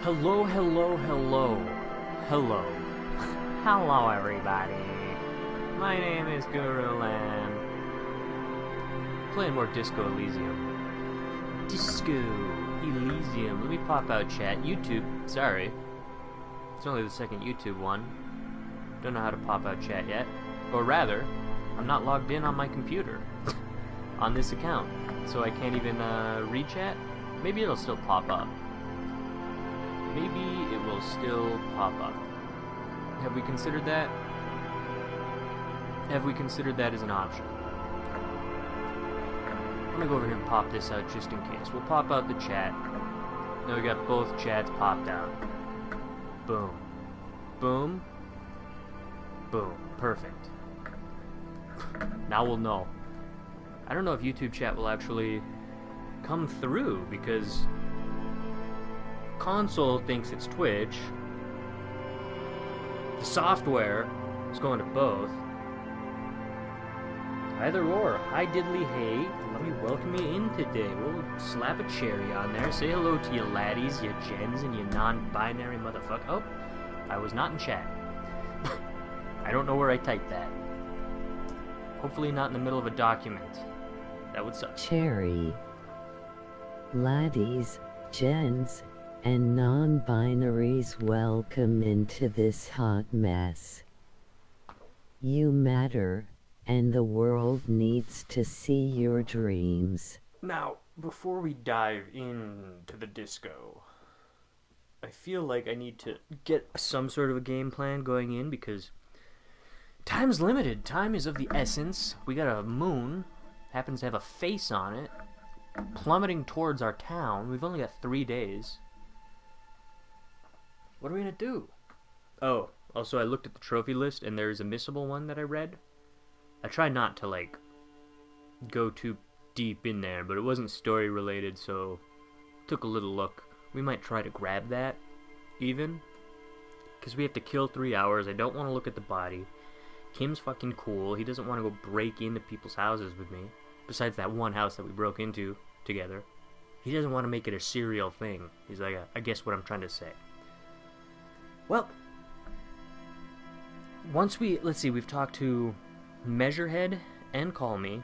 Hello, hello, hello. Hello. Hello, everybody. My name is GuruLam. Playing more Disco Elysium. Disco Elysium. Let me pop out chat. YouTube, sorry. It's only the second YouTube one. Don't know how to pop out chat yet. Or rather, I'm not logged in on my computer. On this account. So I can't even read chat. Maybe it'll still pop up. Maybe it will still pop up. Have we considered that? Have we considered that as an option? I'm gonna go over here and pop this out just in case. We'll pop out the chat. Now we got both chats popped out. Boom. Boom. Boom. Perfect. Now we'll know. I don't know if YouTube chat will actually come through because console thinks it's Twitch. The software is going to both. Either or. Hi diddly hey. Let me welcome you in today. We'll slap a cherry on there. Say hello to you laddies, you gens, and you non-binary motherfucker. Oh, I was not in chat. I don't know where I typed that. Hopefully not in the middle of a document. That would suck. Cherry. Laddies, gens, and non-binaries, welcome into this hot mess. You matter, and the world needs to see your dreams. Now, before we dive into the disco, I feel like I need to get some sort of a game plan going in because time's limited. Time is of the essence. We got a moon, happens to have a face on it, plummeting towards our town. We've only got 3 days. What are we gonna do? Oh, also I looked at the trophy list and there's a missable one that I read. I tried not to, like, go too deep in there, but it wasn't story related, so took a little look. We might try to grab that, even. Because we have to kill 3 hours. I don't want to look at the body. Kim's fucking cool. He doesn't want to go break into people's houses with me. Besides that one house that we broke into together. He doesn't want to make it a serial thing. He's like, I guess what I'm trying to say. Well, once let's see, we've talked to Measurehead and Call Me.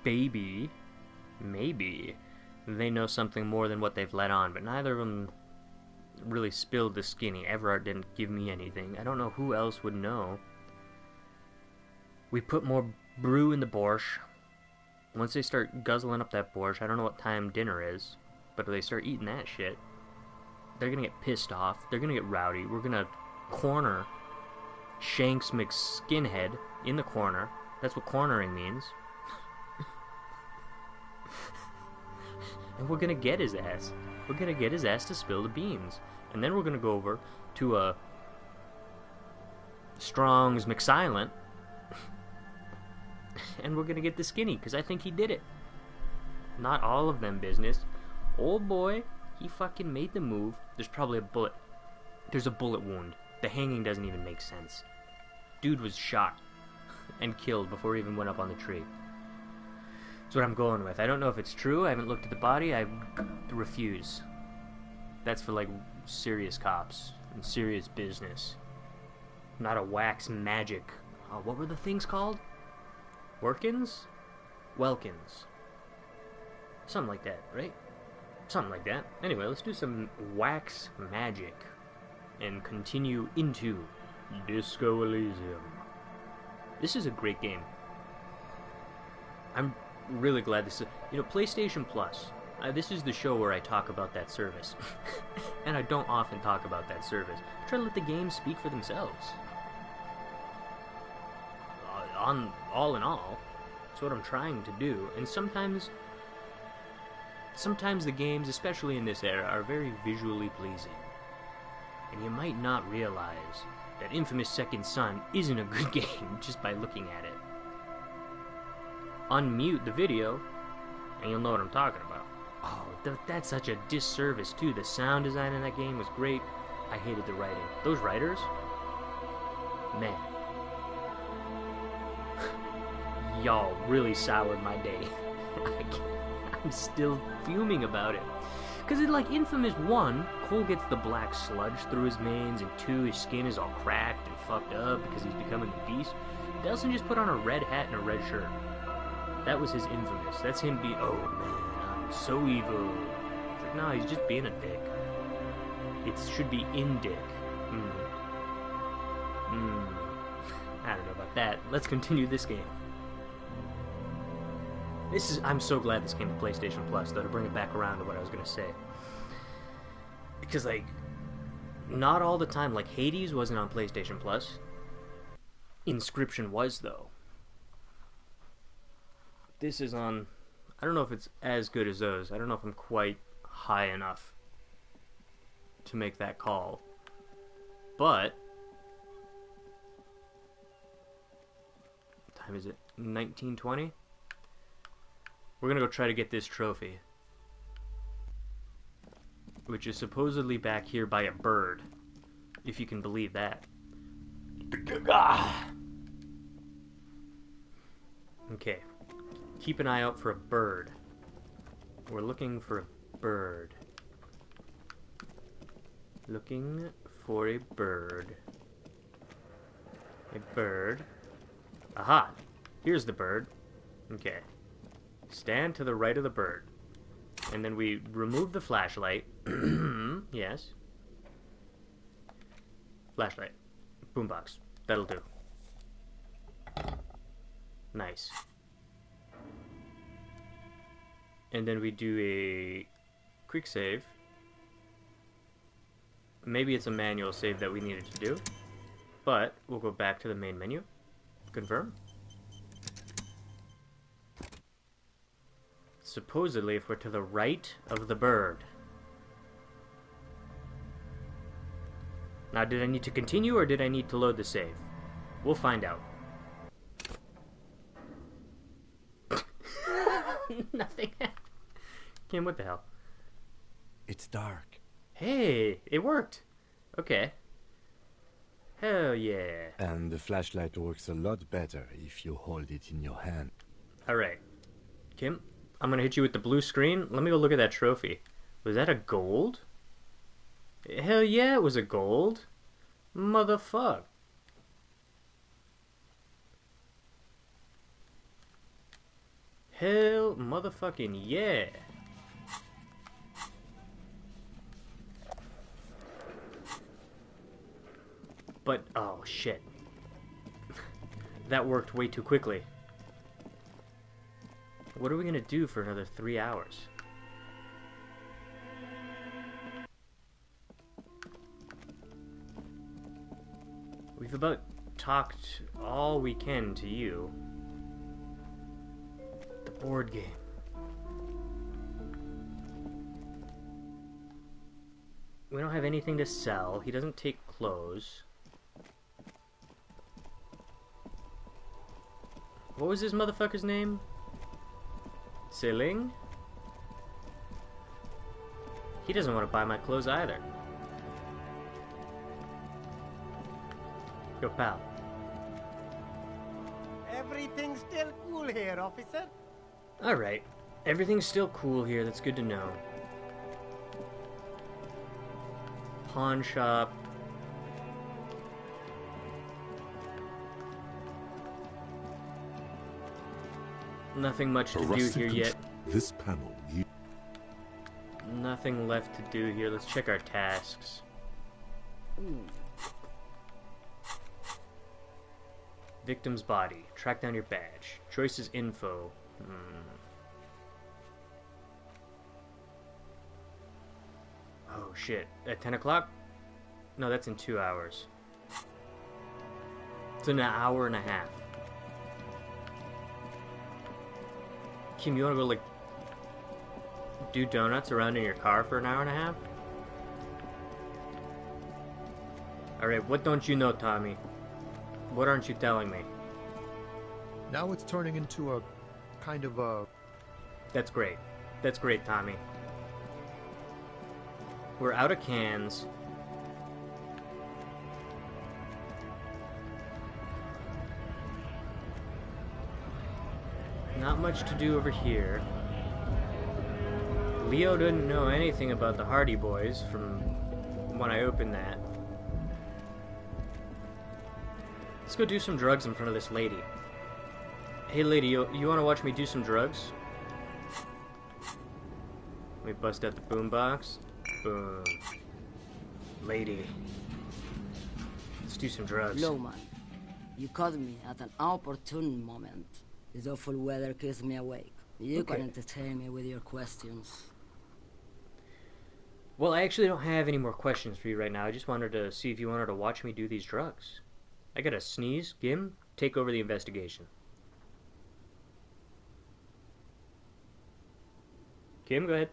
Maybe they know something more than what they've let on, but neither of them really spilled the skinny. Everard didn't give me anything. I don't know who else would know. We put more brew in the borscht. Once they start guzzling up that borscht, I don't know what time dinner is, but if they start eating that shit, they're gonna get pissed off. They're gonna get rowdy. We're gonna corner Shanks McSkinhead in the corner. That's what cornering means. And we're gonna get his ass. We're gonna get his ass to spill the beans. And then we're gonna go over to a Strong's McSilent. And we're gonna get the skinny, because I think he did it. Not all of them business. Old boy, he fucking made the move. There's probably a bullet. There's a bullet wound. The hanging doesn't even make sense. Dude was shot and killed before he even went up on the tree. That's what I'm going with. I don't know if it's true. I haven't looked at the body. I refuse. That's for, like, serious cops and serious business. Not a wax magic. What were the things called? Workins? Welkins. Something like that, right? Something like that. Anyway, let's do some wax magic and continue into Disco Elysium. This is a great game. I'm really glad this is... You know, PlayStation Plus. This is the show where I talk about that service. And I don't often talk about that service. I try to let the games speak for themselves. All in all, that's what I'm trying to do. And sometimes the games, especially in this era, are very visually pleasing. And you might not realize that Infamous Second Son isn't a good game just by looking at it. Unmute the video, and you'll know what I'm talking about. Oh, that's such a disservice, too. The sound design in that game was great. I hated the writing. Those writers? Man. Y'all really soured my day. I'm still fuming about it. Because in, like, Infamous 1, Cole gets the black sludge through his veins, and 2, his skin is all cracked and fucked up because he's becoming a beast. Delson just put on a red hat and a red shirt. That was his Infamous. That's him being, oh man, I'm so evil. It's like, no, he's just being a dick. It should be in dick. I don't know about that. Let's continue this game. I'm so glad this came to PlayStation Plus, though, to bring it back around to what I was going to say. Because, like, not all the time. Like, Hades wasn't on PlayStation Plus. Inscription was, though. This is on... I don't know if it's as good as those. I don't know if I'm quite high enough to make that call. But... what time is it? 1920? We're gonna go try to get this trophy, which is supposedly back here by a bird, if you can believe that. Okay, keep an eye out for a bird. We're looking for a bird. Looking for a bird. A bird. Aha! Here's the bird. Okay. Stand to the right of the bird. And then we remove the flashlight. Yes. Flashlight. Boombox. That'll do. Nice. And then we do a quick save. Maybe it's a manual save that we needed to do. But we'll go back to the main menu. Confirm. Supposedly, if we're to the right of the bird. Now, did I need to continue, or did I need to load the save? We'll find out. Nothing. Kim, what the hell? It's dark. Hey, it worked. Okay. Hell yeah. And the flashlight works a lot better if you hold it in your hand. Alright. Kim, I'm gonna hit you with the blue screen. Let me go look at that trophy. Was that a gold? Hell yeah, it was a gold. Motherfuck. Hell motherfucking yeah. But, oh shit. That worked way too quickly. What are we gonna do for another 3 hours? We've about talked all we can to you. The board game. We don't have anything to sell. He doesn't take clothes. What was this motherfucker's name? Siling? He doesn't want to buy my clothes either. Yo, pal. Everything's still cool here, officer. Alright. Everything's still cool here. That's good to know. Pawn shop. Nothing much to do here yet. This panel. Nothing left to do here. Let's check our tasks. Ooh. Victim's body. Track down your badge. Choices info. Oh shit. At 10 o'clock? No, that's in 2 hours. It's in an hour and a half. Kim, you wanna go, like, do donuts around in your car for an hour and a half? Alright, what don't you know, Tommy? What aren't you telling me? Now it's turning into a kind of a... That's great. That's great, Tommy. We're out of cans. Not much to do over here. Leo didn't know anything about the Hardy Boys from when I opened that. Let's go do some drugs in front of this lady. Hey lady, you want to watch me do some drugs? Let me bust out the boombox. Boom. Lady. Let's do some drugs. Lowman, you caught me at an opportune moment. This awful weather keeps me awake. You Okay. can entertain me with your questions. Well, I actually don't have any more questions for you right now. I just wanted to see if you wanted to watch me do these drugs. I gotta sneeze. Gim, take over the investigation. Kim, go ahead.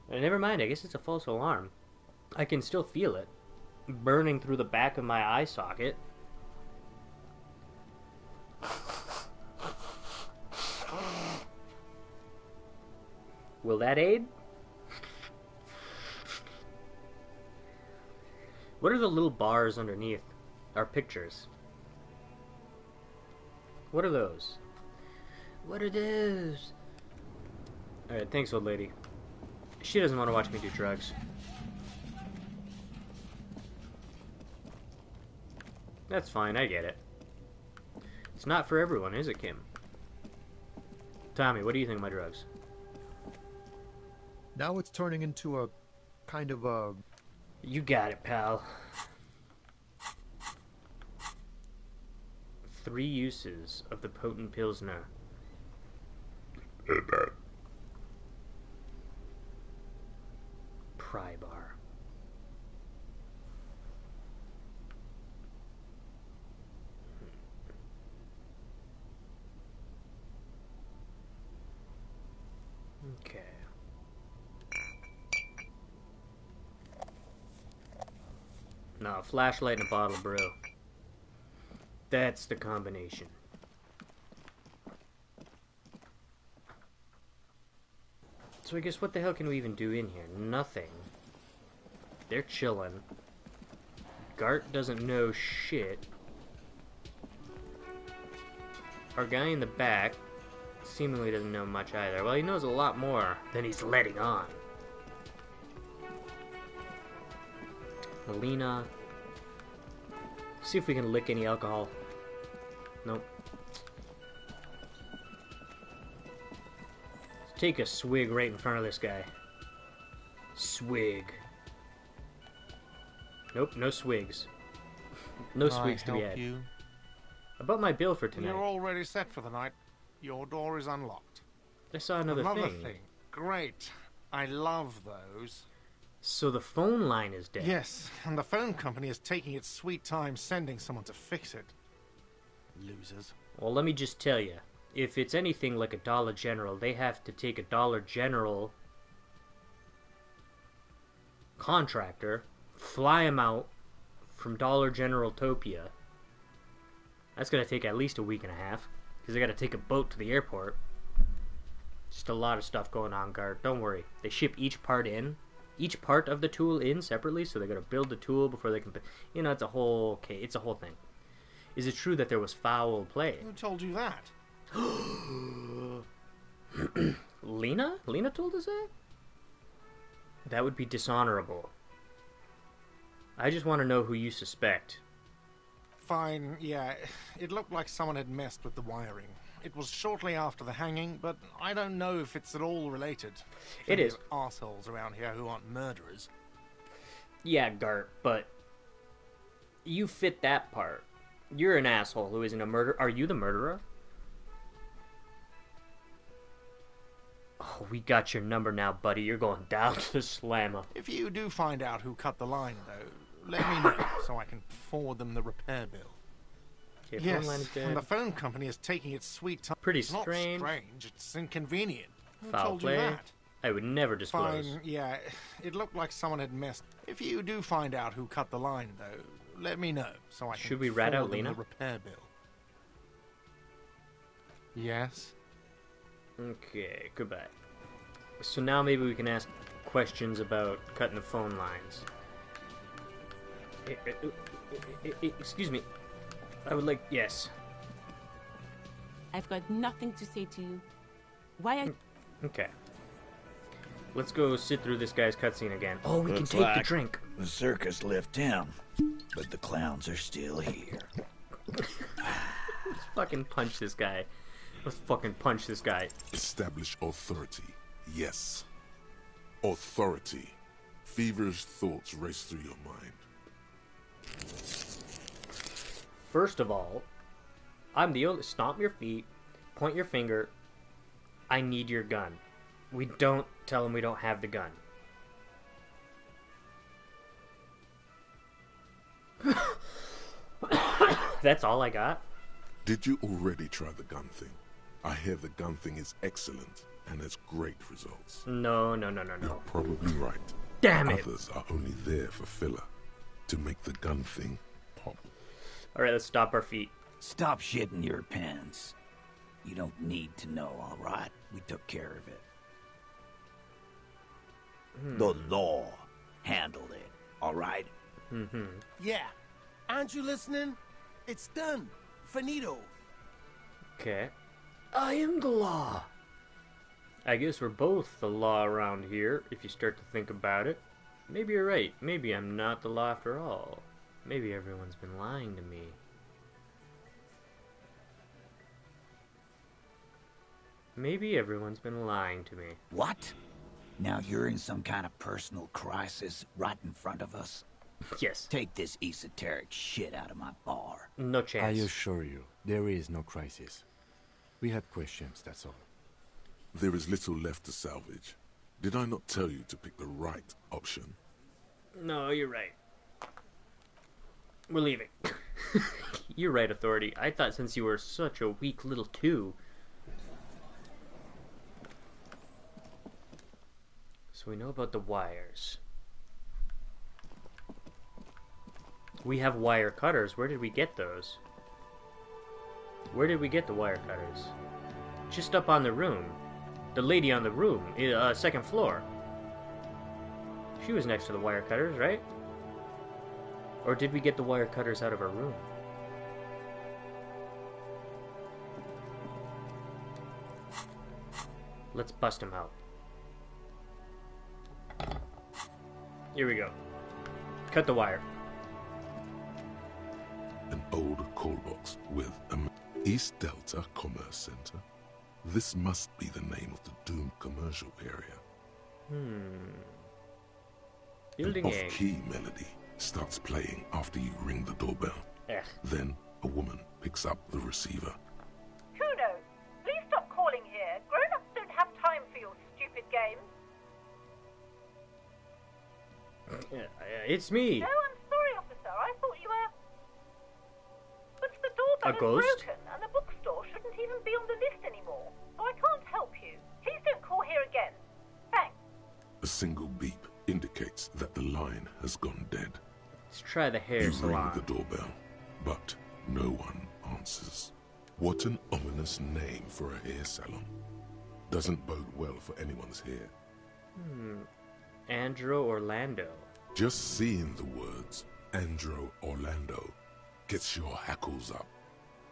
Never mind, I guess it's a false alarm. I can still feel it burning through the back of my eye socket. Will that aid? What are the little bars underneath our pictures? What are those? What are those? Alright, thanks, old lady. She doesn't want to watch me do drugs. That's fine, I get it. It's not for everyone, is it, Kim? Tommy, what do you think of my drugs? Now it's turning into a kind of a... You got it, pal. 3 uses of the potent Pilsner. Pry bar. Okay. No, a flashlight and a bottle of brew. That's the combination. So I guess what the hell can we even do in here? Nothing. They're chilling. Gart doesn't know shit. Our guy in the back seemingly doesn't know much either. Well, he knows a lot more than he's letting on. Melina. See if we can lick any alcohol. Nope. Let's take a swig right in front of this guy. Swig. Nope, no swigs. No swigs to be had. You? About my bill for tonight. You're already set for the night. Your door is unlocked. I saw another thing. Great. I love those. So the phone line is dead. Yes, and the phone company is taking its sweet time sending someone to fix it. Losers. Well, let me just tell you. If it's anything like a Dollar General, they have to take a Dollar General contractor, fly him out from Dollar General Topia. That's going to take at least a week and a half, because they got to take a boat to the airport. Just a lot of stuff going on, Guard. Don't worry. They ship each part of the tool in separately, so they got to build the tool before they can... You know, it's a whole thing. Is it true that there was foul play? Who told you that? Lena? Lena told us that? That would be dishonorable. I just want to know who you suspect. Fine, yeah. It looked like someone had messed with the wiring. It was shortly after the hanging, but I don't know if it's at all related. It is. Assholes around here who aren't murderers. Yeah, Gart, but you fit that part. You're an asshole who isn't a murderer. Are you the murderer? Oh, we got your number now, buddy. You're going down to the slammer. If you do find out who cut the line, though, let me know so I can forward them the repair bill. Okay, Yes, phone line is dead. and the phone company is taking its sweet time. Pretty It's strange. Not strange, it's inconvenient. Who Foul told play. you that? I would never disclose. Fine, yeah. It looked like someone had messed. If you do find out who cut the line, though, let me know so I can Should we rat out forward them Lena? the repair bill. Yes. Okay, goodbye. So now maybe we can ask questions about cutting the phone lines. Excuse me. I would like... Yes. I've got nothing to say to you. Why are... Okay. Let's go sit through this guy's cutscene again. Oh, we Looks can take the like drink. The circus left town, but the clowns are still here. Let's fucking punch this guy. Let's fucking punch this guy. Establish authority. Yes. Authority. Feverish thoughts race through your mind. First of all, I'm the only... Stomp your feet. Point your finger. I need your gun. We don't tell him we don't have the gun. That's all I got? Did you already try the gun thing? I hear the gun thing is excellent and has great results. No. You're probably right. Damn it! Others are only there for filler. To make the gun thing pop. Alright, let's stop our feet. Stop shitting your pants. You don't need to know, all right? We took care of it. The law handled it, all right? Yeah. Aren't you listening? It's done. Finito. Okay. I am the law. I guess we're both the law around here, if you start to think about it. Maybe you're right. Maybe I'm not the law after all. Maybe everyone's been lying to me. Maybe everyone's been lying to me. What? Now you're in some kind of personal crisis right in front of us? Yes. Take this esoteric shit out of my bar. No I chance. assure you, there is no crisis. We had questions, that's all. There is little left to salvage. Did I not tell you to pick the right option? No, you're right. We're leaving. You're right, Authority. I thought since you were such a weak little two... So we know about the wires. We have wire cutters. Where did we get those? Where did we get the wire cutters? Just up on the room. The lady on the room, second floor. She was next to the wire cutters, right? Or did we get the wire cutters out of her room? Let's bust him out. Here we go. Cut the wire. An old call box with an East Delta Commerce Center. This must be the name of the doomed commercial area. Building An A. off-key melody starts playing after you ring the doorbell. Ugh. Then a woman picks up the receiver. Kuno, please stop calling here. Grown-ups don't have time for your stupid games. It's me. No, I'm sorry, officer. I thought you were... But the doorbell A is ghost? broken, and the bookstore shouldn't even be on the list anymore. So I can't help you. Please don't call here again. Thanks. A single beep indicates that the line has gone dead. Let's try the hair You ring salon. the doorbell, but no one answers. What an ominous name for a hair salon. Doesn't bode well for anyone's hair. Andro Orlando. Just seeing the words Andro Orlando gets your hackles up.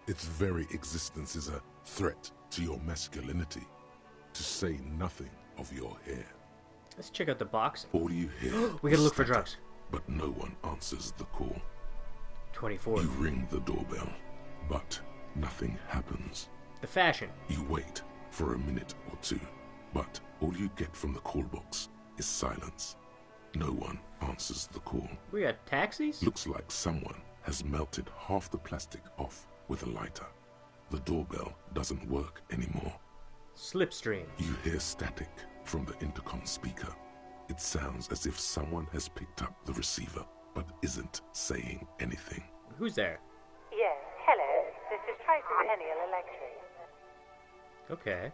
Its very existence is a threat to your masculinity, to say nothing of your hair. Let's check out the box. All you hear We gotta is look for static, drugs. but no one answers the call. 24. You ring the doorbell, but nothing happens. The fashion. You wait for a minute or two, but all you get from the call box is silence. No one answers the call. We got taxis? Looks like someone has melted half the plastic off with a lighter. The doorbell doesn't work anymore. Slipstream. You hear static from the intercom speaker. It sounds as if someone has picked up the receiver, but isn't saying anything. Who's there? Yes, hello. This is Tracy Peniel Electric. Okay.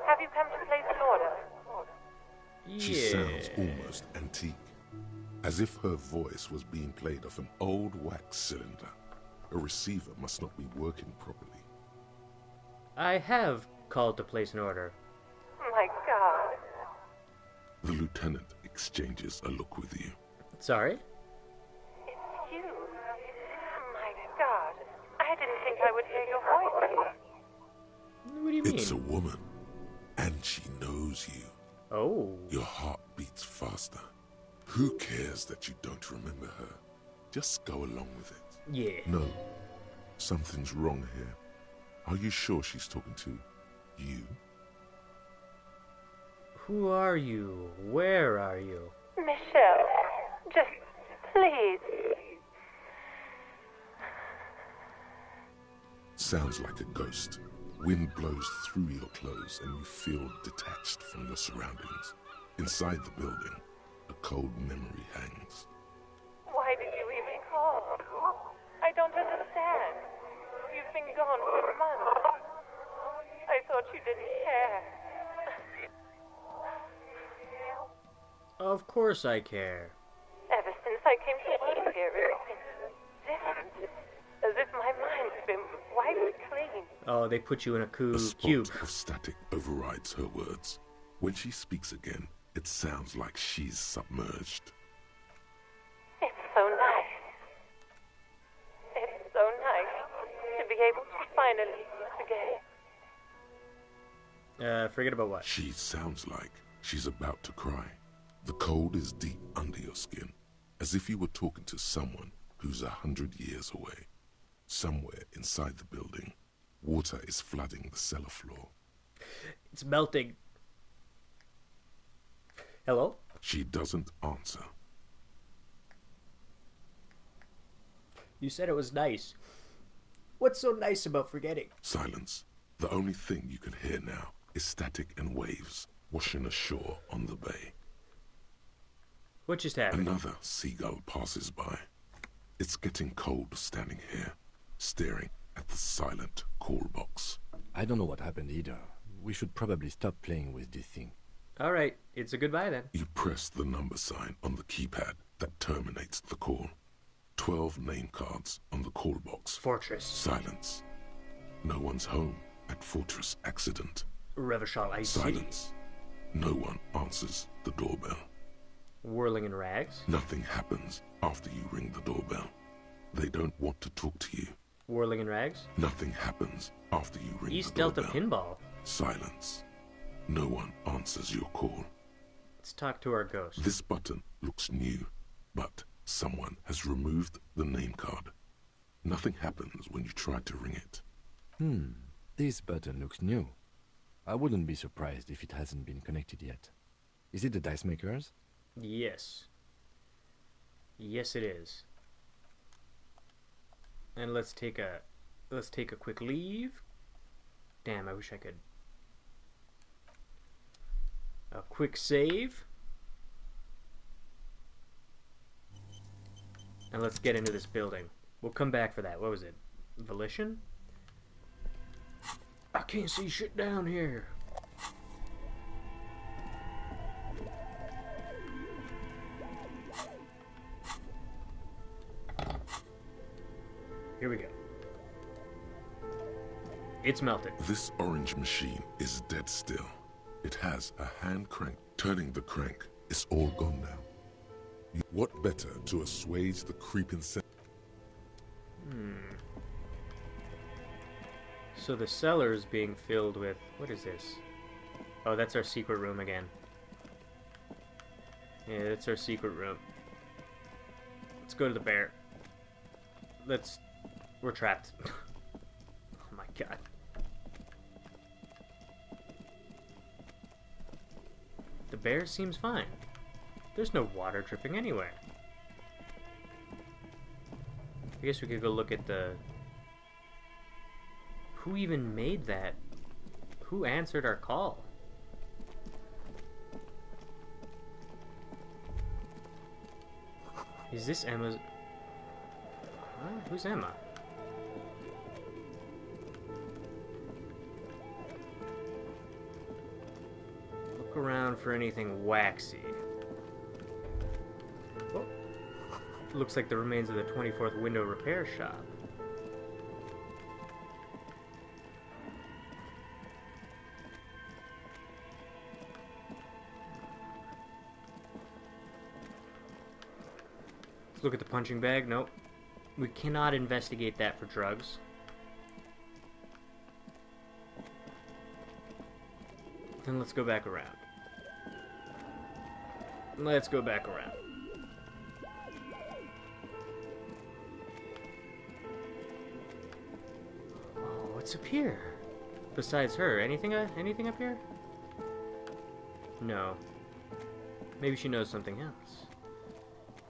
Have you come to place an order? She sounds almost antique, as if her voice was being played off an old wax cylinder. A receiver must not be working properly. I have called to place an order. My God. The lieutenant exchanges a look with you. Sorry? It's you. My God. I didn't think I would hear your voice. you mean? It's a woman, and she knows you. Oh. Your heart beats faster. Who cares that you don't remember her? Just go along with it. Yeah. No, something's wrong here. Are you sure she's talking to you? Who are you? Where are you? Michelle, just please. Sounds like a ghost. Wind blows through your clothes and you feel detached from your surroundings. Inside the building, a cold memory hangs. Why did you even call? I don't understand. You've been gone for months. I thought you didn't care. Of course I care. Ever since I came to work here, it's been different. As if my mind's been wiped clean. Oh, they put you in a A cube. spot of static overrides her words. When she speaks again, it sounds like she's submerged. It's so nice. It's so nice to be able to finally forget. Forget about what? She sounds like she's about to cry. The cold is deep under your skin, as if you were talking to someone who's 100 years away. Somewhere inside the building, water is flooding the cellar floor. It's melting. Hello? She doesn't answer. You said it was nice. What's so nice about forgetting? Silence. The only thing you can hear now is static and waves washing ashore on the bay. What just happened? Another seagull passes by. It's getting cold standing here, staring at the silent call box. I don't know what happened either. We should probably stop playing with this thing. Alright, it's a goodbye then. You press the number sign on the keypad that terminates the call. 12 name cards on the call box. Fortress. Silence. No one's home at Fortress Accident. Revachol Ice City. Silence. No one answers the doorbell. Whirling in Rags. Nothing happens after you ring the doorbell. They don't want to talk to you. Whirling in Rags. Nothing happens after you ring East the doorbell. Delta Pinball. Silence. No one answers your call. Let's talk to our ghost. This button looks new, but someone has removed the name card. Nothing happens when you try to ring it. This button looks new. I wouldn't be surprised if it hasn't been connected yet. Is it the dice makers? Yes. Yes, it is. And let's take a quick leave. Damn, I wish I could. A quick save. And let's get into this building. We'll come back for that. What was it? Volition? I can't see shit down here. Here we go. It's melted. This orange machine is dead still. It has a hand crank. Turning the crank is all gone now. What better to assuage the creeping sense? So the cellar is being filled with... What is this? Oh, that's our secret room again. Yeah, that's our secret room. Let's go to the bear. We're trapped. Oh my god. The bear seems fine. There's no water dripping anywhere. I guess we could go look at the... Who even made that? Who answered our call? Is this Emma's... What? Who's Emma? Look around for anything waxy. Oh. Looks like the remains of the 24th window repair shop. Let's look at the punching bag. Nope. We cannot investigate that for drugs. Then let's go back around. Let's go back around. Oh, what's up here? Besides her, anything up here? No. Maybe she knows something else.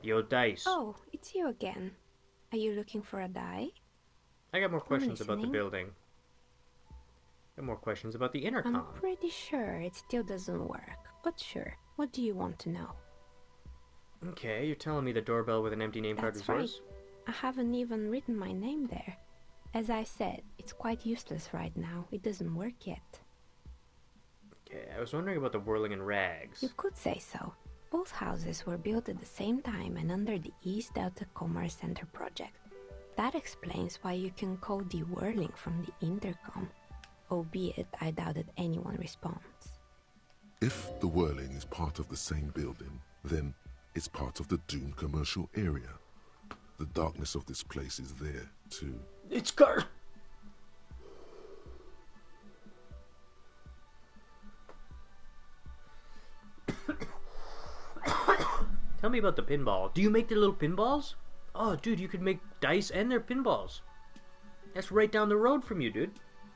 Yo, dice. Oh, it's you again. Are you looking for a die? I got more questions about the building. Got more questions about the intercom. I'm pretty sure it still doesn't work, but sure. What do you want to know? Okay, you're telling me the doorbell with an empty name card is yours? I haven't even written my name there. As I said, it's quite useless right now. It doesn't work yet. Okay, I was wondering about the whirling in rags. You could say so. Both houses were built at the same time and under the East Delta Commerce Center project. That explains why you can call the whirling from the intercom, albeit I doubt that anyone responds. If the whirling is part of the same building, then it's part of the doomed commercial area. The darkness of this place is there, too. It's cursed! Tell me about the pinball. Do you make the little pinballs? Oh, dude, you could make dice and their pinballs. That's right down the road from you, dude.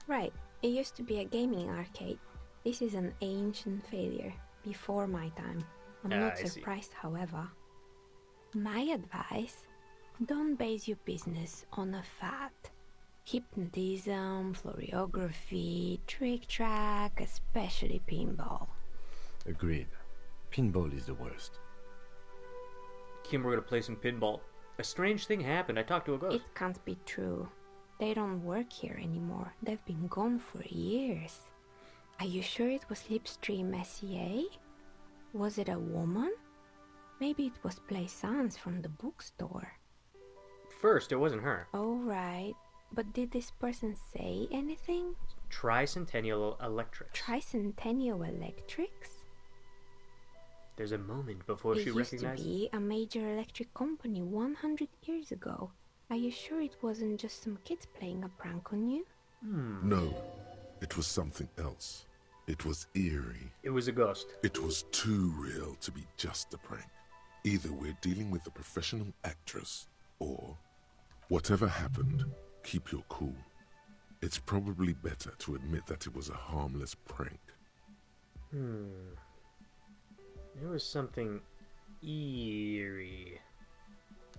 Right. It used to be a gaming arcade. This is an ancient failure, before my time. I'm not surprised, however. My advice, don't base your business on a fad. Hypnotism, florography, trick-track, especially pinball. Agreed. Pinball is the worst. Kim, we're gonna play some pinball. A strange thing happened. I talked to a ghost. It can't be true. They don't work here anymore. They've been gone for years. Are you sure it was Slipstream SEA? Was it a woman? Maybe it was Plaisance from the bookstore. First, it wasn't her. Oh, right. But did this person say anything? Tricentennial Electrics. Tricentennial Electrics? There's a moment before she recognized... It used to be a major electric company 100 years ago. Are you sure it wasn't just some kids playing a prank on you? No, it was something else. It was eerie. It was a ghost. It was too real to be just a prank. Either we're dealing with a professional actress, or whatever happened, keep your cool. It's probably better to admit that it was a harmless prank. There was something eerie.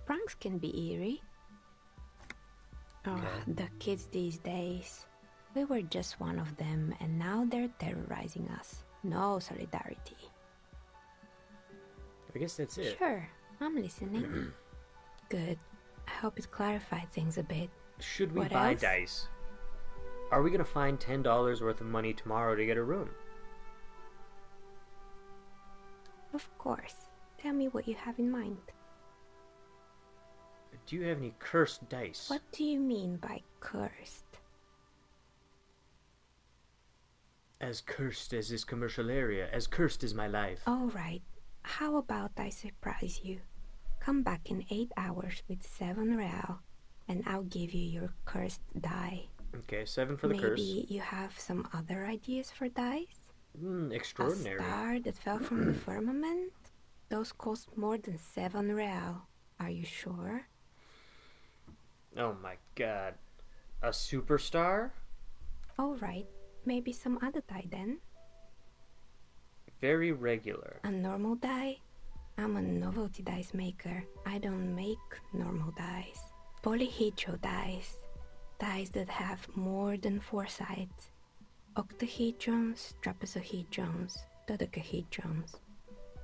Pranks can be eerie. Oh, the kids these days. We were just one of them, and now they're terrorizing us. No solidarity. I guess that's it. Sure, I'm listening. Good. I hope it clarified things a bit. Should we What buy else? dice? Are we gonna find $10 worth of money tomorrow to get a room? Of course. Tell me what you have in mind. Do you have any cursed dice? What do you mean by cursed? As cursed as this commercial area, as cursed as my life. All right. How about I surprise you? Come back in 8 hours with 7 real, and I'll give you your cursed die. Okay, 7 for the curse. Maybe you have some other ideas for dice? Extraordinary. A star that fell from the firmament? Those cost more than 7 real. Are you sure? Oh my god. A superstar? All right. Maybe some other die then? Very regular. A normal die? I'm a novelty dice maker. I don't make normal dice. Polyhedral dice. Dice that have more than 4 sides. Octahedrons, trapezohedrons, dodecahedrons.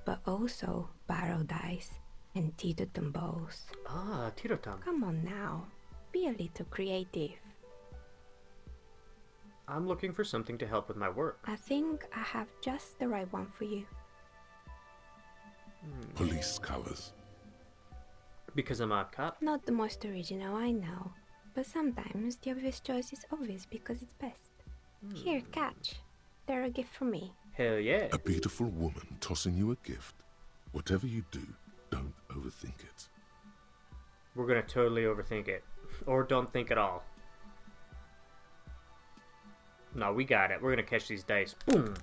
But also barrel dice and titotum bows. Ah, titotum. Come on now. Be a little creative. I'm looking for something to help with my work. I think I have just the right one for you. Police colors. Because I'm a cop? Not the most original, I know. But sometimes the obvious choice is obvious because it's best. Here, catch. They're a gift from me. Hell yeah. A beautiful woman tossing you a gift. Whatever you do, don't overthink it. We're gonna totally overthink it. Or don't think at all. No, we got it. We're gonna catch these dice. Boom!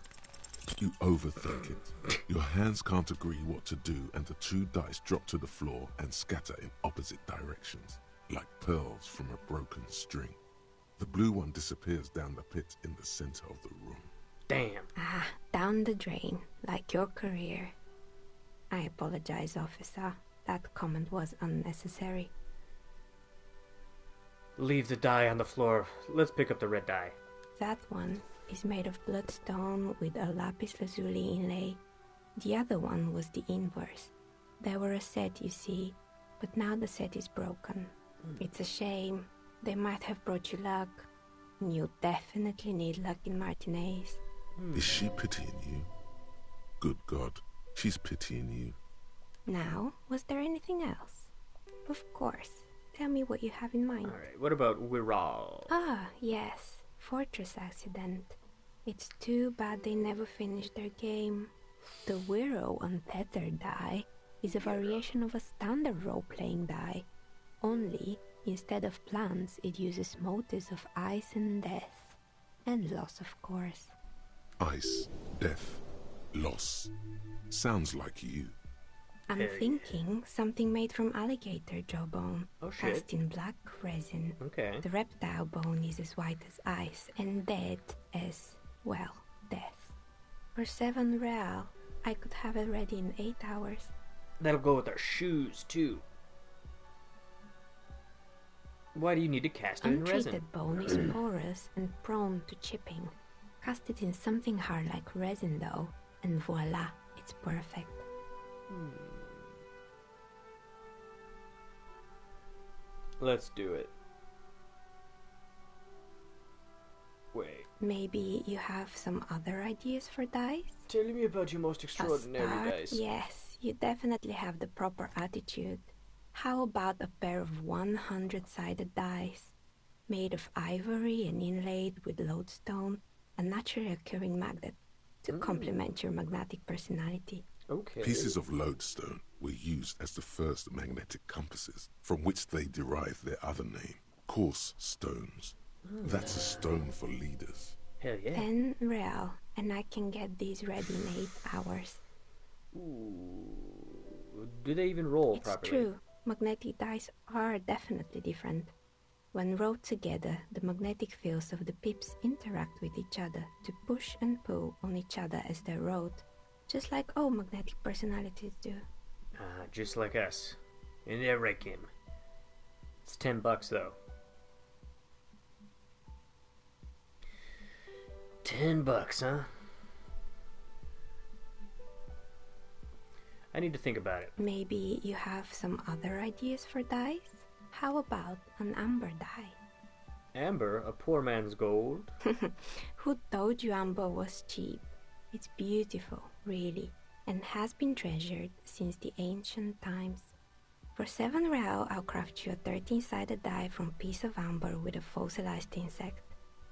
You overthink it. Your hands can't agree what to do, and the 2 dice drop to the floor and scatter in opposite directions, like pearls from a broken string. The blue one disappears down the pit in the center of the room. Damn. Ah, down the drain, like your career. I apologize, officer. That comment was unnecessary. Leave the die on the floor. Let's pick up the red die. That one is made of bloodstone with a lapis lazuli inlay. The other one was the inverse. They were a set, you see, but now the set is broken. It's a shame. They might have brought you luck. You definitely need luck in Martinez. Is she pitying you? Good God, she's pitying you. Now, was there anything else? Of course. Tell me what you have in mind. Alright, what about Wirral? Ah, yes. Fortress accident. It's too bad they never finished their game. The Wiro Untethered die is a variation of a standard role-playing die. Only, instead of plants, it uses motives of ice and death. And loss, of course. Ice, death, loss. Sounds like you. I'm thinking something made from alligator jawbone, cast in black resin. Okay. The reptile bone is as white as ice and dead as, well, death. For 7 real, I could have it ready in 8 hours. That'll go with our shoes, too. Why do you need to cast it in resin? Untreated bone is porous and prone to chipping. Cast it in something hard like resin, though, and voila, it's perfect. Let's do it. Wait. Maybe you have some other ideas for dice? Tell me about your most extraordinary dice. Yes, you definitely have the proper attitude. How about a pair of 100-sided dice, made of ivory and inlaid with lodestone, a naturally occurring magnet, to complement your magnetic personality? Okay. Pieces of lodestone were used as the first magnetic compasses, from which they derived their other name, course stones. That's a stone for leaders. Hell yeah. 10 real, and I can get these ready in 8 hours. Ooh. Do they even roll properly? It's true. Magnetic dice are definitely different. When rolled together, the magnetic fields of the pips interact with each other to push and pull on each other as they're rolled, just like all magnetic personalities do. Just like us. In there, right, Kim? It's $10 though. $10, huh? I need to think about it. Maybe you have some other ideas for dice? How about an amber die? Amber, a poor man's gold? Who told you amber was cheap? It's beautiful, really, and has been treasured since the ancient times. For 7 real, I'll craft you a 13-sided die from a piece of amber with a fossilized insect.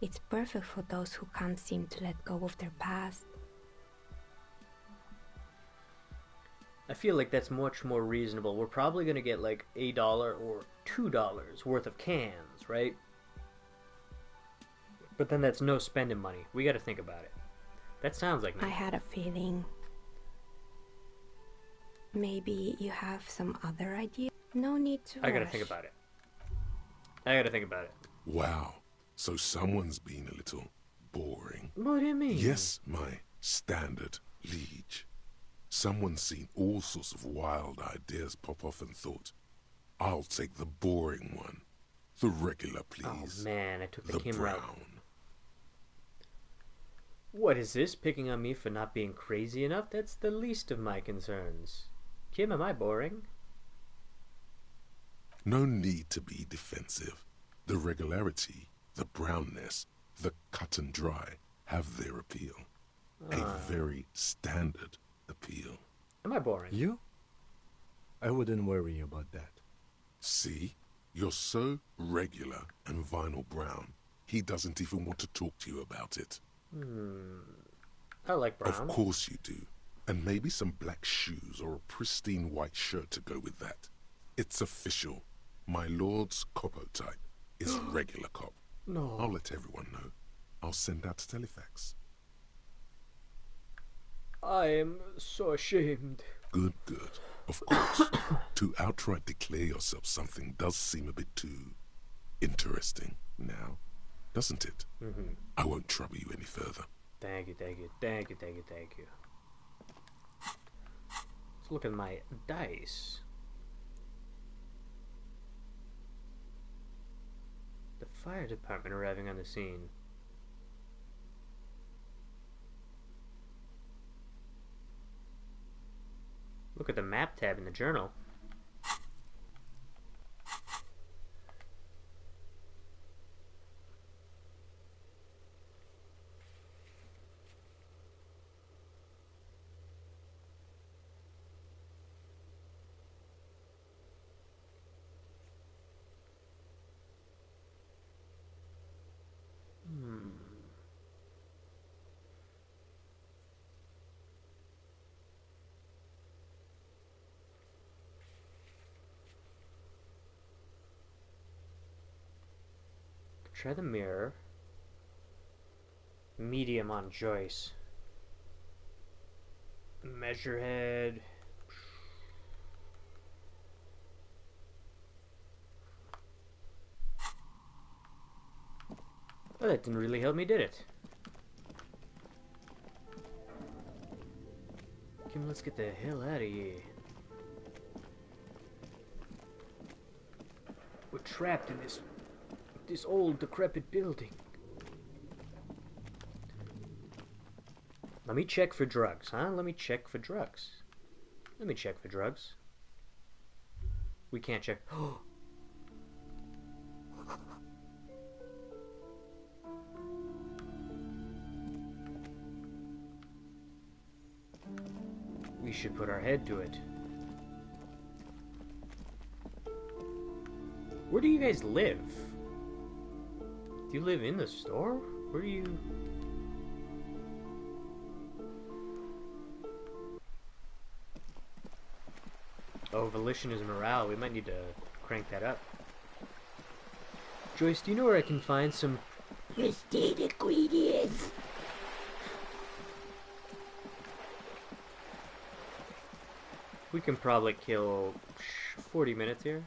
It's perfect for those who can't seem to let go of their past. I feel like that's much more reasonable. We're probably going to get like $1 or $2 worth of cans, right? But then that's no spending money. We got to think about it. That sounds like me. I had a feeling. Maybe you have some other idea? No need to rush. I got to think about it. Wow. So someone's been a little boring. What do you mean? Yes, my standard liege. Someone's seen all sorts of wild ideas pop off and thought, I'll take the boring one. The regular, please. Oh man, I took the Kim brown. route. What is this? Picking on me for not being crazy enough? That's the least of my concerns. Kim, am I boring? No need to be defensive. The regularity, the brownness, the cut and dry have their appeal. A very standard appeal. Am I boring? You? I wouldn't worry about that. See? You're so regular and vinyl brown, he doesn't even want to talk to you about it. I like brown. Of course you do. And maybe some black shoes or a pristine white shirt to go with that. It's official. My lord's Copo type is regular cop. No. I'll let everyone know. I'll send out a telefax. I am so ashamed. Good, good. Of course, to outright declare yourself something does seem a bit too interesting now, doesn't it? Mm-hmm. I won't trouble you any further. Thank you. Let's look at my dice. The fire department arriving on the scene. Look at the map tab in the journal. Try the mirror. Medium on Joyce. Measurehead. Well, that didn't really help me, did it? Kim, let's get the hell out of here. We're trapped in this old decrepit building. Let me check for drugs, huh? Let me check for drugs. We can't check. We should put our head to it. Where do you guys live? Do you live in the store? Where do you... Oh, volition is morale. We might need to crank that up. Joyce, do you know where I can find some pristine ingredients? We can probably kill 40 minutes here.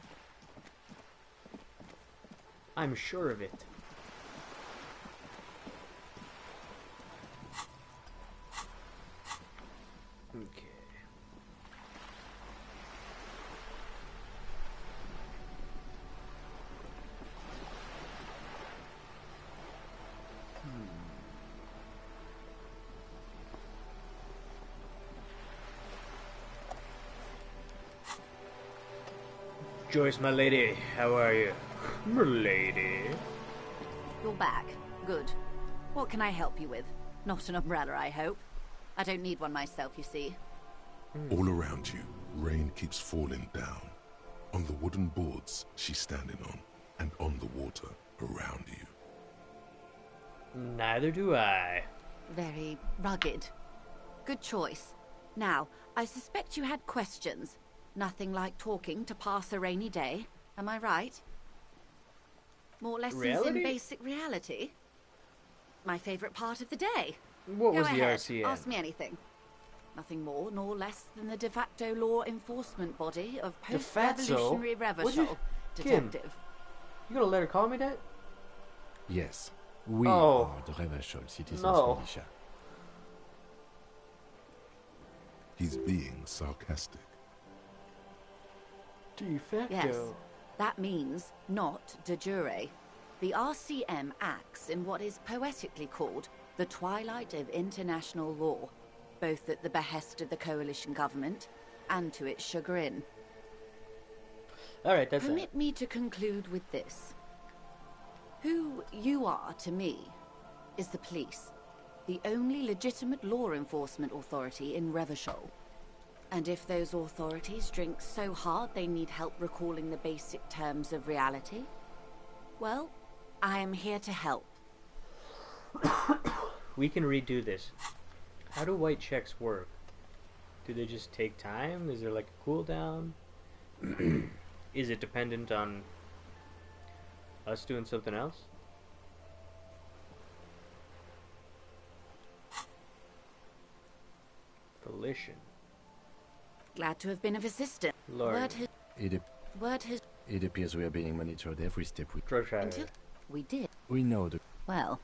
I'm sure of it. Okay. Joyce, my lady, how are you? My lady. You're back. Good. What can I help you with? Not an umbrella, I hope. I don't need one myself, you see. All around you, rain keeps falling down. On the wooden boards she's standing on, and on the water around you. Neither do I. Very rugged. Good choice. Now, I suspect you had questions. Nothing like talking to pass a rainy day. Am I right? More lessons in basic reality? My favorite part of the day. What was Go the ahead. RCN? Ask me anything. Nothing more nor less than the de facto law enforcement body of post-revolutionary Revachol. Detective. You gonna let her call me that? Yes. We are the Revachol Citizens Militia. He's being sarcastic. De facto. Yes. That means not de jure. The RCM acts in what is poetically called the twilight of international law, both at the behest of the coalition government and to its chagrin. All right, that's Permit me to conclude with this. Who you are to me is the police, the only legitimate law enforcement authority in Revachol. And if those authorities drink so hard they need help recalling the basic terms of reality, well, I am here to help. We can redo this. How do white checks work? Do they just take time? Is there like a cooldown? Is it dependent on us doing something else? volition. Glad to have been of assistance. Lord. It appears we are being monitored every step we... Until we did. We know the... Well,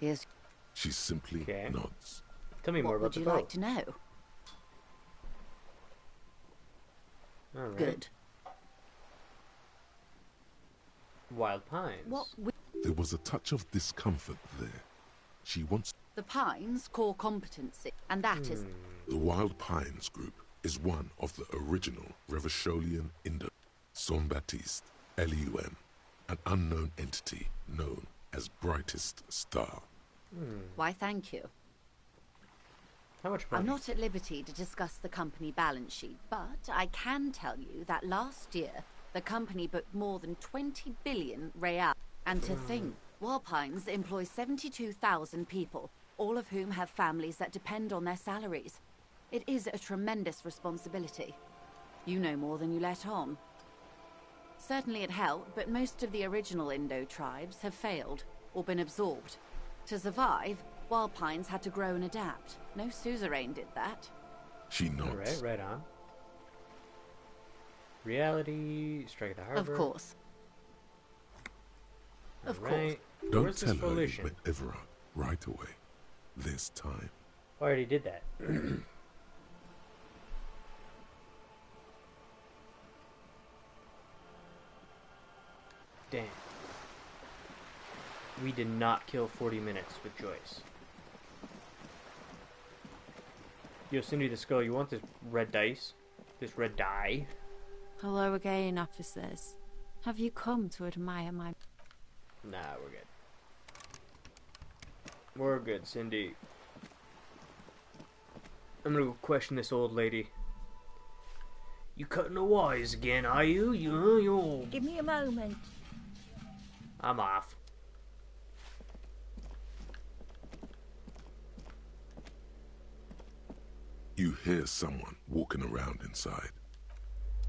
here's... She simply nods. Tell me more about the What would you boat. like to know? All right. Good. Wild Pines. There was a touch of discomfort there. She wants... The Pines' core competency, and that is... The Wild Pines group is one of the original Revacholian Indo. Son Baptiste, LUM, an unknown entity known as Brightest Star. Why, thank you. How much money? I'm not at liberty to discuss the company balance sheet, but I can tell you that last year, the company booked more than 20 billion real. And to think, Wild Pines employs 72,000 people, all of whom have families that depend on their salaries. It is a tremendous responsibility. You know more than you let on. Certainly it helped, but most of the original Indo tribes have failed, or been absorbed. To survive, Wild Pines had to grow and adapt. No suzerain did that. She nods. Alright, right on. Reality, strike the harbor. Of course. Of course. Don't Where's tell this her you volition? met Everard right away. There's time. I already did that. Damn. We did not kill 40 minutes with Joyce. Yo, Cindy the Skull, you want this red dice? This red die? Hello again, officers. Have you come to admire my... Nah, we're good. We're good, Cindy. I'm gonna go question this old lady. You cutting the wires again, are you? You. Give me a moment. I'm off. You hear someone walking around inside.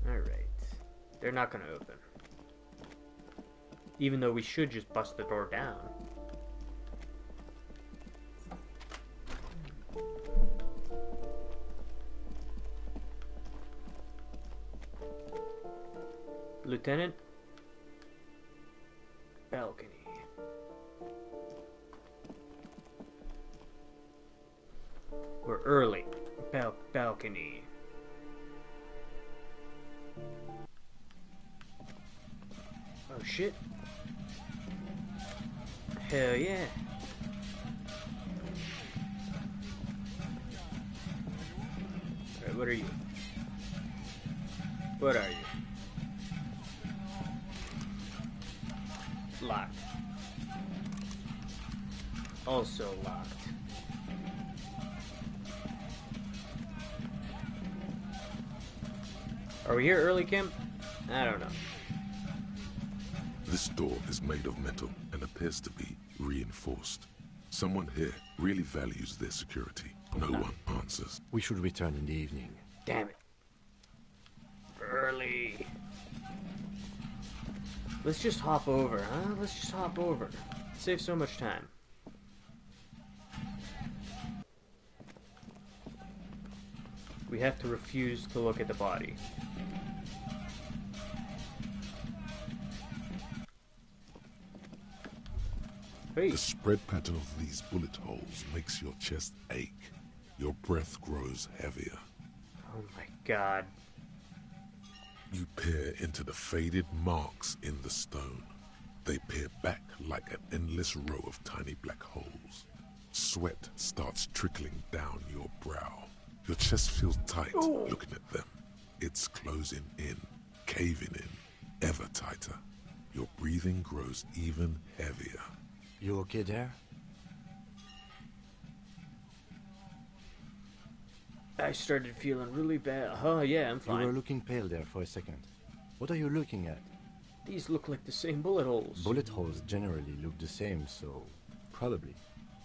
Alright. They're not gonna open. Even though we should just bust the door down. Lieutenant? Balcony. We're early. Balcony. Oh shit. Hell yeah. Alright, what are you? What are you? Locked. Also locked. Are we here early, Kim? I don't know. This door is made of metal and appears to be reinforced. Someone here really values their security. No one answers. We should return in the evening. Damn it. Early. Let's just hop over, huh? Let's just hop over. Save so much time. We have to refuse to look at the body. Hey. The spread pattern of these bullet holes makes your chest ache. Your breath grows heavier. Oh my god. You peer into the faded marks in the stone. They peer back like an endless row of tiny black holes. Sweat starts trickling down your brow. Your chest feels tight looking at them. It's closing in, caving in, ever tighter. Your breathing grows even heavier. You okay there? I started feeling really bad. Oh yeah, I'm fine. You were looking pale there for a second. What are you looking at? These look like the same bullet holes. Bullet holes generally look the same, so... probably.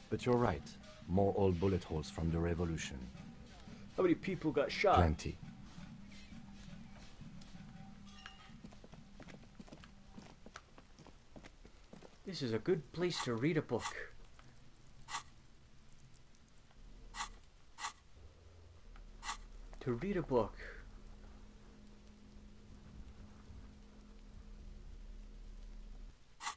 But you're right. More old bullet holes from the revolution. How many people got shot? Plenty. This is a good place to read a book. To read a book.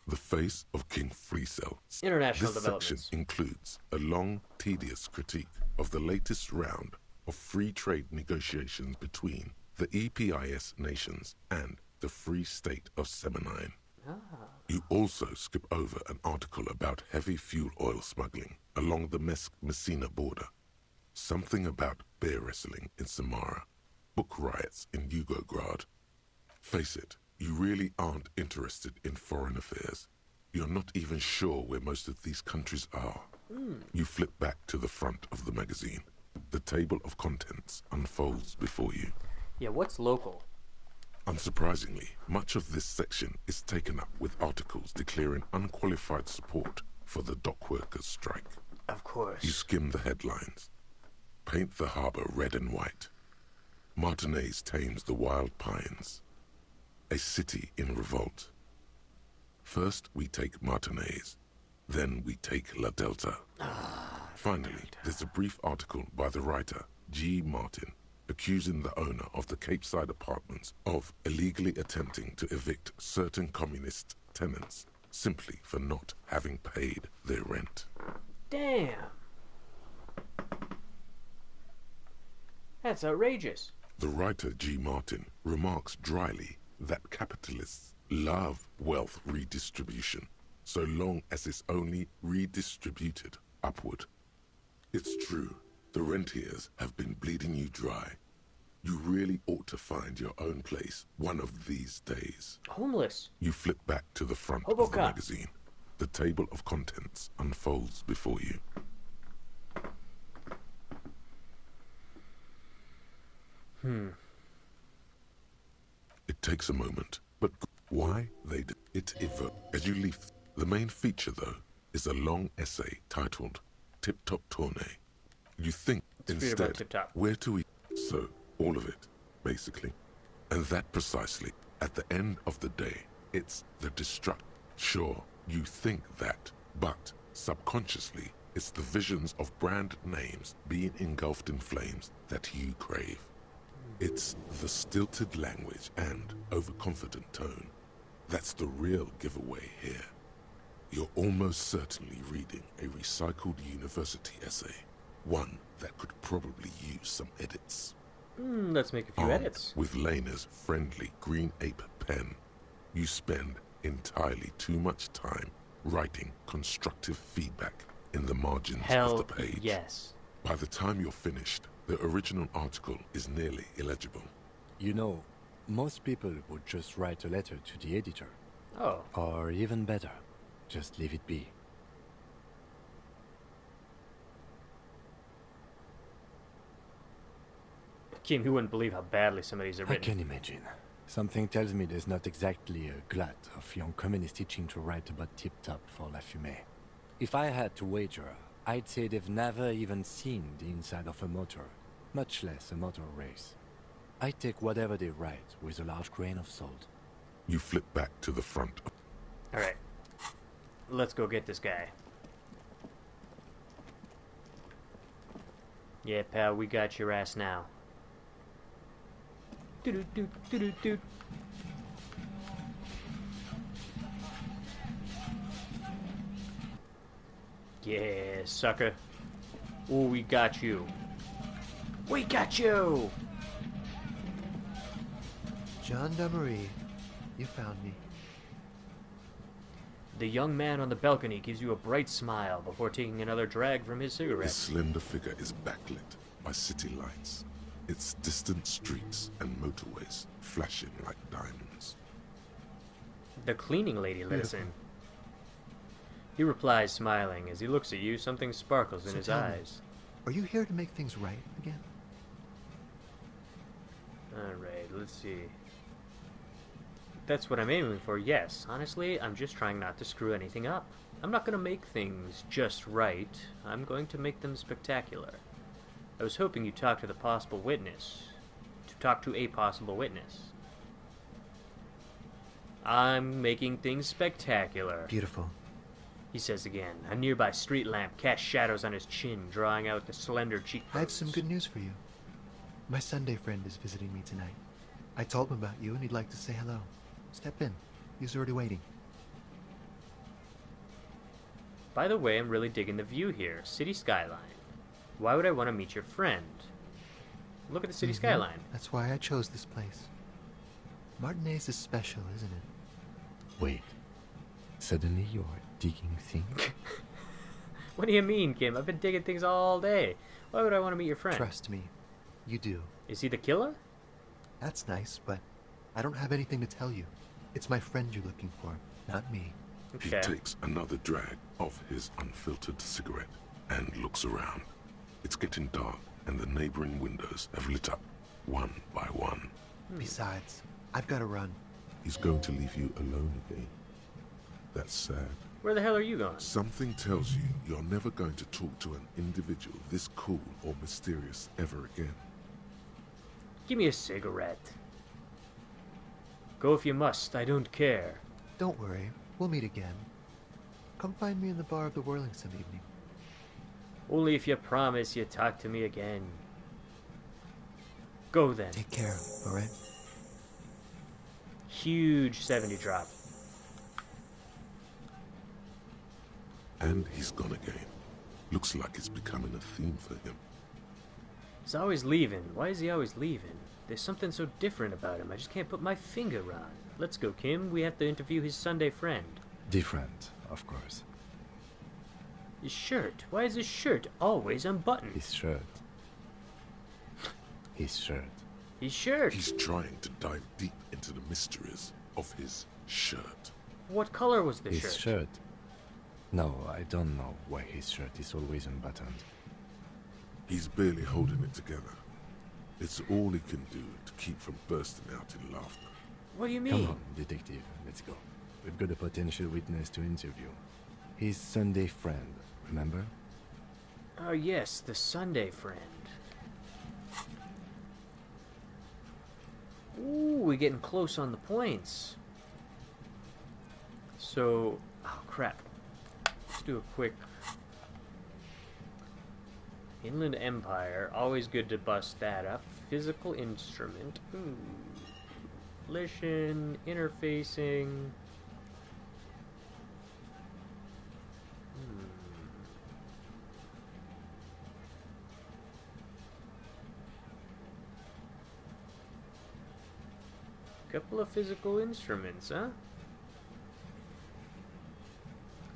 The Face of King Freecell. International This section developments. includes a long, tedious critique of the latest round of free trade negotiations between the EPIS nations and the Free State of Seminine. You also skip over an article about heavy fuel oil smuggling along the Messina border, something about bear wrestling in Samara, book riots in Yugograd. Face it, you really aren't interested in foreign affairs. You're not even sure where most of these countries are. You flip back to the front of the magazine. The table of contents unfolds before you. Yeah, what's local? Unsurprisingly, much of this section is taken up with articles declaring unqualified support for the dock workers' strike. Of course. You skim the headlines. Paint the harbor red and white. Martinez tames the wild pines. A city in revolt. First we take Martinez, then we take La Delta. Finally, there's a brief article by the writer, G. Martin, accusing the owner of the Capeside Apartments of illegally attempting to evict certain communist tenants simply for not having paid their rent. Damn. That's outrageous. The writer G. Martin remarks dryly that capitalists love wealth redistribution so long as it's only redistributed upward. It's true, the rentiers have been bleeding you dry. You really ought to find your own place one of these days. Homeless. You flip back to the front of the magazine. The table of contents unfolds before you. It takes a moment, but why they did it evoke as you leave. The main feature, though, is a long essay titled Tip Top Tournée. You think instead, where to eat? So, all of it, basically. And that precisely, at the end of the day, it's the destruct. Sure, you think that, but subconsciously, it's the visions of brand names being engulfed in flames that you crave. It's the stilted language and overconfident tone. That's the real giveaway here. You're almost certainly reading a recycled university essay. One that could probably use some edits. Let's make a few edits. With Lena's friendly green ape pen, you spend entirely too much time writing constructive feedback in the margins of the page. Yes. By the time you're finished, the original article is nearly illegible. You know, most people would just write a letter to the editor. Oh. Or even better, just leave it be. Kim, you wouldn't believe how badly some of these are written. I can imagine. Something tells me there's not exactly a glut of young communists itching to write about tip-top for La Fumée. If I had to wager, I'd say they've never even seen the inside of a motor, much less a motor race. I take whatever they write with a large grain of salt. You flip back to the front. Alright. Let's go get this guy. Yeah, pal, we got your ass now. Do-do-do-do-do-do. Yeah, sucker. Oh, we got you. We got you! Gendarmerie, you found me. The young man on the balcony gives you a bright smile before taking another drag from his cigarette. His slender figure is backlit by city lights, its distant streets and motorways flashing like diamonds. The cleaning lady let us in. He replies, smiling. As he looks at you, something sparkles in his eyes. Are you here to make things right again? Alright, let's see. That's what I'm aiming for, yes. Honestly, I'm just trying not to screw anything up. I'm not going to make things just right. I'm going to make them spectacular. I was hoping you'd talk to the possible witness. To talk to a possible witness. I'm making things spectacular. Beautiful. He says again. A nearby street lamp casts shadows on his chin, drawing out the slender cheekbones. I have some good news for you. My Sunday friend is visiting me tonight. I told him about you and he'd like to say hello. Step in. He's already waiting. By the way, I'm really digging the view here. City skyline. Why would I want to meet your friend? Look at the city skyline. That's why I chose this place. Martinez is special, isn't it? Wait. Suddenly you're digging things? What do you mean, Kim? I've been digging things all day. Why would I want to meet your friend? Trust me. You do. Is he the killer? That's nice, but I don't have anything to tell you. It's my friend you're looking for, not me. Okay. He takes another drag of his unfiltered cigarette and looks around. It's getting dark, and the neighboring windows have lit up, one by one. Besides, I've got to run. He's going to leave you alone again. That's sad. Where the hell are you going? Something tells you you're never going to talk to an individual this cool or mysterious ever again. Give me a cigarette. Go if you must, I don't care. Don't worry, we'll meet again. Come find me in the bar of the Whirling some evening. Only if you promise you talk to me again. Go then. Take care, alright? Huge 70 drop. And he's gone again. Looks like it's becoming a theme for him. He's always leaving. Why is he always leaving? There's something so different about him. I just can't put my finger on. Let's go, Kim. We have to interview his Sunday friend. Different, of course. His shirt. Why is his shirt always unbuttoned? His shirt. His shirt. His shirt. He's trying to dive deep into the mysteries of his shirt. What color was the shirt? His shirt. No, I don't know why his shirt is always unbuttoned. He's barely holding it together. It's all he can do to keep from bursting out in laughter. What do you mean? Come on, detective. Let's go. We've got a potential witness to interview. His Sunday friend, remember? Oh, yes, the Sunday friend. Ooh, we're getting close on the points. So, oh crap. Let's do a quick... Inland Empire, always good to bust that up. Physical instrument. Ooh. Volition, interfacing. Couple of physical instruments, huh?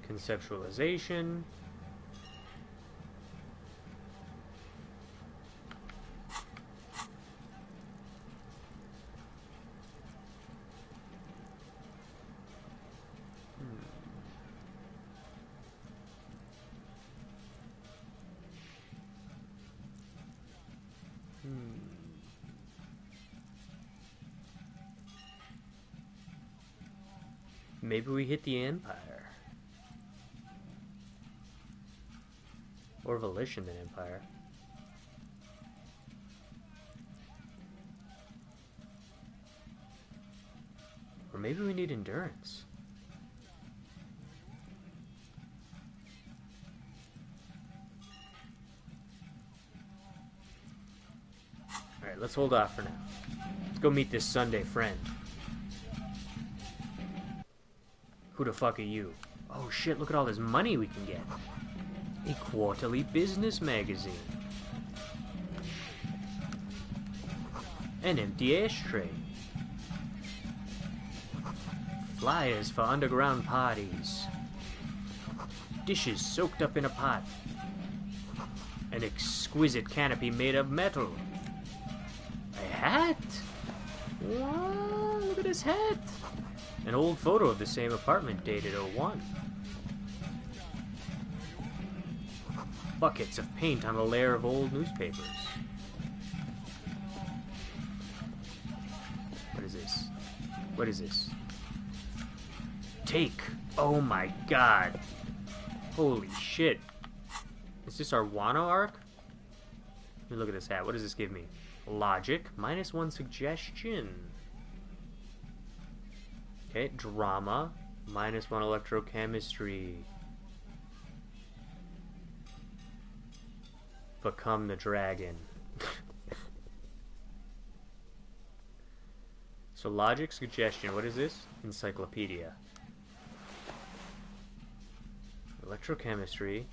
Conceptualization. Maybe we hit the Empire. Or Volition than Empire. Or maybe we need Endurance. Alright, let's hold off for now. Let's go meet this Sunday friend. Who the fuck are you? Oh shit, look at all this money we can get. A quarterly business magazine. An empty ashtray. Flyers for underground parties. Dishes soaked up in a pot. An exquisite canopy made of metal. A hat? Wow, look at this hat. An old photo of the same apartment dated '01. Buckets of paint on a layer of old newspapers. What is this? What is this? Take! Oh my god! Holy shit. Is this our Wano arc? Let me look at this hat. What does this give me? Logic, -1 suggestion. Okay, drama, -1 electrochemistry. Become the dragon. So logic, suggestion, what is this? Encyclopedia. Electrochemistry.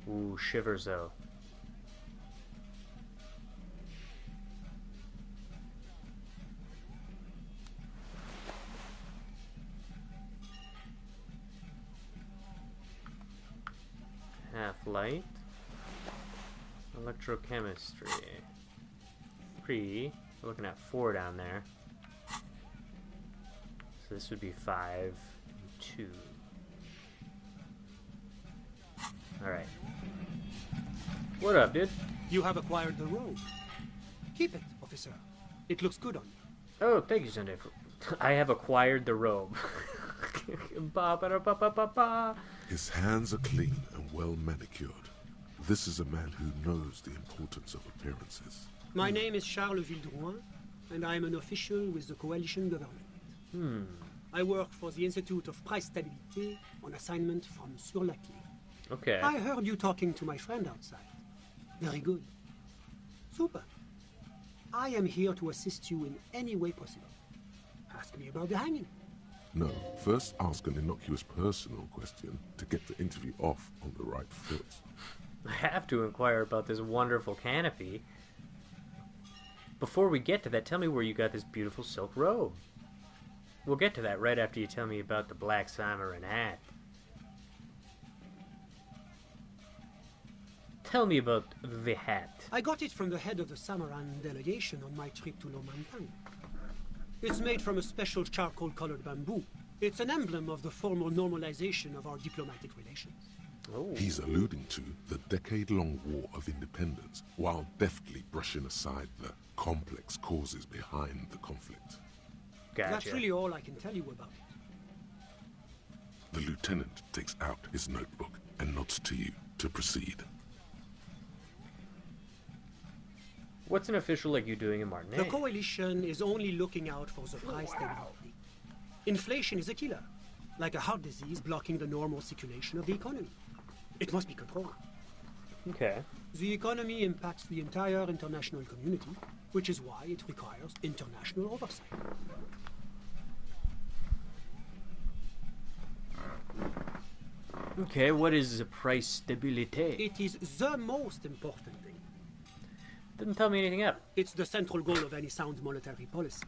Ooh, shivers though. Half-light. Electrochemistry. We're looking at 4 down there. So this would be 5 and 2. Alright. What up, dude? You have acquired the robe. Keep it, officer. It looks good on you. Oh, thank you, Sunday. I have acquired the robe. His hands are clean and well manicured. This is a man who knows the importance of appearances. My name is Charles Vildrouin, and I am an official with the coalition government. I work for the Institute of Price Stabilité on assignment from Sur-la-Clé. Okay. I heard you talking to my friend outside. Very good. Super. I am here to assist you in any way possible. Ask me about the hanging. No, first ask an innocuous personal question to get the interview off on the right foot. I have to inquire about this wonderful canopy. Before we get to that, tell me where you got this beautiful silk robe. We'll get to that right after you tell me about the black Samaran hat. Tell me about the hat. I got it from the head of the Samaran delegation on my trip to Lomantan. It's made from a special charcoal-colored bamboo. It's an emblem of the formal normalization of our diplomatic relations. Oh. He's alluding to the decade-long war of independence, while deftly brushing aside the complex causes behind the conflict. Gotcha. That's really all I can tell you about it. The lieutenant takes out his notebook and nods to you to proceed. What's an official like you doing in Martinet? The coalition is only looking out for the price stability. Inflation is a killer, like a heart disease blocking the normal circulation of the economy. It must be controlled. Okay. The economy impacts the entire international community, which is why it requires international oversight. Okay, what is the price stability? It is the most important thing. Didn't tell me anything else. It's the central goal of any sound monetary policy.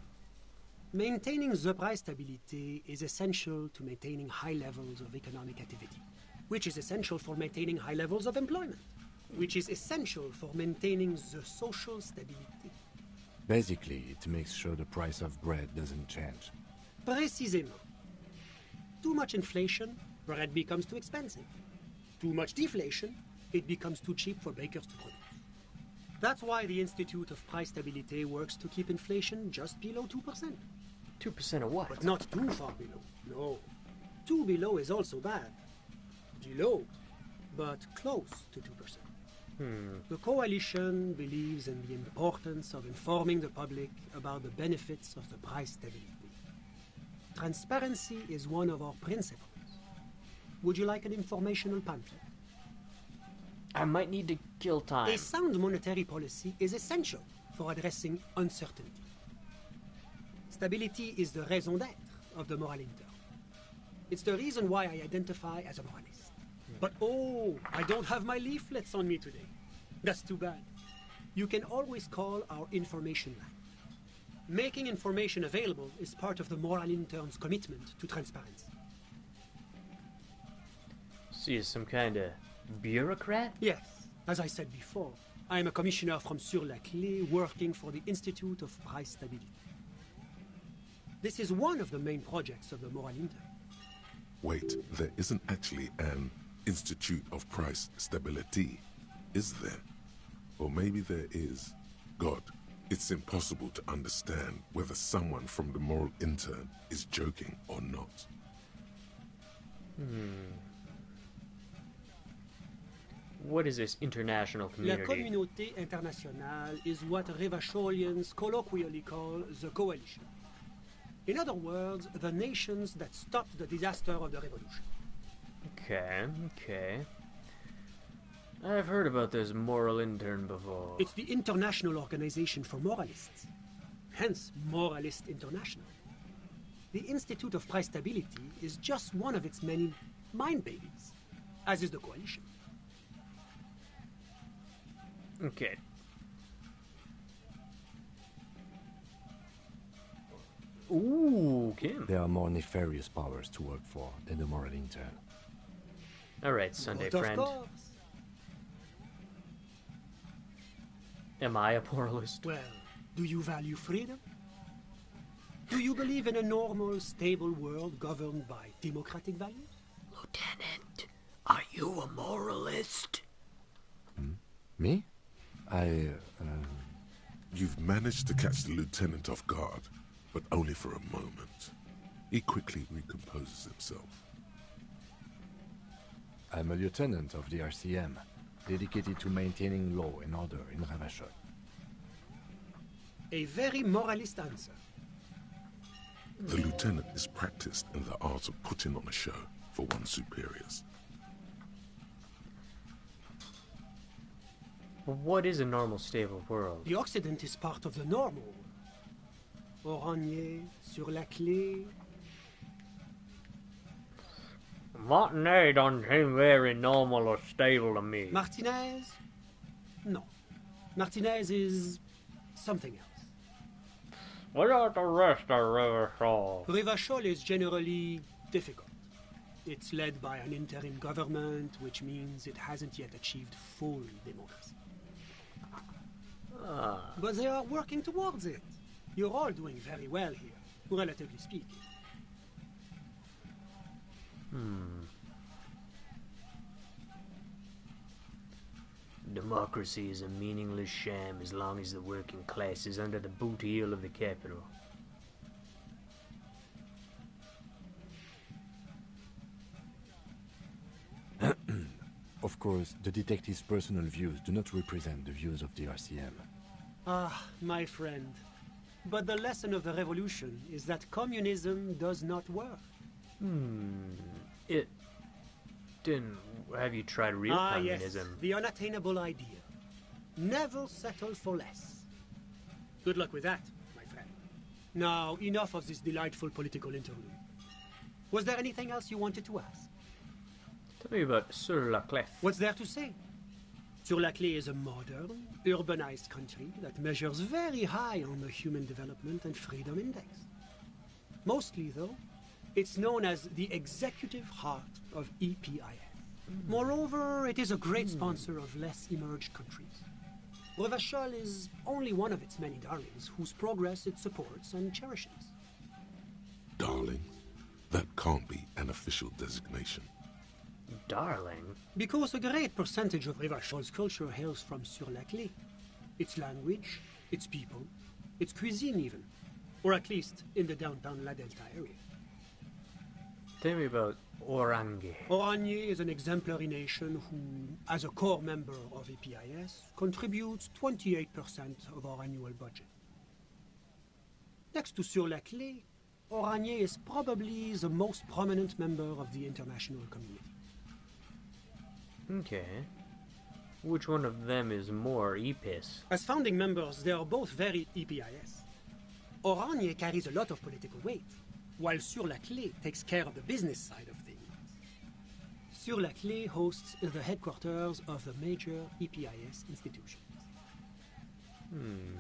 Maintaining the price stability is essential to maintaining high levels of economic activity, which is essential for maintaining high levels of employment, which is essential for maintaining the social stability. Basically, it makes sure the price of bread doesn't change. Précisément. Too much inflation, bread becomes too expensive. Too much deflation, it becomes too cheap for bakers to produce. That's why the Institute of Price Stabilité works to keep inflation just below 2%. 2% of what? But not too far below. No. Too below is also bad. Below, but close to 2%. The coalition believes in the importance of informing the public about the benefits of the price stability. Transparency is one of our principles. Would you like an informational pamphlet? I might need to kill time. A sound monetary policy is essential for addressing uncertainty. Stability is the raison d'être of the moral intern. It's the reason why I identify as a moralist. But oh, I don't have my leaflets on me today. That's too bad. You can always call our information line. Making information available is part of the moral intern's commitment to transparency. So you're some kind of bureaucrat? Yes, as I said before, I am a commissioner from Sur-la-Clé working for the Institute of Price Stability. This is one of the main projects of the moral intern. Wait, there isn't actually an Institute of Price Stability, is there? Or maybe there is. God, it's impossible to understand whether someone from the moral intern is joking or not. What is this international community? La communauté internationale is what Revacholians colloquially call the coalition. In other words, the nations that stopped the disaster of the revolution. Okay. I've heard about this moral intern before. It's the International Organization for Moralists. Hence, Moralist International. The Institute of Price Stability is just one of its many mind babies, as is the Coalition. Okay. Ooh, Kim. There are more nefarious powers to work for than the moral intern. Alright, Sunday But friend. of course. Am I a moralist? Well, do you value freedom? Do you believe in a normal, stable world governed by democratic values? Lieutenant, are you a moralist? Me? You've managed to catch the lieutenant off guard, but only for a moment. He quickly recomposes himself. I'm a lieutenant of the RCM, dedicated to maintaining law and order in Ravachol. A very moralist answer. The lieutenant is practiced in the art of putting on a show for one's superiors. What is a normal, stable world? The Occident is part of the normal. Oranje, sur la clé. Martinez don't seem very normal or stable to me. Martinez? No. Martinez is something else. What about the rest of Rivachol? Rivachol is generally difficult. It's led by an interim government, which means it hasn't yet achieved full democracy. But they are working towards it. You're all doing very well here, relatively speaking. Democracy is a meaningless sham as long as the working class is under the boot heel of the capital. Of course, the detective's personal views do not represent the views of the RCM. Ah, my friend. But the lesson of the revolution is that communism does not work. It didn't. Have you tried real communism? Yes, the unattainable idea. Never settle for less. Good luck with that, my friend. Now, enough of this delightful political interlude. Was there anything else you wanted to ask? Tell me about Sur la Clef. What's there to say? Sur la Clé is a modern, urbanized country that measures very high on the Human Development and Freedom Index. Mostly, though, it's known as the executive heart of EPIS. Moreover, it is a great sponsor of less emerged countries. Revachol is only one of its many darlings whose progress it supports and cherishes. Darling? That can't be an official designation. Darling? Because a great percentage of Revachol's culture hails from Sur la Clé. Its language, its people, its cuisine even. Or at least in the downtown La Delta area. Tell me about Oranje. Oranje is an exemplary nation who, as a core member of EPIS, contributes 28% of our annual budget. Next to Sur la Clé, Oranje is probably the most prominent member of the international community. Okay. Which one of them is more EPIS? As founding members, they are both very EPIS. Oranje carries a lot of political weight, while Sur la Clé takes care of the business side of things. Sur la Clé hosts the headquarters of the major EPIS institutions.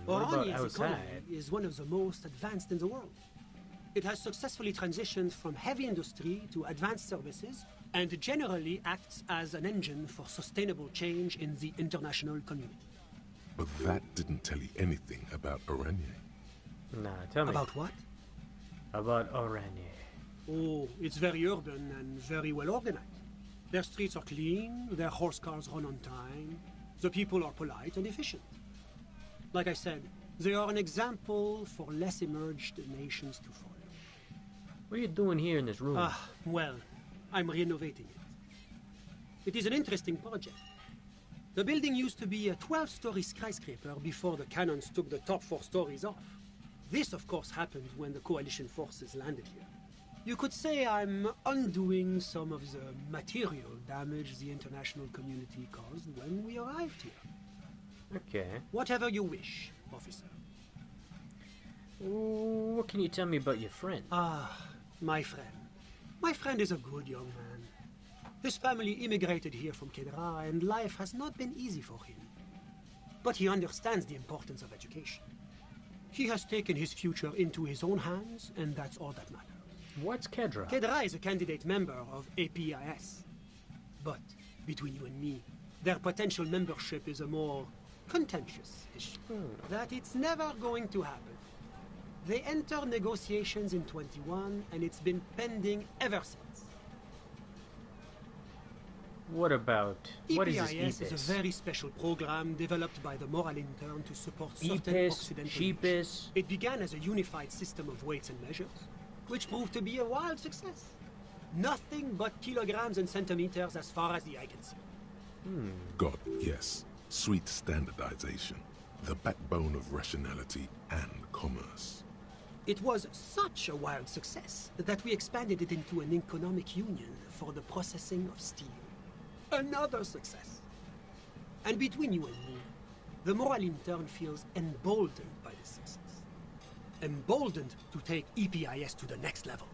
What about Oranje's economy outside? is one of the most advanced in the world. It has successfully transitioned from heavy industry to advanced services and generally acts as an engine for sustainable change in the international community. But that didn't tell you anything about Oranje. Nah, tell me. About what? About Oranje. Oh, it's very urban and very well organized. Their streets are clean, their horse cars run on time, the people are polite and efficient. Like I said, they are an example for less emerged nations to follow. What are you doing here in this room? Well, I'm renovating it. It is an interesting project. The building used to be a 12-story skyscraper before the cannons took the top 4 stories off. This, of course, happened when the coalition forces landed here. You could say I'm undoing some of the material damage the international community caused when we arrived here. Okay. Whatever you wish, officer. What can you tell me about your friend? Ah, my friend. My friend is a good young man. His family immigrated here from Kedra, and life has not been easy for him. But he understands the importance of education. He has taken his future into his own hands, and that's all that matters. What's Kedra? Kedra is a candidate member of APIS. But, between you and me, their potential membership is a more contentious issue. That it's never going to happen. They entered negotiations in 21, and it's been pending ever since. What about... What is this EPIS EPIS? is a very special program developed by the Moral Intern to support certain EPIS, Occidental Sheepis. nations. It began as a unified system of weights and measures, which proved to be a wild success. Nothing but kilograms and centimeters as far as the eye can see. God, yes. Sweet standardization. The backbone of rationality and commerce. It was such a wild success that we expanded it into an economic union for the processing of steel. Another success. And between you and me, the Moral Intern feels emboldened by this success. Emboldened to take EPIS to the next level.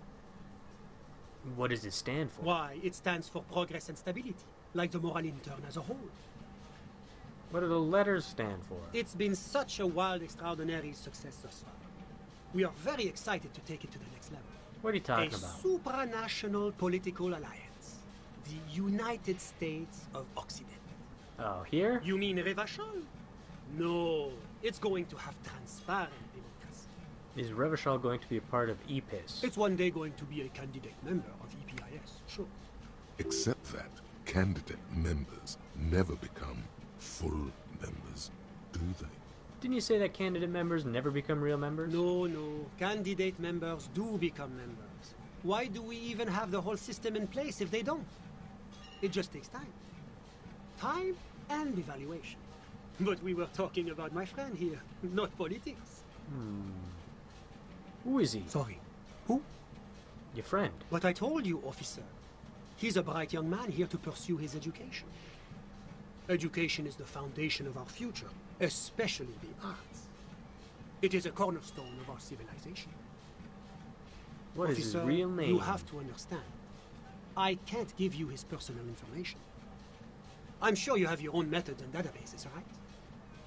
What does it stand for? Why, it stands for progress and stability, like the Moral Intern as a whole. What do the letters stand for? It's been such a wild, extraordinary success thus far. We are very excited to take it to the next level. What are you talking A about? supranational political alliance. The United States of Occident. Oh, here? You mean Revachol? No, it's going to have transparent democracy. Is Revachol going to be a part of EPIS? It's one day going to be a candidate member of EPIS, sure. Except that candidate members never become full members, do they? Didn't you say that candidate members never become real members? No, candidate members do become members. Why do we even have the whole system in place if they don't? It just takes time. Time and evaluation. But we were talking about my friend here, not politics. Who is he? Sorry. Who? Your friend. But I told you, officer. He's a bright young man here to pursue his education. Education is the foundation of our future, especially the arts. It is a cornerstone of our civilization. What is Officer, his real name? You have to understand. I can't give you his personal information. I'm sure you have your own methods and databases, right?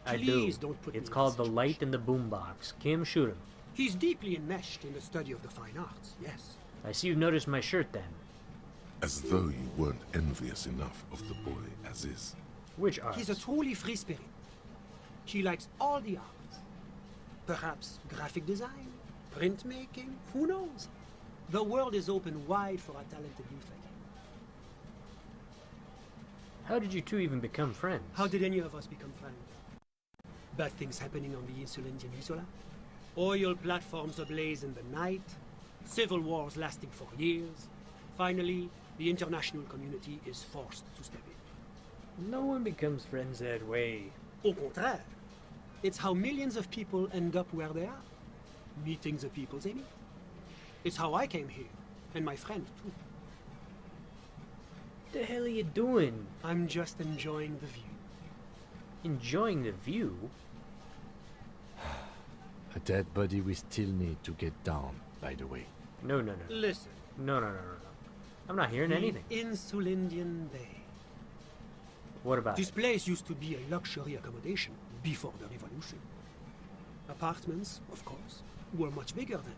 I Please do. Don't put It's me called in The this Light in the Boombox. Kim, shoot him. He's deeply enmeshed in the study of the fine arts, yes. I see you've noticed my shirt then. As though you weren't envious enough of the boy as is. Which art? He's a truly free spirit. He likes all the arts. Perhaps graphic design, printmaking, who knows? The world is open wide for a talented youth like him. How did you two even become friends? How did any of us become friends? Bad things happening on the Insulindian Peninsula. Oil platforms ablaze in the night. Civil wars lasting for years. Finally, the international community is forced to step in. No one becomes friends that way. Au contraire. It's how millions of people end up where they are. Meeting the people they meet. It's how I came here. And my friend, too. What the hell are you doing? I'm just enjoying the view. Enjoying the view? A dead body we still need to get down, by the way. No. Listen. No. I'm not hearing anything. Insulindian Bay. What about This it? place used to be a luxury accommodation before the revolution. Apartments, of course, were much bigger then.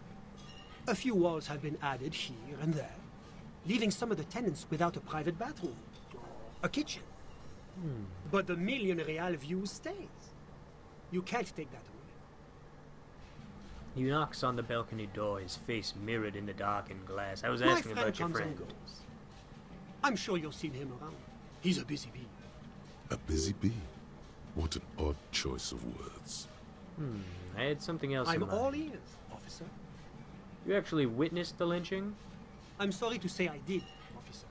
A few walls have been added here and there, leaving some of the tenants without a private bathroom or a kitchen. But the million real view stays. You can't take that away. He knocks on the balcony door, his face mirrored in the darkened glass. I was My asking friend about your comes friend. and goes. I'm sure you've seen him around. He's a busy bee. A busy bee? What an odd choice of words. I had something else I'm in mind. all ears, officer. You actually witnessed the lynching? I'm sorry to say I did, officer.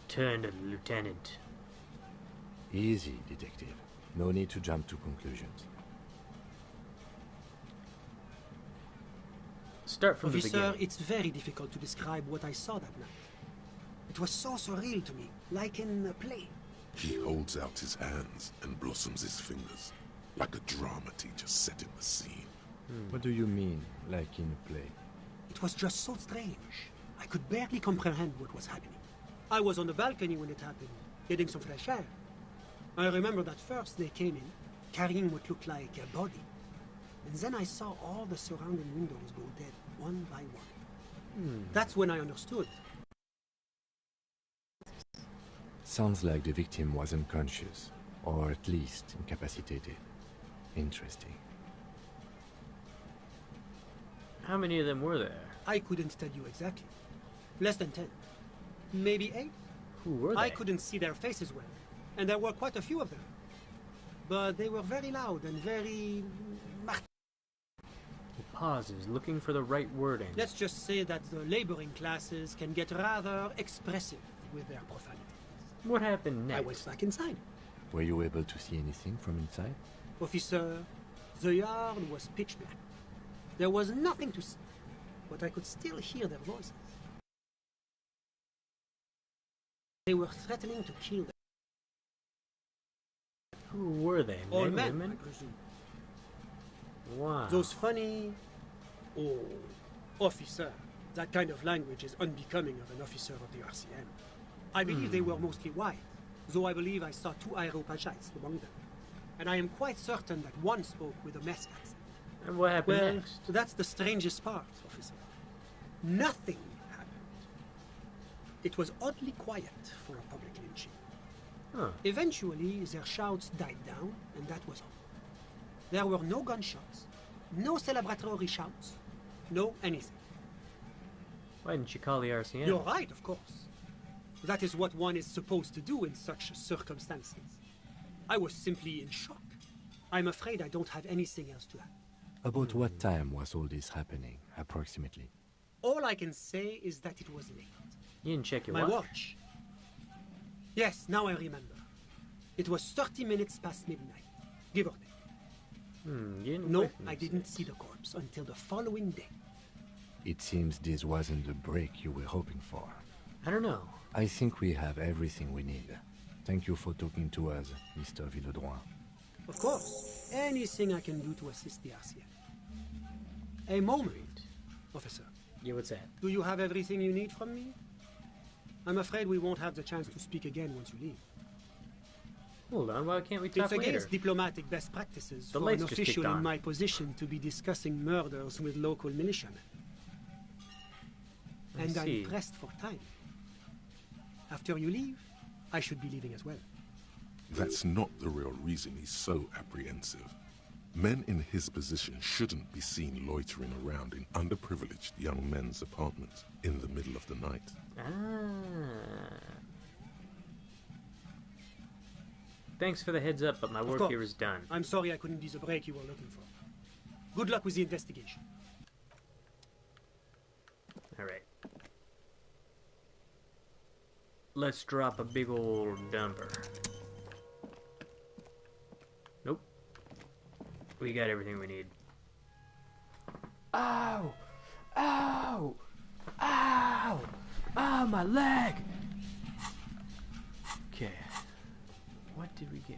Turn to the lieutenant. Easy, detective. No need to jump to conclusions. Start from the Officer, beginning. it's very difficult to describe what I saw that night. It was so surreal to me, like in a play. He holds out his hands and blossoms his fingers, like a drama teacher setting the scene. What do you mean, like in a play? It was just so strange. I could barely comprehend what was happening. I was on the balcony when it happened, getting some fresh air. I remember that first they came in, carrying what looked like a body. And then I saw all the surrounding windows go dead, one by one. That's when I understood. Sounds like the victim was unconscious, or at least incapacitated. Interesting. How many of them were there? I couldn't tell you exactly. Less than 10. Maybe 8? Who were they? I couldn't see their faces well, and there were quite a few of them. But they were very loud and very... He pauses, looking for the right wording. Let's just say that the laboring classes can get rather expressive with their profanities. What happened next? I went back inside. Were you able to see anything from inside? Officer, the yard was pitch black. There was nothing to see, but I could still hear their voices. They were threatening to kill them. Who were they? All Men, men, women? I presume. Wow. Those funny... Oh, officer. That kind of language is unbecoming of an officer of the RCM. I believe they were mostly white, though I believe I saw 2 Aeropaghites among them. And I am quite certain that one spoke with a Mesk accent. And what happened Well, next? that's the strangest part, officer. Nothing happened. It was oddly quiet for a public lynching. Huh. Eventually, their shouts died down, and that was all. There were no gunshots, no celebratory shouts, no anything. Why didn't you call the RCM? You're right, of course. That is what one is supposed to do in such circumstances. I was simply in shock. I'm afraid I don't have anything else to add. About what time was all this happening, approximately? All I can say is that it was late. You didn't check your My watch? watch. Yes, now I remember. It was 30 minutes past midnight, give or take. You didn't No, witness I didn't it. see the corpse until the following day. It seems this wasn't the break you were hoping for. I don't know. I think we have everything we need. Thank you for talking to us, Mr. Villedroit. Of course, anything I can do to assist the RCM. A moment, officer. Yeah, what's that? Do you have everything you need from me? I'm afraid we won't have the chance to speak again once you leave. Hold on, why can't we talk It's later? against diplomatic best practices The for lights an just kicked official in on. my position to be discussing murders with local militiamen. And see. I'm pressed for time. After you leave, I should be leaving as well. That's not the real reason he's so apprehensive. Men in his position shouldn't be seen loitering around in underprivileged young men's apartments in the middle of the night. Thanks for the heads up, but my Of work course. here is done. I'm sorry I couldn't be the break you were looking for. Good luck with the investigation. Alright. Let's drop a big old dumper. Nope. We got everything we need. Ow! Ow! Ow! Ow, my leg! Okay. What did we get?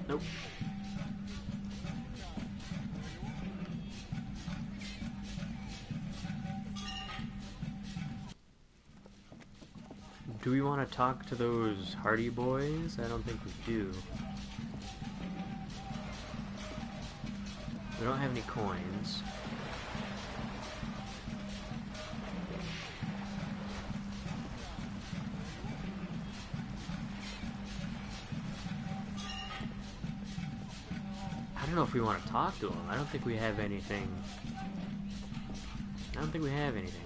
Nope. Do we want to talk to those Hardy boys? I don't think we do. We don't have any coins. I don't know if we want to talk to them. I don't think we have anything. I don't think we have anything.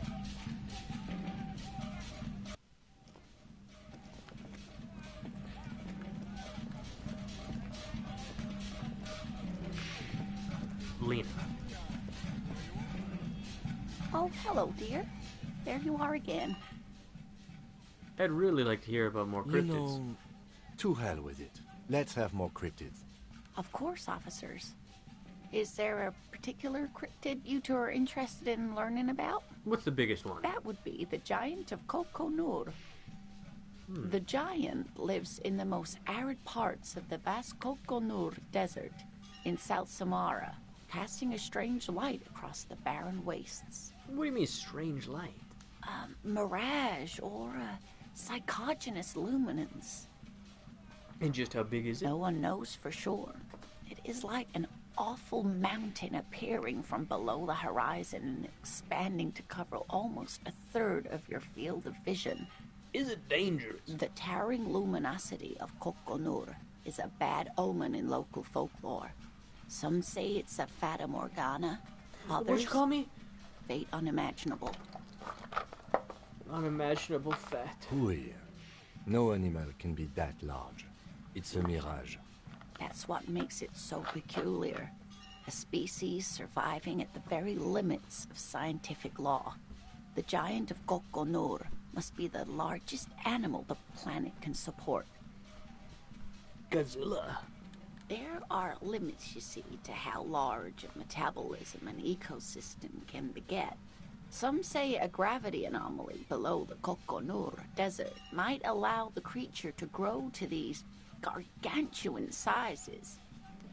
Lena. Oh, hello, dear. There you are again. I'd really like to hear about more cryptids. You know, to hell with it. Let's have more cryptids. Of course, officers. Is there a particular cryptid you two are interested in learning about? What's the biggest one? That would be the giant of Kokonur. The giant lives in the most arid parts of the vast Kokonur Desert in South Samara, casting a strange light across the barren wastes. What do you mean, strange light? Mirage or psychogenous luminance. And just how big is it? No one knows for sure. It is like an awful mountain appearing from below the horizon and expanding to cover almost a third of your field of vision. Is it dangerous? The towering luminosity of Kokonur is a bad omen in local folklore. Some say it's a fata morgana. Others, What'd you call me? Fate unimaginable. Unimaginable fat. Oui. No animal can be that large. It's a mirage. That's what makes it so peculiar. A species surviving at the very limits of scientific law. The giant of Kokonur must be the largest animal the planet can support. Godzilla. There are limits, you see, to how large a metabolism an ecosystem can beget. Some say a gravity anomaly below the Kokonur Desert might allow the creature to grow to these gargantuan sizes.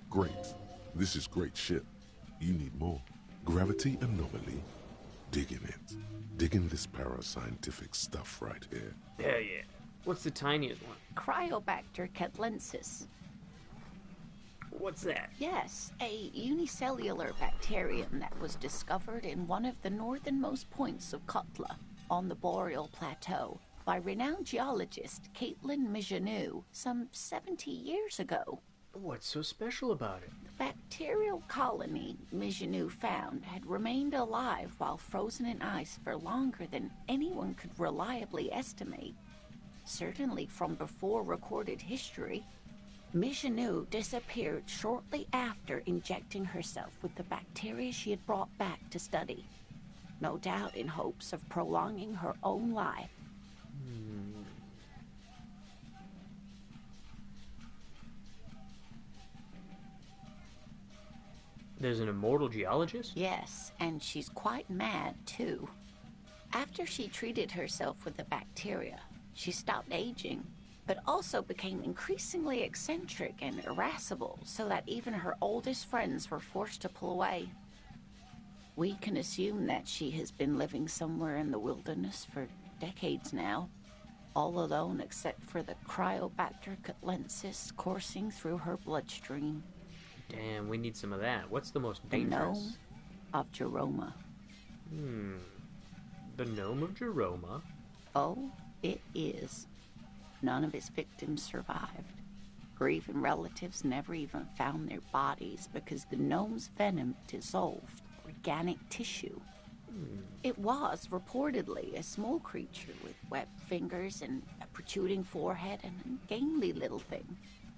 Great. This is great shit. You need more. Gravity anomaly. Digging it. Digging this parascientific stuff right here. Hell yeah. What's the tiniest one? Cryobacter catlensis. What's that? Yes, a unicellular bacterium that was discovered in one of the northernmost points of Kotla, on the Boreal Plateau, by renowned geologist Caitlin Mijanou some 70 years ago. What's so special about it? The bacterial colony Mijanou found had remained alive while frozen in ice for longer than anyone could reliably estimate. Certainly from before recorded history. Mijanou disappeared shortly after injecting herself with the bacteria she had brought back to study, no doubt in hopes of prolonging her own life. There's an immortal geologist? Yes, and she's quite mad, too. After she treated herself with the bacteria, she stopped aging, but also became increasingly eccentric and irascible, so that even her oldest friends were forced to pull away. We can assume that she has been living somewhere in the wilderness for decades now, all alone except for the Cryobacter catlensis coursing through her bloodstream. Damn, we need some of that. What's the most The dangerous? gnome of Jeroma. The gnome of Jeroma? Oh, it is. None of his victims survived. Grieving relatives never even found their bodies because the gnome's venom dissolved organic tissue. It was reportedly a small creature with webbed fingers and a protruding forehead and a gangly little thing.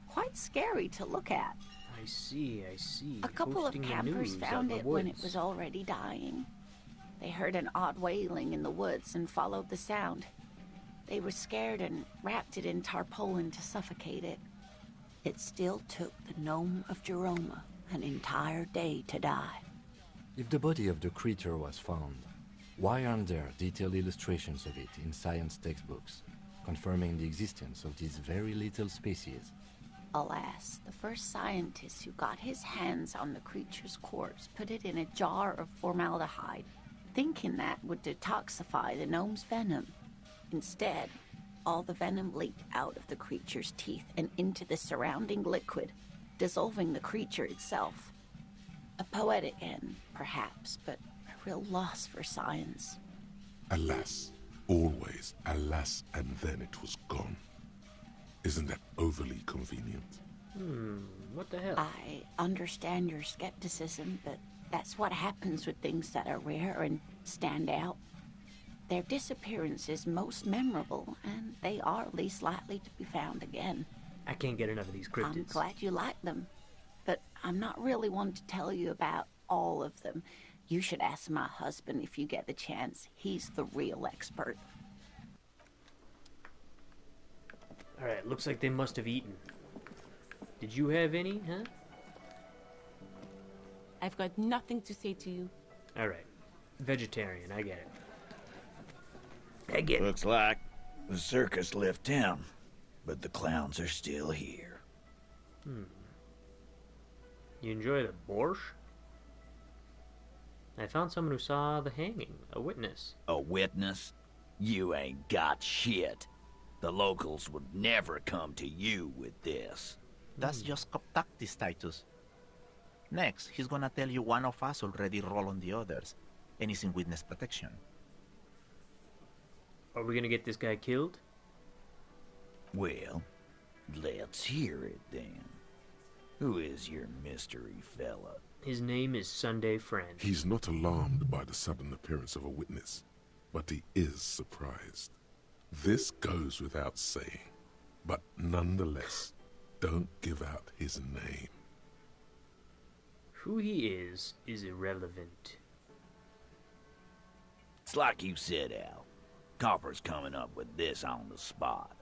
Quite scary to look at. I see. A couple Hosting of the campers news out found in the it when it woods. was already dying. They heard an odd wailing in the woods and followed the sound. They were scared and wrapped it in tarpaulin to suffocate it. It still took the gnome of Jeroma an entire day to die. If the body of the creature was found, why aren't there detailed illustrations of it in science textbooks, confirming the existence of these very little species? Alas, the first scientist who got his hands on the creature's corpse put it in a jar of formaldehyde, thinking that would detoxify the gnome's venom. Instead, all the venom leaked out of the creature's teeth and into the surrounding liquid, dissolving the creature itself. A poetic end, perhaps, but a real loss for science. Alas, always alas, and then it was gone. Isn't that overly convenient? What the hell? I understand your skepticism, but that's what happens with things that are rare and stand out. Their disappearance is most memorable, and they are least likely to be found again. I can't get enough of these cryptids. I'm glad you like them, but I'm not really one to tell you about all of them. You should ask my husband if you get the chance. He's the real expert. Alright, looks like they must have eaten. Did you have any, huh? I've got nothing to say to you. Alright. Vegetarian, I get it. I get it. Looks like the circus left town, but the clowns are still here. You enjoy the borscht? I found someone who saw the hanging, a witness. A witness? You ain't got shit. The locals would never come to you with this. That's just cop tactics, Titus. Next, he's gonna tell you one of us already rolled on the others, and is in witness protection. Are we gonna get this guy killed? Well, let's hear it then. Who is your mystery fella? His name is Sunday Friend. He's not alarmed by the sudden appearance of a witness, but he is surprised. This goes without saying, but nonetheless, don't give out his name. Who he is irrelevant. It's like you said, Al. Copper's coming up with this on the spot.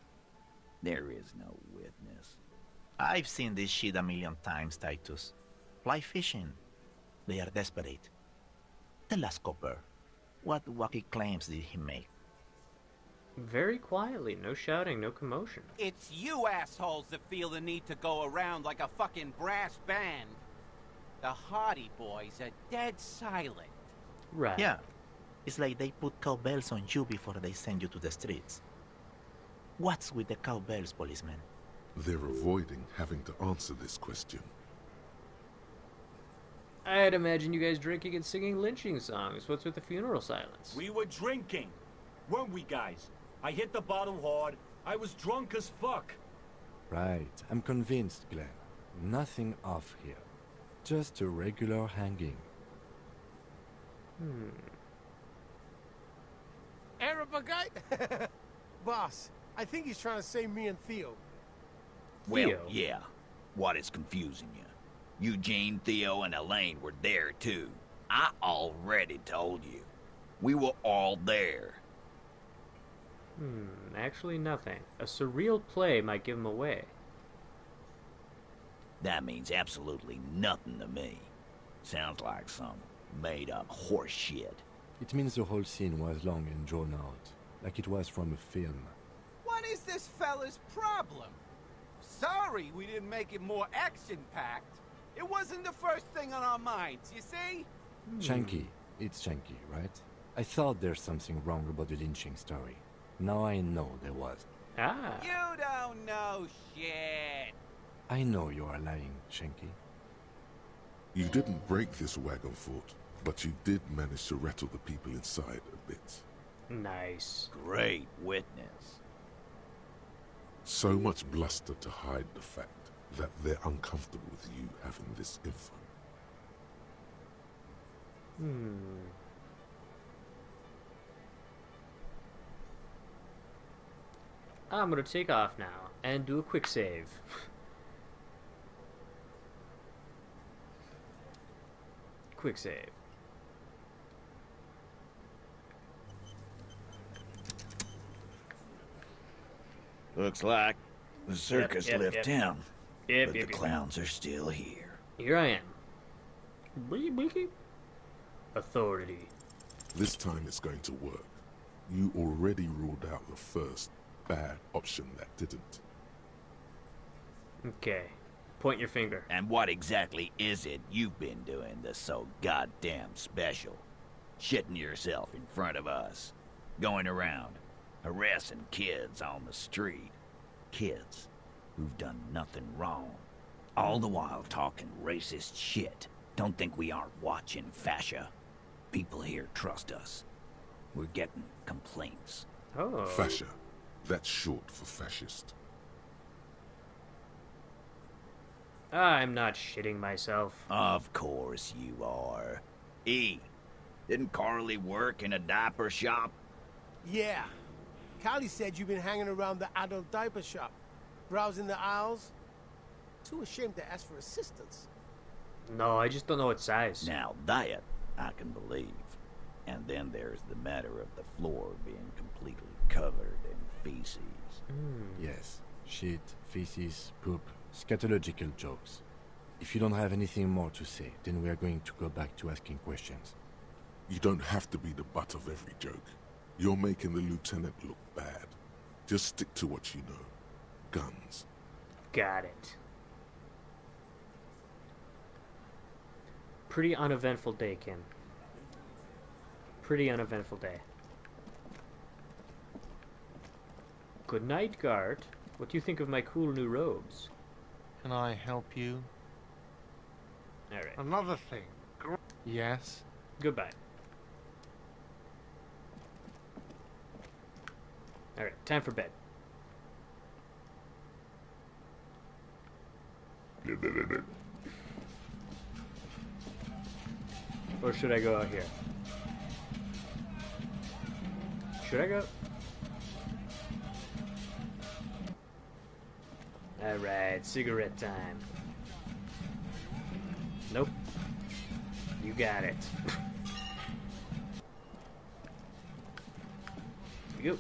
There is no witness. I've seen this shit a million times, Titus. Fly fishing. They are desperate. Tell us, Copper, what wacky claims did he make? Very quietly, no shouting, no commotion. It's you assholes that feel the need to go around like a fucking brass band. The Hardy Boys are dead silent. Right. Yeah. It's like they put cowbells on you before they send you to the streets. What's with the cowbells, policeman? They're avoiding having to answer this question. I'd imagine you guys drinking and singing lynching songs. What's with the funeral silence? We were drinking, weren't we, guys? I hit the bottle hard. I was drunk as fuck. Right. I'm convinced, Glenn. Nothing off here. Just a regular hanging. Arab guy? Boss, I think he's trying to say me and Theo. Well, yeah. What is confusing you? Eugene, Theo, and Elaine were there, too. I already told you. We were all there. Actually nothing. A surreal play might give him away. That means absolutely nothing to me. Sounds like some made-up horse shit. It means the whole scene was long and drawn out, like it was from a film. What is this fella's problem? Sorry we didn't make it more action-packed. It wasn't the first thing on our minds, you see? Shanky. It's Shanky, right? I thought there's something wrong about the lynching story. Now I know there was. You don't know shit. I know you are lying, Shanky. You didn't break this wagon fort, but you did manage to rattle the people inside a bit. Nice. Great witness. So much bluster to hide the fact that they're uncomfortable with you having this info. I'm gonna take off now and do a quick save. Quick save. Looks like the circus left town, but the Yep. clowns are still here. Here I am. Bleaky. Authority. This time it's going to work. You already ruled out the first bad option that didn't. Okay. Point your finger. And what exactly is it you've been doing that's so goddamn special? Shitting yourself in front of us. Going around, harassing kids on the street. Kids who've done nothing wrong. All the while talking racist shit. Don't think we aren't watching, Fascia. People here trust us. We're getting complaints. Oh. Fascia. That's short for fascist. I'm not shitting myself. Of course you are. E, Didn't Carly work in a diaper shop? Yeah. Callie said you've been hanging around the adult diaper shop, browsing the aisles. Too ashamed to ask for assistance. No, I just don't know what size. Now, diet, I can believe. And then there's the matter of the floor being completely covered in feces. Yes. Shit, feces, poop, scatological jokes. If you don't have anything more to say, then we are going to go back to asking questions. You don't have to be the butt of every joke. You're making the lieutenant look bad. Just stick to what you know. Guns. Got it. Pretty uneventful day, Ken. Pretty uneventful day. Good night, guard. What do you think of my cool new robes? Can I help you? Alright. Another thing. Yes? Goodbye. Alright, time for bed. Or should I go out here? Should I go? Alright, cigarette time. Nope. You got it. Here we go.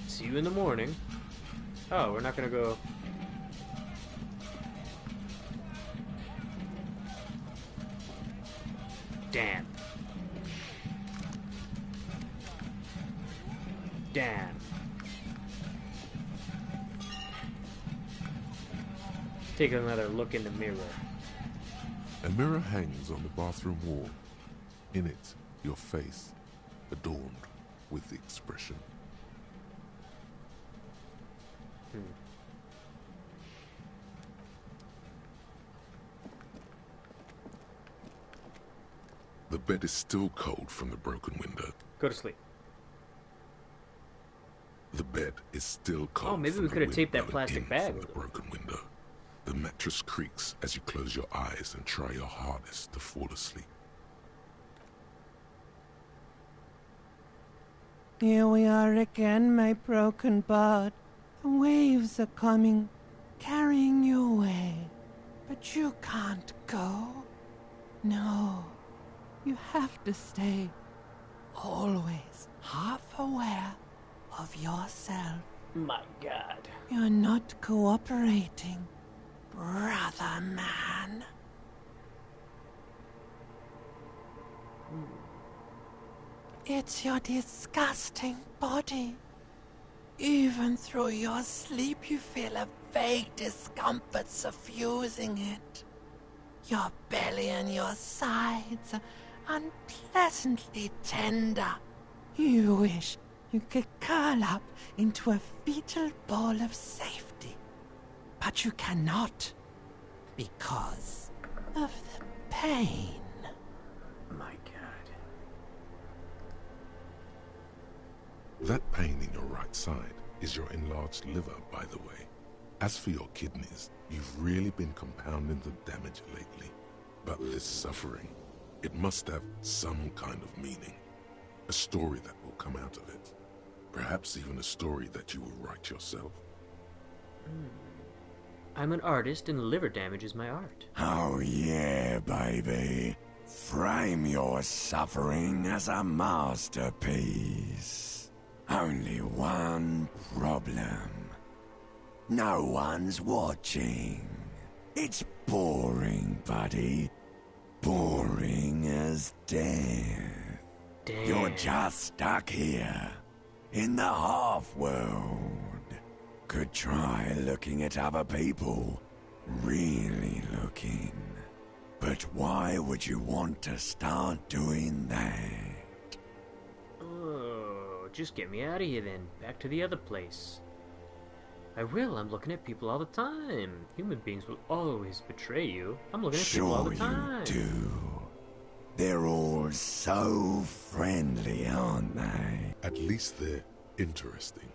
See you in the morning. Oh, we're not gonna go... Damn. Damn. Take another look in the mirror. A mirror hangs on the bathroom wall. In it, your face, adorned with the expression. The bed is still cold from the broken window. Go to sleep. The bed is still cold. Oh, maybe we could have taped that plastic bag. From the broken window. The mattress creaks as you close your eyes and try your hardest to fall asleep. Here we are again, my broken bud. The waves are coming, carrying you away. But you can't go. No, you have to stay. Always half aware of yourself. My God. You're not cooperating, brother man. It's your disgusting body. Even through your sleep you feel a vague discomfort suffusing it. Your belly and your sides are unpleasantly tender. You wish you could curl up into a fetal ball of safety. But you cannot, because of the pain. My God. That pain in your right side is your enlarged liver, by the way. As for your kidneys, you've really been compounding the damage lately. But this suffering, it must have some kind of meaning. A story that will come out of it. Perhaps even a story that you will write yourself. I'm an artist and liver damage is my art. Oh yeah, baby. Frame your suffering as a masterpiece. Only one problem. No one's watching. It's boring, buddy. Boring as death. Damn. You're just stuck here, in the half-world. Could try looking at other people. Really looking. But why would you want to start doing that? Oh, just get me out of here then. Back to the other place. I will. I'm looking at people all the time. Human beings will always betray you. I'm looking at people all the time. Sure you do. They're all so friendly, aren't they? At least they're interesting.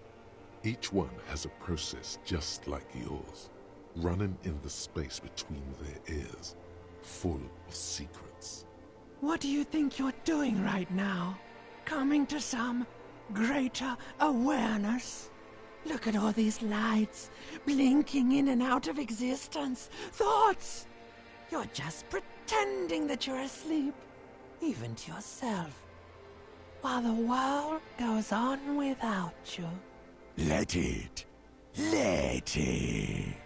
Each one has a process just like yours, running in the space between their ears, full of secrets. What do you think you're doing right now? Coming to some greater awareness? Look at all these lights, blinking in and out of existence. Thoughts! You're just pretending that you're asleep, even to yourself, while the world goes on without you. Let it. Let it.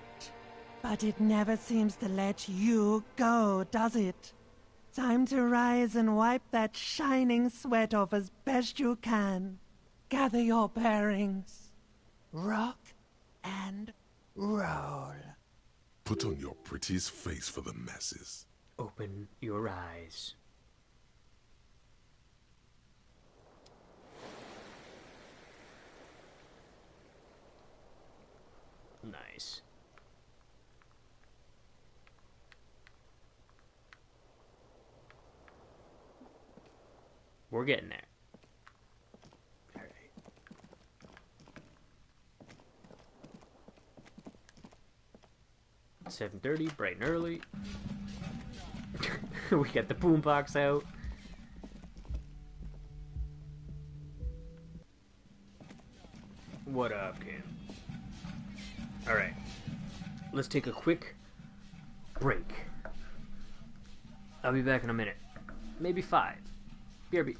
But it never seems to let you go, does it? Time to rise and wipe that shining sweat off as best you can. Gather your bearings. Rock and roll. Put on your prettiest face for the masses. Open your eyes. Nice. We're getting there. All right. It's 7:30, bright and early. We got the boombox out. What up, Kim? All right. Let's take a quick break. I'll be back in a minute. Maybe 5. BRB.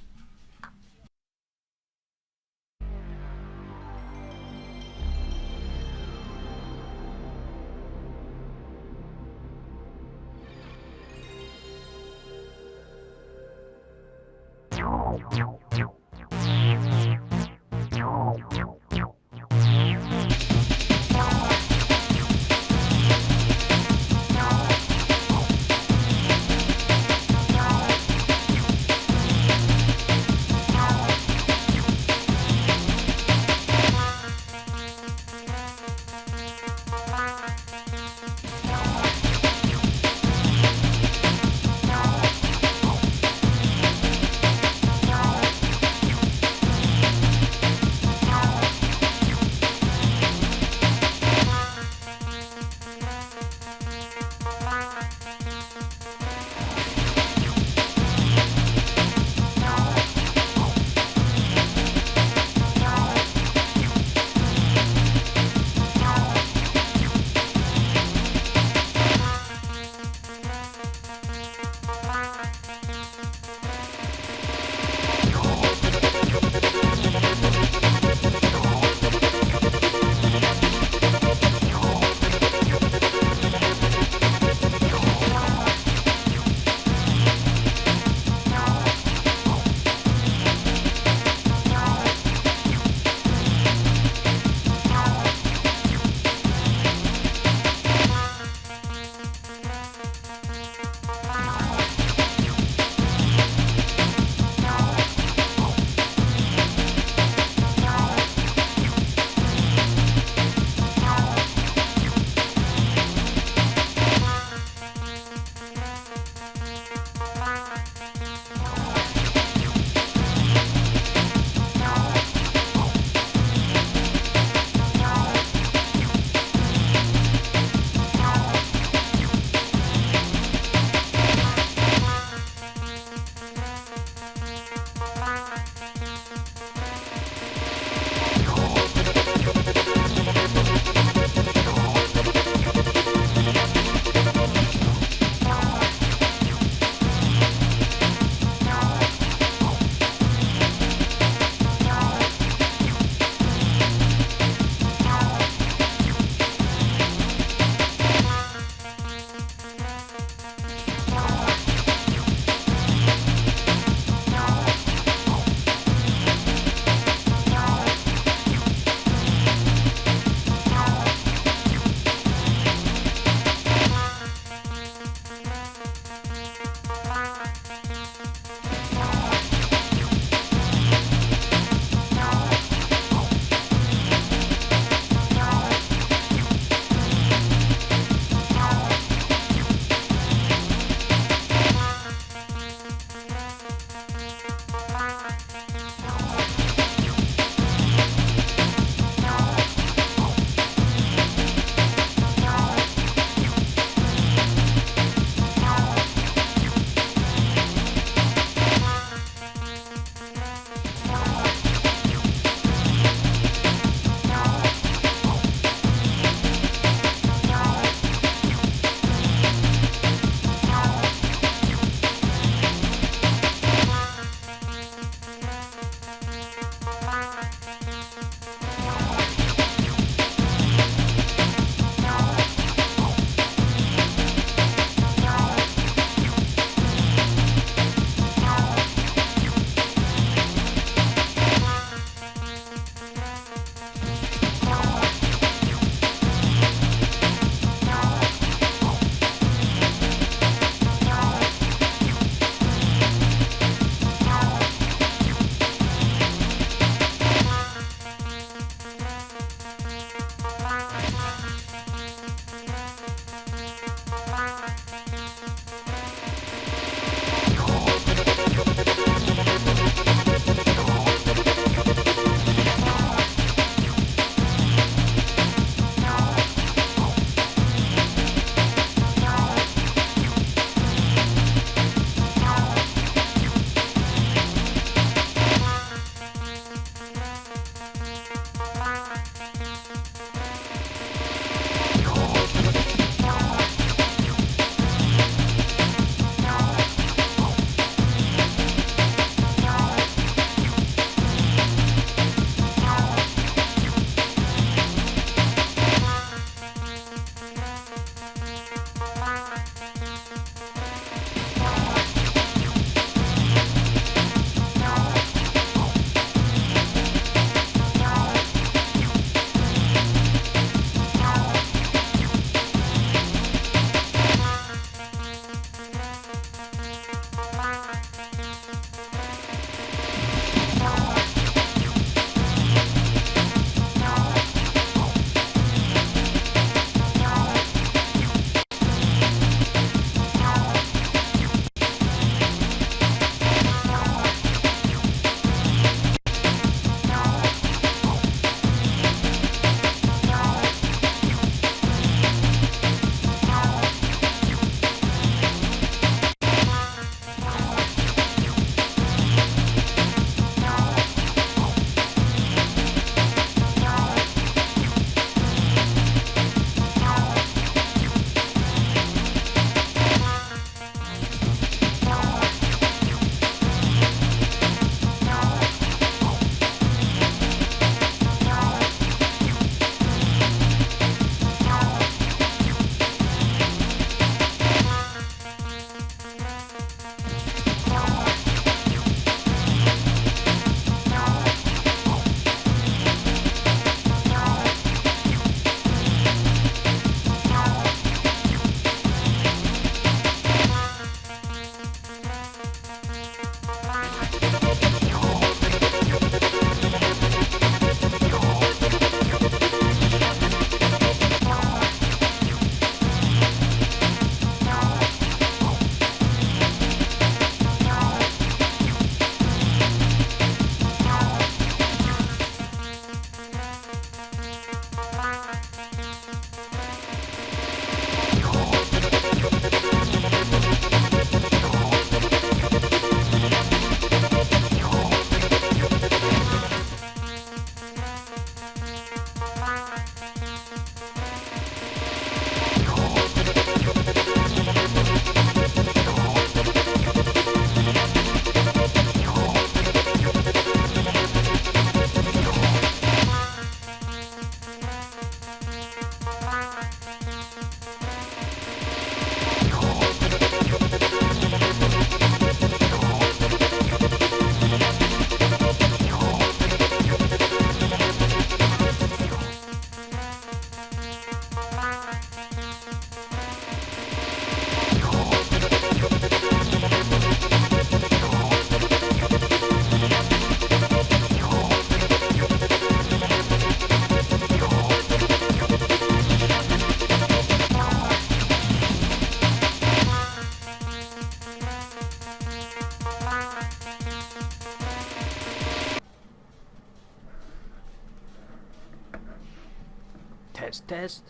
Test.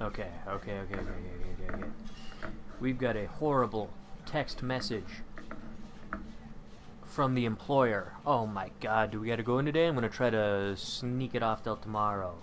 Okay. We've got a horrible text message from the employer. Oh my god, do we gotta go in today? I'm gonna try to sneak it off till tomorrow.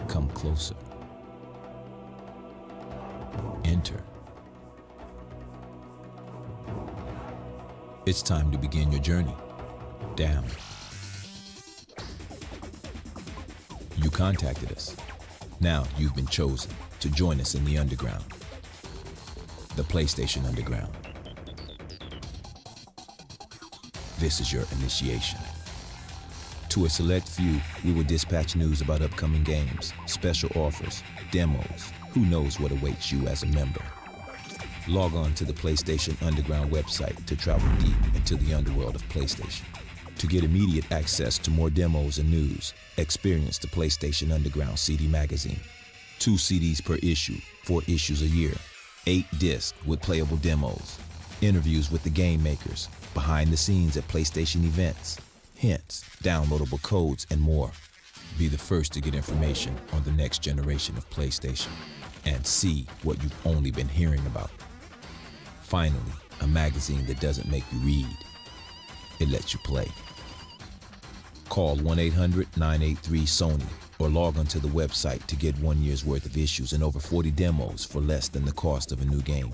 Come closer. Enter. It's time to begin your journey down. You contacted us. Now you've been chosen to join us in the underground. The PlayStation Underground. This is your initiation. To a select few, we will dispatch news about upcoming games, special offers, demos. Who knows what awaits you as a member? Log on to the PlayStation Underground website to travel deep into the underworld of PlayStation. To get immediate access to more demos and news, experience the PlayStation Underground CD magazine. 2 CDs per issue, 4 issues a year, 8 discs with playable demos, interviews with the game makers, behind the scenes at PlayStation events, hints, downloadable codes, and more. Be the first to get information on the next generation of PlayStation and see what you've only been hearing about. Finally, a magazine that doesn't make you read. It lets you play. Call 1-800-983-SONY or log onto the website to get 1 year's worth of issues and over 40 demos for less than the cost of a new game.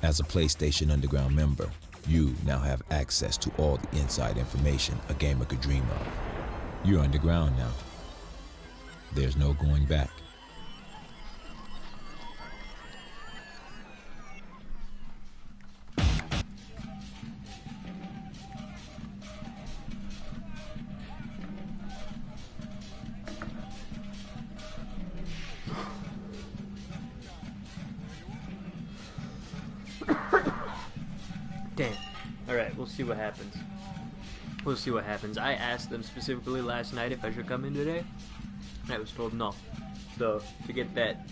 As a PlayStation Underground member, you now have access to all the inside information a gamer could dream of. You're underground now. There's no going back. Damn. Alright, we'll see what happens. We'll see what happens. I asked them specifically last night if I should come in today. I was told no. So, to get that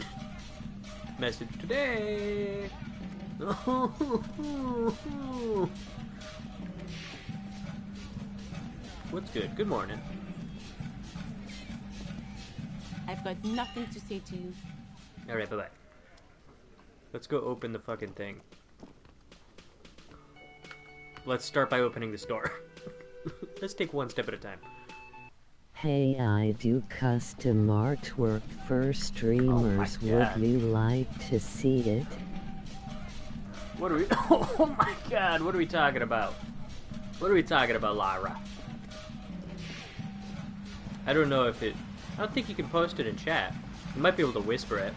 message today... What's good? Good morning. I've got nothing to say to you. Alright, bye-bye. Let's go open the fucking thing. Let's start by opening this door. Let's take one step at a time. Hey, I do custom artwork for streamers. Would you like to see it? What are we... Oh my god, what are we talking about? What are we talking about, Lara? I don't know if it... I don't think you can post it in chat. You might be able to whisper it.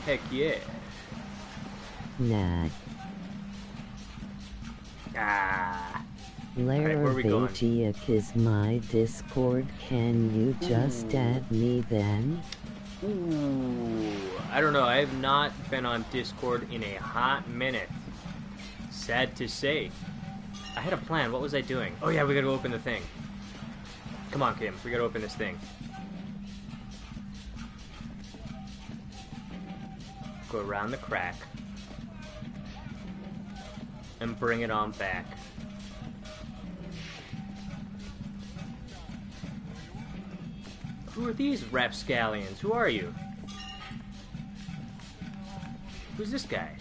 Heck yeah. Nah. Ah. Laravagiac is my Discord. Can you just add me then? Ooh. I don't know. I have not been on Discord in a hot minute. Sad to say. I had a plan. What was I doing? Oh yeah, we gotta open the thing. Come on, Kim. We gotta open this thing. Go around the crack. And bring it on back. Who are these rapscallions? Who are you? Who's this guy?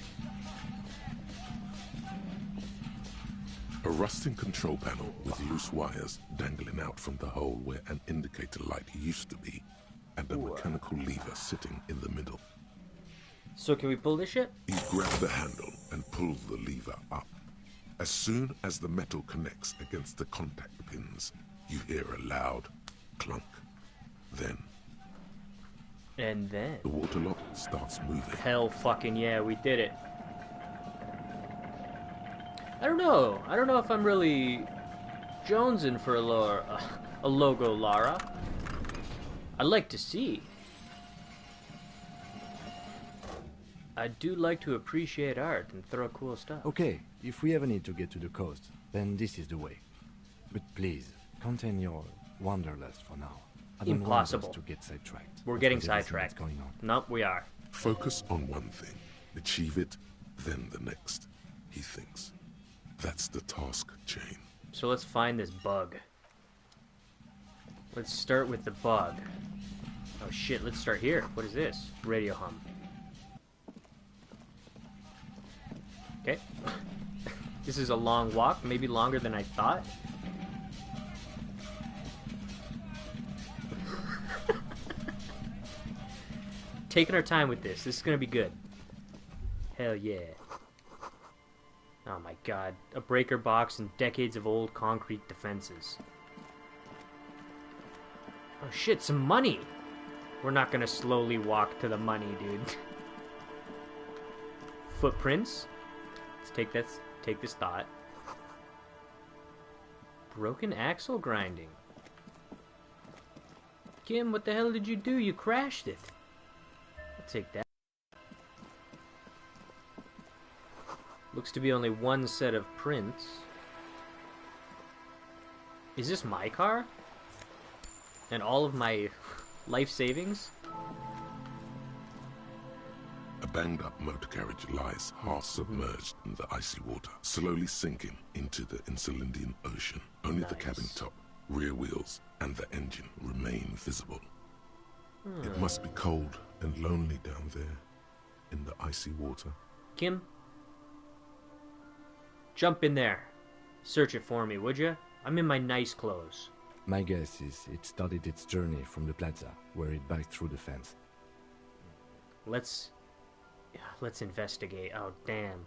A rusting control panel with loose wires dangling out from the hole where an indicator light used to be, and a mechanical lever sitting in the middle. So can we pull this shit? You grab the handle and pull the lever up. As soon as the metal connects against the contact pins, you hear a loud clunk. Then... the water lock starts moving. Hell fucking yeah, we did it. I don't know. I don't know if I'm really jonesing for a logo, Lara. I'd like to see. I do like to appreciate art and throw cool stuff. Okay, if we ever need to get to the coast, then this is the way. But please, contain your wanderlust for now. I don't Impossible. want us to get sidetracked. We're getting sidetracked. Going on. Nope, we are. Focus on one thing. Achieve it, then the next, he thinks. That's the task chain. So let's find this bug. Let's start with the bug. Oh shit, let's start here. What is this? Radio hum. Okay. This is a long walk, maybe longer than I thought. Taking our time with this. This is gonna be good. Hell yeah. Oh my god. A breaker box and decades of old concrete defenses. Oh shit, some money! We're not gonna slowly walk to the money, dude. Footprints. Let's take this thought. Broken axle grinding. Kim, what the hell did you do? You crashed it. I'll take that. Looks to be only one set of prints. Is this my car? And all of my life savings? A banged-up motor carriage lies half submerged in the icy water, slowly sinking into the Insulindian Ocean. Only the cabin top, rear wheels, and the engine remain visible. It must be cold and lonely down there in the icy water. Kim? Jump in there. Search it for me, would you? I'm in my nice clothes. My guess is it started its journey from the plaza, where it backed through the fence. Let's investigate. Oh, damn.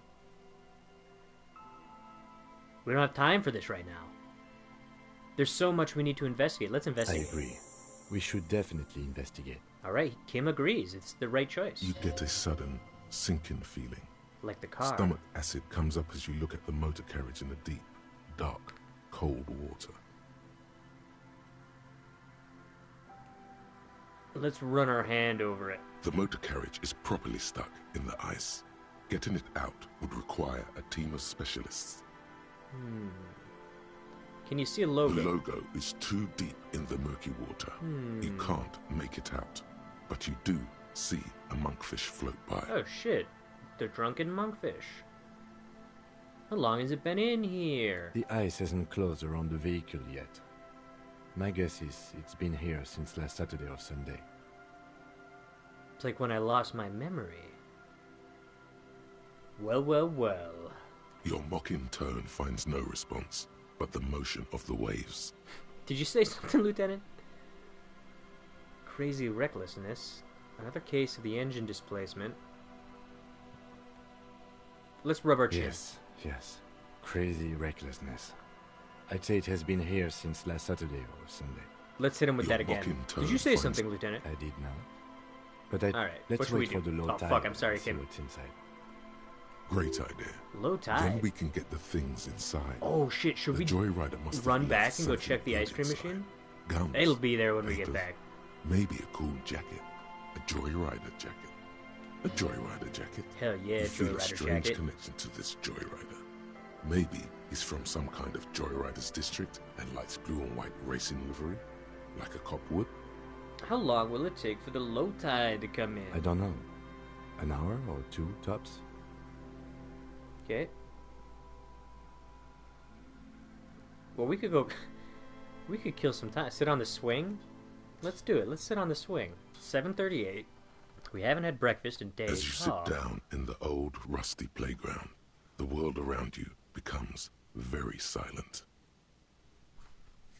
We don't have time for this right now. There's so much we need to investigate. Let's investigate. I agree. We should definitely investigate. Alright, Kim agrees. It's the right choice. You get a sudden sinking feeling. Like the car. Stomach acid comes up as you look at the motor carriage in the deep, dark, cold water. Let's run our hand over it. The motor carriage is properly stuck in the ice. Getting it out would require a team of specialists. Can you see a logo? The logo is too deep in the murky water. You can't make it out. But you do see a monkfish float by. Oh shit. The drunken monkfish. How long has it been in here? The ice hasn't closed around the vehicle yet. My guess is it's been here since last Saturday or Sunday. It's like when I lost my memory. Well, well, well. Your mocking tone finds no response, but the motion of the waves. Did you say something, Lieutenant? Crazy recklessness. Another case of the engine displacement. Let's rub our chin. Yes. Crazy recklessness. I'd say it has been here since last Saturday or Sunday. Let's hit him with that again. Did you say something, Lieutenant? I did now. But Alright, let's wait for the low tide. Oh fuck, I'm sorry, see Kim. what's inside. Great idea. Low tide? Then we can get the things inside. Oh shit, should we joyrider must run have back left and go something check the ice good cream inside. machine? Guns, It'll be there when we papers, get back. Maybe a cool jacket. A joyrider jacket. A joyrider jacket. Hell yeah, You feel a joyrider strange jacket. connection to this joyrider. Maybe he's from some kind of joyriders district and likes blue and white racing livery, like a cop would. How long will it take for the low tide to come in? I don't know. An hour or two, tops? Okay. Well, we could go... we could kill some time. Sit on the swing? Let's do it. Let's sit on the swing. 7:38. We haven't had breakfast in days. As you sit down in the old, rusty playground, the world around you becomes very silent.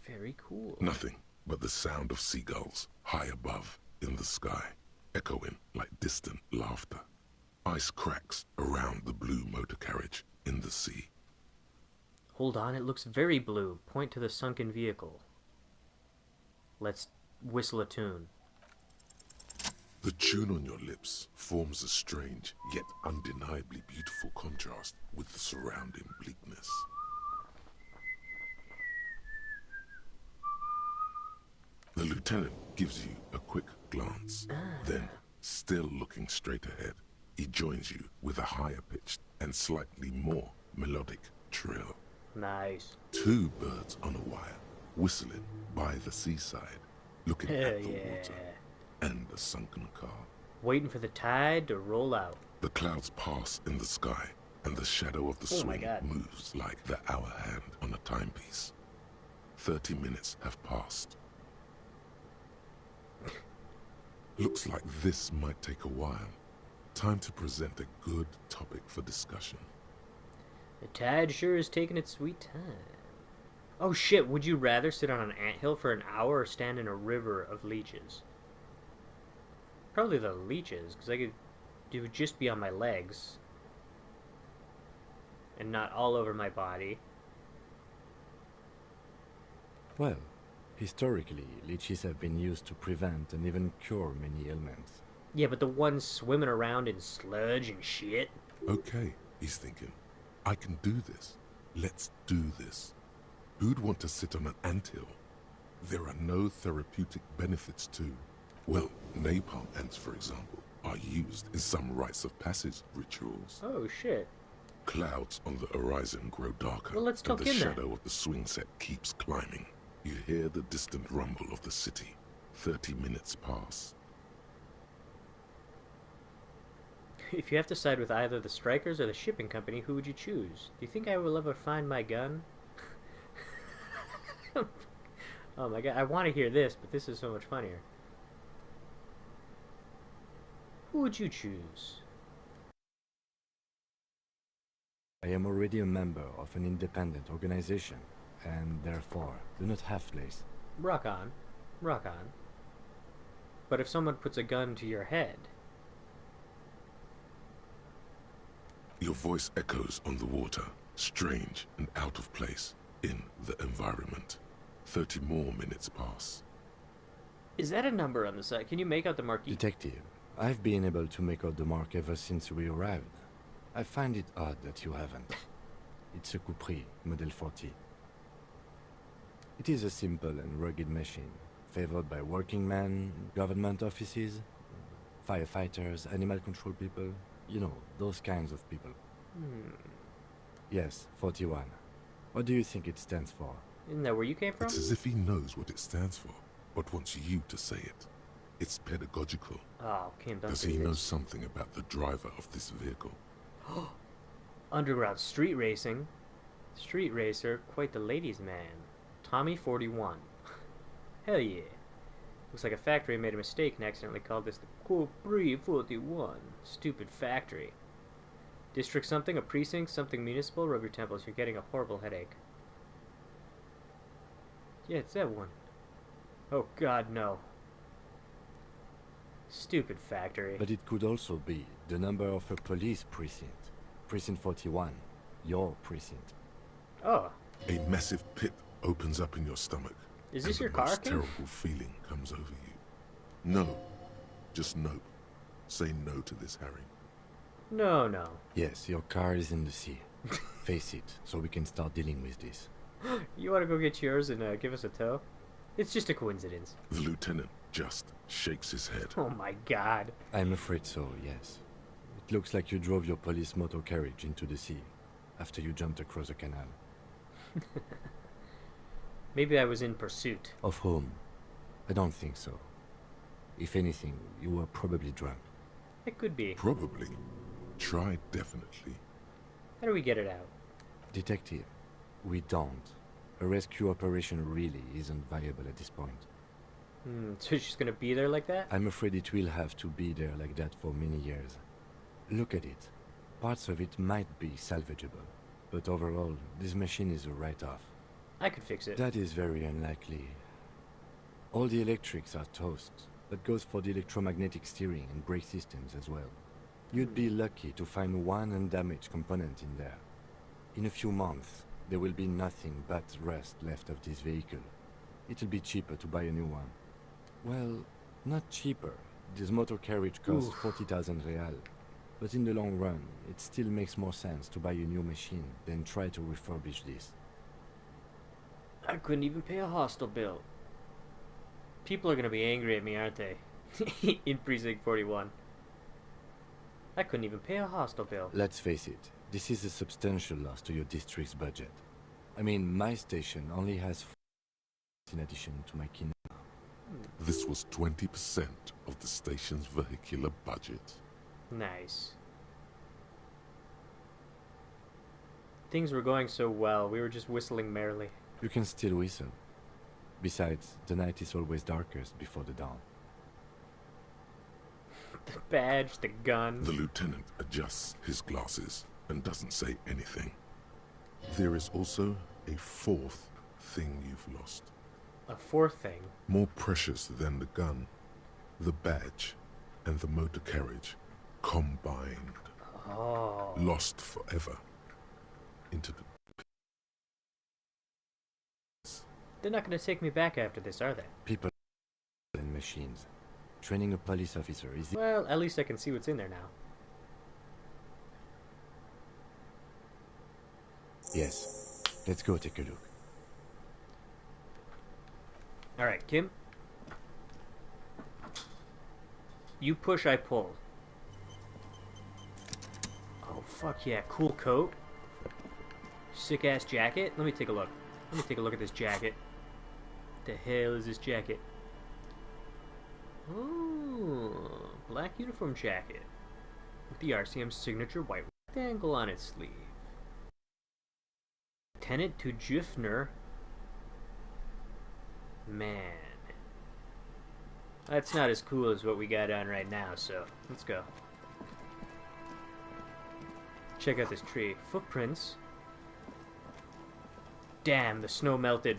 Very cool. Nothing but the sound of seagulls high above in the sky, echoing like distant laughter. Ice cracks around the blue motor carriage in the sea. Hold on, it looks very blue. Point to the sunken vehicle. Let's whistle a tune. The tune on your lips forms a strange, yet undeniably beautiful contrast with the surrounding bleakness. The lieutenant gives you a quick glance. Then, still looking straight ahead, he joins you with a higher-pitched and slightly more melodic trill. Nice. Two birds on a wire, whistling by the seaside, looking at the water and the sunken car. Waiting for the tide to roll out. The clouds pass in the sky, and the shadow of the swing moves like the hour hand on a timepiece. 30 minutes have passed. Looks like this might take a while. Time to present a good topic for discussion. The tide sure is taking its sweet time. Oh shit, would you rather sit on an anthill for an hour or stand in a river of leeches? Probably the leeches, because it would just be on my legs. And not all over my body. Well, historically, leeches have been used to prevent and even cure many ailments. Yeah, but the ones swimming around in sludge and shit? Okay, he's thinking. I can do this. Let's do this. Who'd want to sit on an anthill? There are no therapeutic benefits to... Well, napalm ants, for example, are used in some rites of passage rituals. Oh, shit. Clouds on the horizon grow darker, Well, let's talk and the in shadow of the swing set keeps climbing. You hear the distant rumble of the city. 30 minutes pass. If you have to side with either the strikers or the shipping company, who would you choose? Do you think I will ever find my gun? Oh my god, I want to hear this, but this is so much funnier. Who would you choose? I am already a member of an independent organization, and therefore do not have place. Rock on. Rock on. But if someone puts a gun to your head... Your voice echoes on the water, strange and out of place in the environment. 30 more minutes pass. Is that a number on the side? Can you make out the marquee? Detective, I've been able to make out the mark ever since we arrived. I find it odd that you haven't. It's a Coupri, Model 40. It is a simple and rugged machine, favored by working men, government offices, firefighters, animal control people, you know, those kinds of people. Yes, 41. What do you think it stands for? Isn't that where you came from? It's as if he knows what it stands for, but wants you to say it. It's pedagogical. Oh, Kim, don't Does say he know this. something about the driver of this vehicle? Underground street racing. Street racer, quite the ladies' man. Tommy 41. Hell yeah. Looks like a factory made a mistake and accidentally called this the Coupri 41. Stupid factory. District something, a precinct, something municipal. Rub your temples, you're getting a horrible headache. Yeah, it's that one. Oh god, no. Stupid factory. But it could also be the number of a police precinct. Precinct 41. Your precinct. Oh. A massive pit opens up in your stomach. Is this and your the car, most Kim? terrible feeling comes over you. No. Just no. Say no to this, Harry. No, no. Yes, your car is in the sea. Face it, so we can start dealing with this. You want to go get yours and give us a tow? It's just a coincidence. The lieutenant just shakes his head. Oh my god. I'm afraid so, yes. It looks like you drove your police motor carriage into the sea after you jumped across a canal. Maybe I was in pursuit. Of whom? I don't think so. If anything, you were probably drunk. It could be. Probably. Try definitely. How do we get it out? Detective, we don't. A rescue operation really isn't viable at this point. So she's gonna be there like that? I'm afraid it will have to be there like that for many years. Look at it. Parts of it might be salvageable, but overall, this machine is a write-off. I could fix it. That is very unlikely. All the electrics are toast. That goes for the electromagnetic steering and brake systems as well. You'd be lucky to find one undamaged component in there. In a few months, there will be nothing but rust left of this vehicle. It'll be cheaper to buy a new one. Well, not cheaper. This motor carriage costs 40,000 real. But in the long run, it still makes more sense to buy a new machine than try to refurbish this. I couldn't even pay a hostel bill. People are gonna be angry at me, aren't they? In Precinct 41. I couldn't even pay a hostel bill. Let's face it, this is a substantial loss to your district's budget. I mean, my station only has in addition to my kin. This was 20% of the station's vehicular budget. Nice. Things were going so well, we were just whistling merrily. You can still whistle. Besides, the night is always darkest before the dawn. The badge, the gun. The lieutenant adjusts his glasses and doesn't say anything. There is also a fourth thing you've lost. A fourth thing? More precious than the gun, the badge, and the motor carriage combined. Oh. Lost forever into the... They're not going to take me back after this, are they? People and machines. Training a police officer is... Well, at least I can see what's in there now. Yes. Let's go take a look. Alright, Kim. You push, I pull. Oh, fuck yeah. Cool coat. Sick-ass jacket. Let me take a look. Let me take a look at this jacket. What the hell is this jacket? Oh, black uniform jacket. With the RCM signature white rectangle on its sleeve. Lieutenant to Jiffner. Man. That's not as cool as what we got on right now, so let's go. Check out this tree. Footprints. Damn, the snow melted.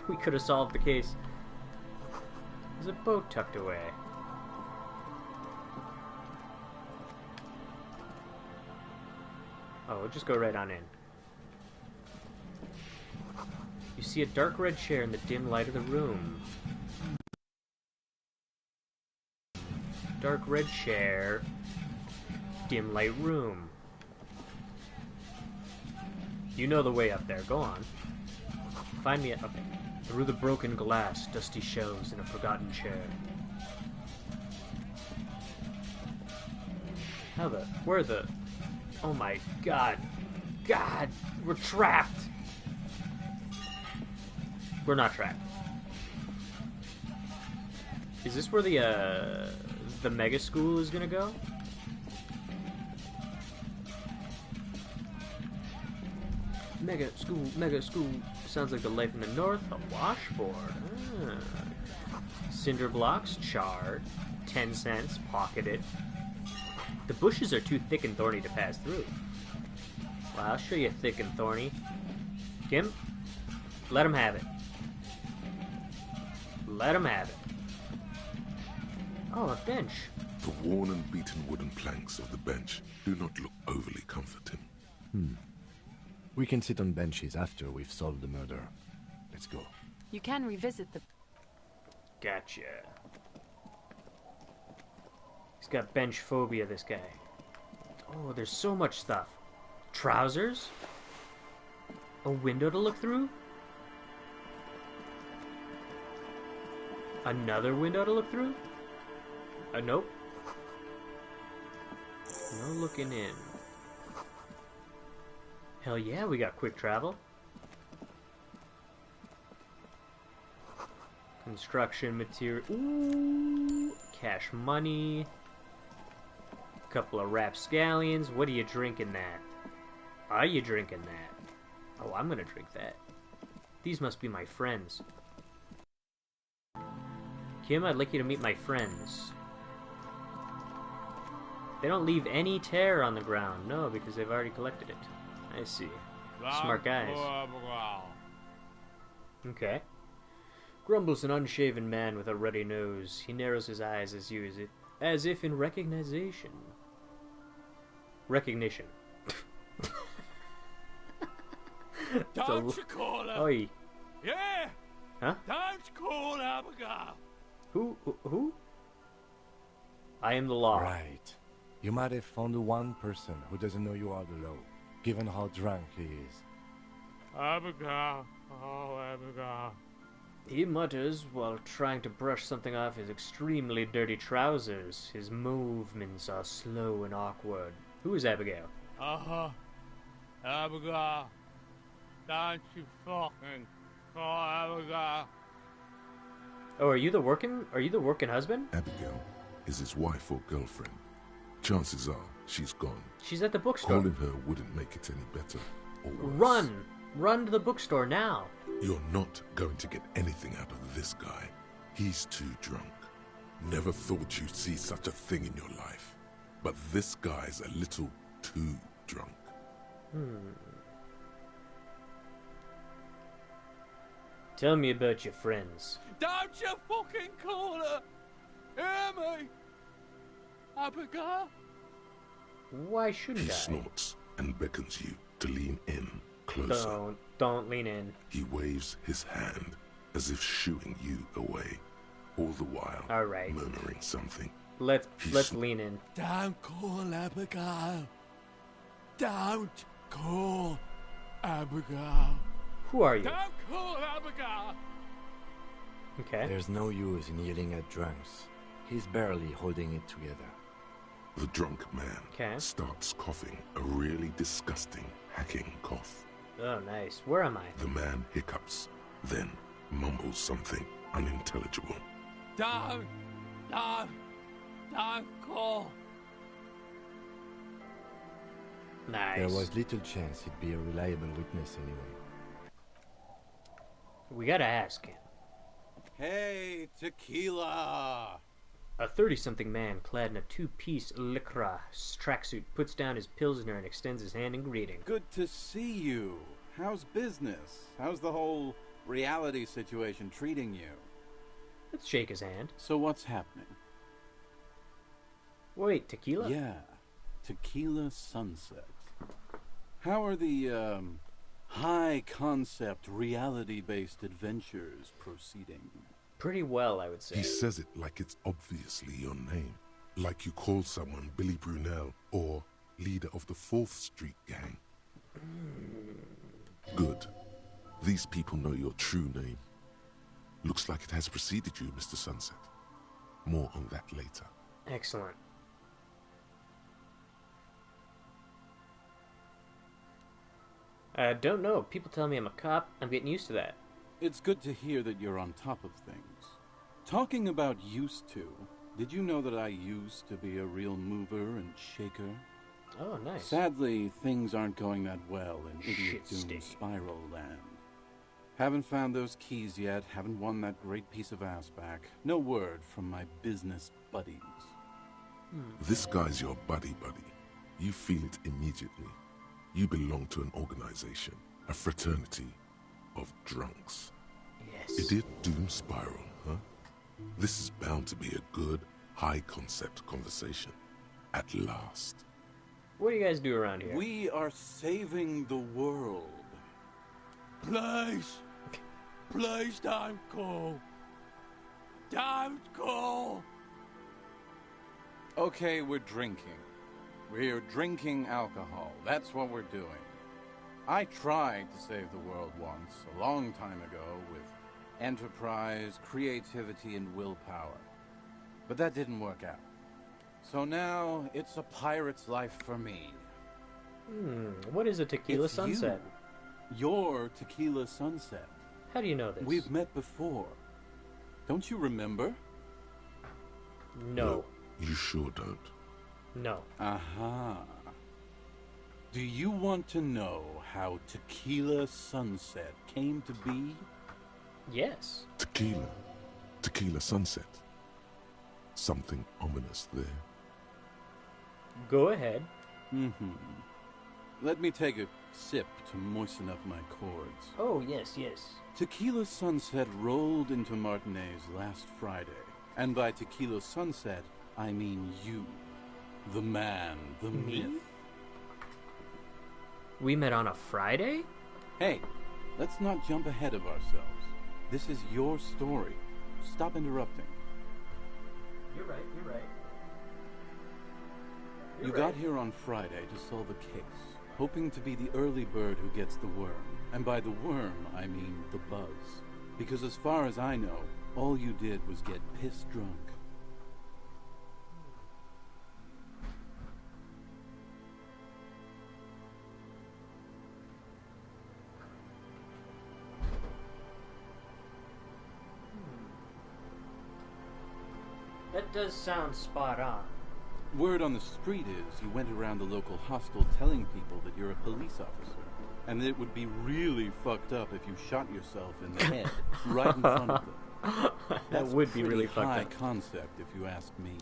We could have solved the case. There's a boat tucked away. Oh, we'll just go right on in. You see a dark red chair in the dim light of the room. Dark red chair. Dim light room. You know the way up there. Go on. Find me. Okay. Through the broken glass, dusty shelves, in a forgotten chair. How the? Where the? Oh my God! God! We're trapped. We're not trapped. Is this where the mega school is gonna go? Mega school. Sounds like the life in the north. A washboard. Ah. Cinder blocks, charred. 10 cents, pocketed. The bushes are too thick and thorny to pass through. Well, I'll show you thick and thorny. Kim, let him have it. Let him have it. Oh, a bench. The worn and beaten wooden planks of the bench do not look overly comforting. We can sit on benches after we've solved the murder. Let's go. You can revisit the... Gotcha. He's got bench phobia, this guy. Oh, there's so much stuff. Trousers? A window to look through? Another window to look through? Nope. No looking in. Hell yeah, we got quick travel. Construction material. Ooh, cash money. Couple of rapscallions. What are you drinking that? Are you drinking that? Oh, I'm gonna drink that. These must be my friends. Kim, I'd like you to meet my friends. They don't leave any tear on the ground. No, because they've already collected it. I see. Smart guys. Okay. Grumbles an unshaven man with a ruddy nose. He narrows his eyes as if in recognition. Recognition. Don't you call her? Oi. Yeah. Huh? Don't call Abigail. Who? I am the law. Right. You might have found the one person who doesn't know you are the law, given how drunk he is. Abigail. Oh, Abigail. He mutters while trying to brush something off his extremely dirty trousers. His movements are slow and awkward. Who is Abigail? Abigail. Don't you fucking call Abigail. Oh, are you the working husband? Abigail is his wife or girlfriend. Chances are she's gone. She's at the bookstore. Calling her wouldn't make it any better or worse. Run! Run to the bookstore now. You're not going to get anything out of this guy. He's too drunk. Never thought you'd see such a thing in your life. But this guy's a little too drunk. Tell me about your friends. Don't you fucking call her! Hear me! Abigail? Why shouldn't He I? snorts and beckons you to lean in closer. Don't lean in. He waves his hand as if shooing you away, all the while murmuring something. Let's lean in. Don't call Abigail. Don't call Abigail. Who are you? Don't call Abigail. Okay. There's no use in yelling at drunks. He's barely holding it together. The drunk man starts coughing, a really disgusting, hacking cough. Oh, nice. Where am I? The man hiccups, then mumbles something unintelligible. Don't call. Nice. There was little chance he'd be a reliable witness anyway. We gotta ask him. Hey, tequila! A 30-something man clad in a two-piece lycra tracksuit puts down his pilsner and extends his hand in greeting. Good to see you. How's business? How's the whole reality situation treating you? Let's shake his hand. So what's happening? Wait, tequila? Yeah, tequila sunset. How are the, High concept, reality-based adventures proceeding. Pretty well, I would say. He says it like it's obviously your name. Like you call someone Billy Brunel or leader of the 4th Street gang. Good. These people know your true name. Looks like it has preceded you, Mr. Sunset. More on that later. Excellent. I don't know. People tell me I'm a cop. I'm getting used to that. It's good to hear that you're on top of things. Talking about used to, did you know that I used to be a real mover and shaker? Oh, nice. Sadly, things aren't going that well in Idiot Doom Spiral Land. Haven't found those keys yet, haven't won that great piece of ass back. No word from my business buddies. This guy's your buddy. You feel it immediately. You belong to an organization, a fraternity of drunks. Yes. Idiot Doom Spiral, huh? This is bound to be a good, high-concept conversation. At last. What do you guys do around here? We are saving the world. Please. Please don't go. Don't go. Okay, we're drinking. We're drinking alcohol. That's what we're doing. I tried to save the world once, a long time ago, with enterprise, creativity, and willpower. But that didn't work out. So now, it's a pirate's life for me. What is a tequila sunset? Your tequila sunset. How do you know this? We've met before. Don't you remember? No. You sure don't. No. Aha. Do you want to know how Tequila Sunset came to be? Yes. Tequila Sunset. Something ominous there. Go ahead. Let me take a sip to moisten up my cords. Oh, yes. Tequila Sunset rolled into Martinez last Friday. And by Tequila Sunset, I mean you. The man, the myth. We met on a Friday? Hey, let's not jump ahead of ourselves. This is your story. Stop interrupting. You're right. You got here on Friday to solve a case, hoping to be the early bird who gets the worm. And by the worm, I mean the buzz. Because as far as I know, all you did was get piss drunk. That does sound spot on. Word on the street is you went around the local hostel telling people that you're a police officer, and that it would be really fucked up if you shot yourself in the head right in front of them. That would be really fucked high up. concept, if you ask me.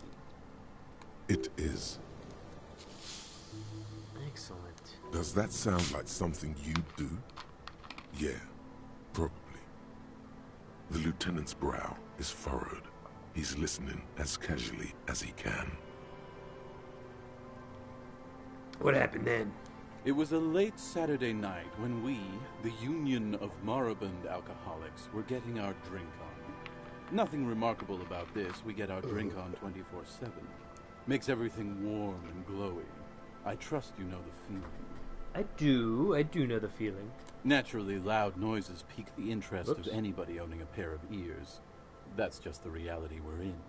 It is. Excellent. Does that sound like something you'd do? Yeah, probably. The lieutenant's brow is furrowed. He's listening as casually as he can. What happened then? It was a late Saturday night when we, the Union of Moribund Alcoholics, were getting our drink on. Nothing remarkable about this. We get our drink on 24/7. Makes everything warm and glowy. I trust you know the feeling. I do know the feeling. Naturally, loud noises pique the interest Whoops. of anybody owning a pair of ears. That's just the reality we're in.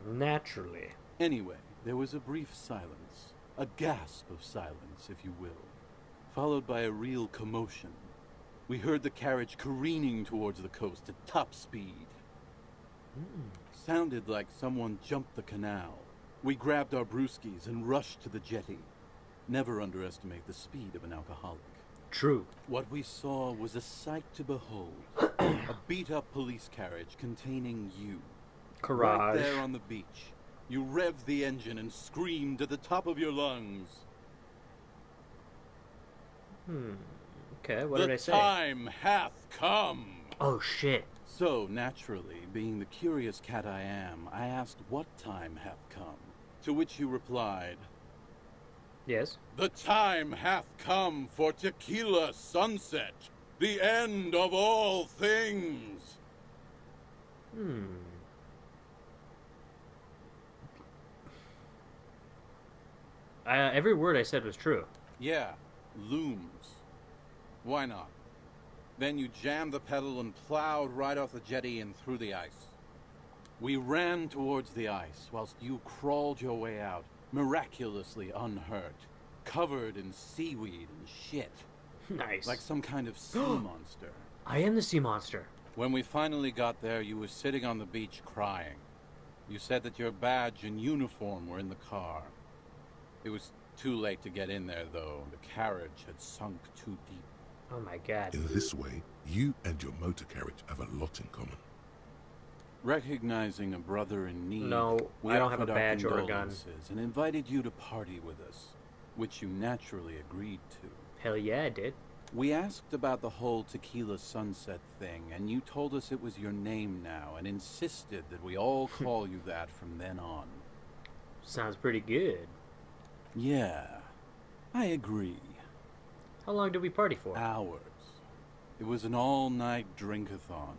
Naturally. Anyway, there was a brief silence. A gasp of silence, if you will. Followed by a real commotion. We heard the carriage careening towards the coast at top speed. Sounded like someone jumped the canal. We grabbed our brewskis and rushed to the jetty. Never underestimate the speed of an alcoholic. True. What we saw was a sight to behold. A beat-up police carriage containing you. Courage. Right there on the beach. You revved the engine and screamed at the top of your lungs. Okay, what did I say? The time hath come! Oh, shit. So, naturally, being the curious cat I am, I asked what time hath come. To which you replied, Yes? The time hath come for tequila sunset, the end of all things. Every word I said was true. Yeah, looms. Why not? Then you jammed the pedal and plowed right off the jetty and through the ice. We ran towards the ice whilst you crawled your way out, miraculously unhurt, covered in seaweed and shit. Nice. Like some kind of sea monster. I am the sea monster. When we finally got there, you were sitting on the beach crying. You said that your badge and uniform were in the car. It was too late to get in there, though. The carriage had sunk too deep. Oh my god. In this way, you and your motor carriage have a lot in common. Recognizing a brother in need, No, we I don't have a offered our badge or a gun. condolences and invited you to party with us, which you naturally agreed to. Hell yeah, I did. We asked about the whole tequila sunset thing, and you told us it was your name now, and insisted that we all call you that from then on. Sounds pretty good. Yeah, I agree. How long did we party for? Hours. It was an all-night drink-a-thon.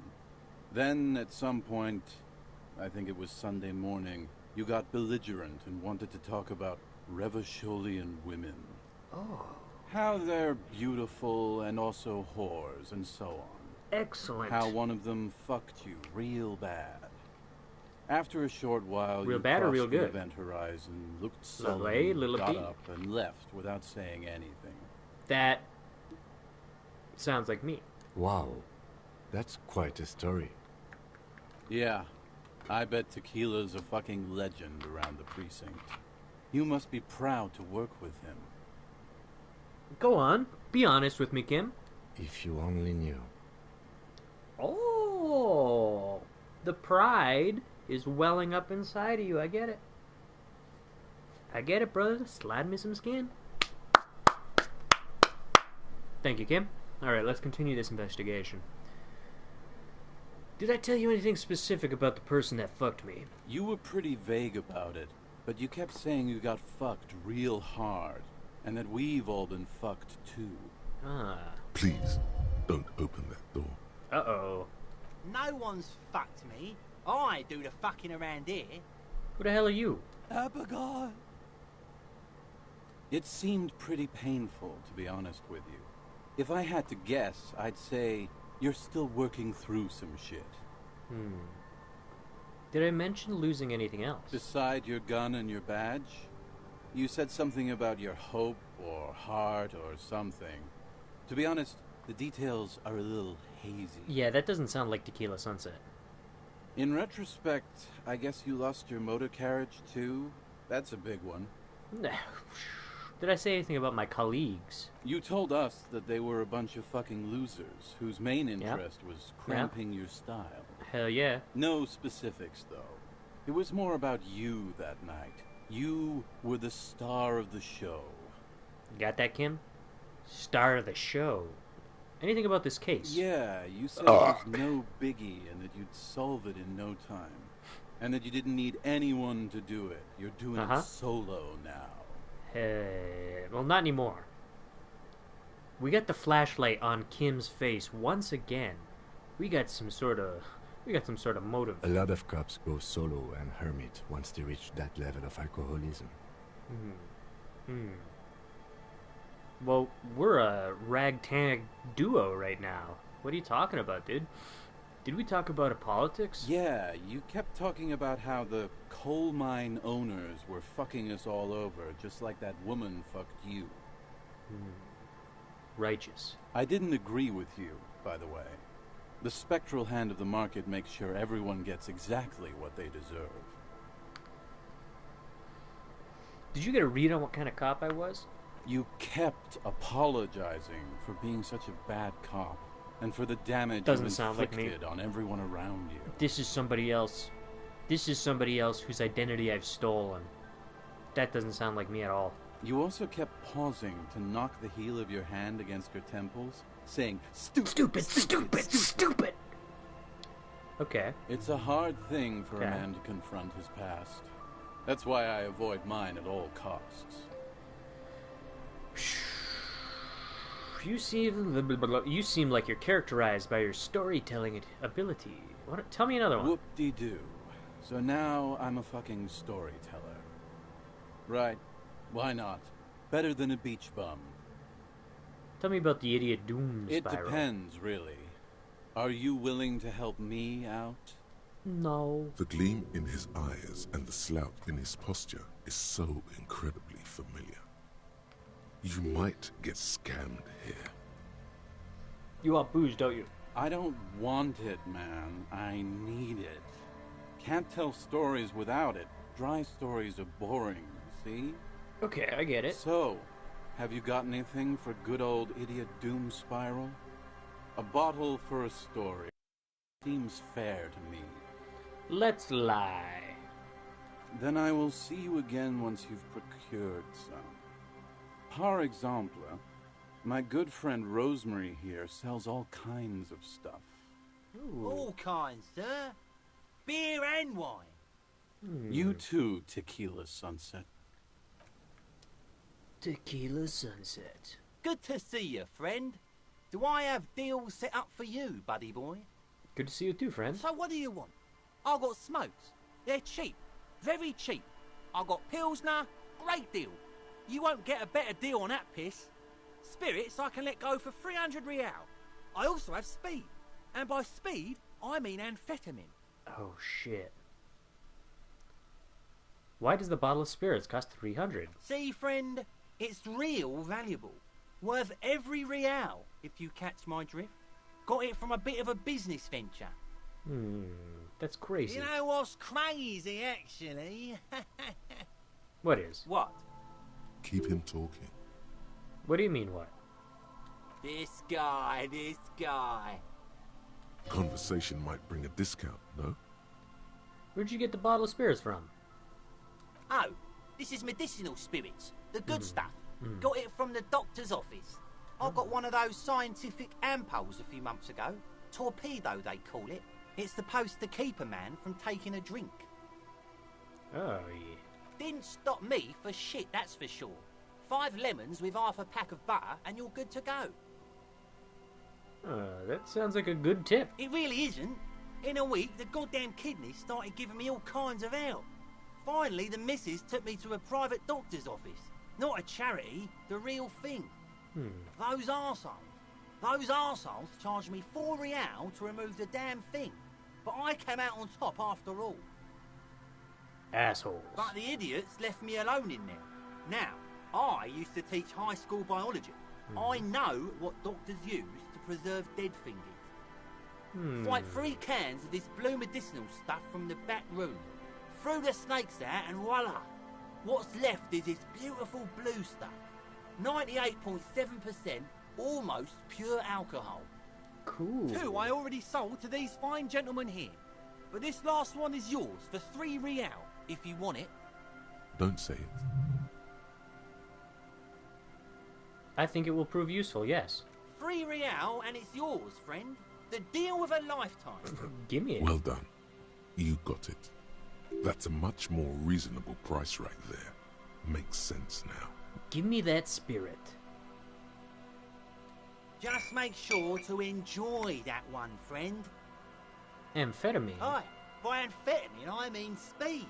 Then, at some point, I think it was Sunday morning, you got belligerent and wanted to talk about Revacholian women. Oh. How they're beautiful and also whores and so on. Excellent. How one of them fucked you real bad. After a short while, Real you bad or crossed real the good? event horizon, looked Lovely, sullen, little got bit. up and left without saying anything. That sounds like me. Wow, that's quite a story. Yeah, I bet Tequila's a fucking legend around the precinct. You must be proud to work with him. Go on. Be honest with me, Kim. If you only knew. Oh, the pride is welling up inside of you. I get it. I get it, brother. Slide me some skin. Thank you, Kim. Alright, let's continue this investigation. Did I tell you anything specific about the person that fucked me? You were pretty vague about it, but you kept saying you got fucked real hard, and that we've all been fucked too. Ah. Please, don't open that door. Uh-oh. No one's fucked me. I do the fucking around here. Who the hell are you? Abigail. It seemed pretty painful, to be honest with you. If I had to guess, I'd say you're still working through some shit. Did I mention losing anything else? Beside your gun and your badge? You said something about your hope or heart or something. To be honest, the details are a little hazy. Yeah, that doesn't sound like Tequila Sunset. In retrospect, I guess you lost your motor carriage too? That's a big one. Did I say anything about my colleagues? You told us that they were a bunch of fucking losers whose main interest was cramping your style. Hell yeah. No specifics, though. It was more about you that night. You were the star of the show. Got that, Kim? Star of the show. Anything about this case? Yeah, you said it was no biggie and that you'd solve it in no time. And that you didn't need anyone to do it. You're doing it solo now. Well, not anymore. We got the flashlight on Kim's face once again. We got some sort of motive. A lot of cops go solo and hermit once they reach that level of alcoholism. Well, we're a ragtag duo right now. What are you talking about, dude? Did we talk about politics? Yeah, you kept talking about how the coal mine owners were fucking us all over, just like that woman fucked you. Righteous. I didn't agree with you, by the way. The spectral hand of the market makes sure everyone gets exactly what they deserve. Did you get a read on what kind of cop I was? You kept apologizing for being such a bad cop, and for the damage you inflicted on everyone around you. This is somebody else. This is somebody else whose identity I've stolen. That doesn't sound like me at all. You also kept pausing to knock the heel of your hand against your temples, saying, "Stupid, stupid, stupid." Okay. It's a hard thing for a man to confront his past. That's why I avoid mine at all costs. You seem like you're characterized by your storytelling ability. Tell me another one. Whoop-de-doo. So now I'm a fucking storyteller. Right. Why not? Better than a beach bum. Tell me about the idiot doom It spiral. depends, really. Are you willing to help me out? No. The gleam in his eyes and the slouch in his posture is so incredibly familiar. You might get scammed here. You want booze, don't you? I don't want it, man. I need it. Can't tell stories without it. Dry stories are boring, see? Okay, I get it. So, have you got anything for good old idiot doom spiral? A bottle for a story. Seems fair to me. Let's lie. Then I will see you again once you've procured some. Par exemple, my good friend Rosemary here sells all kinds of stuff. Ooh. All kinds, sir. Beer and wine. You too, Tequila Sunset. Tequila Sunset. Good to see you, friend. Do I have deals set up for you, buddy boy? Good to see you too, friend. So what do you want? I got smokes. They're cheap. Very cheap. I got Pilsner. Great deal. You won't get a better deal on that piss. Spirits I can let go for 300 real. I also have speed. And by speed, I mean amphetamine. Oh, shit. Why does the bottle of spirits cost 300? See, friend, it's real valuable. Worth every real, if you catch my drift. Got it from a bit of a business venture. That's crazy. You know what's crazy, actually? What is? What? Keep him talking. What do you mean, what? This guy. Conversation might bring a discount, no? Where'd you get the bottle of spirits from? Oh, this is medicinal spirits. The good stuff. Got it from the doctor's office. I got one of those scientific ampoules a few months ago. Torpedo, they call it. It's supposed to keep a man from taking a drink. Oh, yeah. Didn't stop me for shit, that's for sure. 5 lemons with half a pack of butter and you're good to go. That sounds like a good tip. It really isn't. In a week, the goddamn kidneys started giving me all kinds of help. Finally, the missus took me to a private doctor's office. Not a charity, the real thing. Those arseholes charged me 4 real to remove the damn thing. But I came out on top after all. Assholes. But the idiots left me alone in there. Now, I used to teach high school biology. I know what doctors use to preserve dead fingers. Like 3 cans of this blue medicinal stuff from the back room. Threw the snakes out and voila! What's left is this beautiful blue stuff. 98.7% almost pure alcohol. Cool. 2 I already sold to these fine gentlemen here. But this last one is yours for 3 real, if you want it. Don't say it. I think it will prove useful, yes. 3 real and it's yours, friend. The deal of a lifetime. Give me it. Well done. You got it. That's a much more reasonable price right there. Makes sense now. Give me that spirit. Just make sure to enjoy that one, friend. Amphetamine? Aye, by amphetamine I mean speed.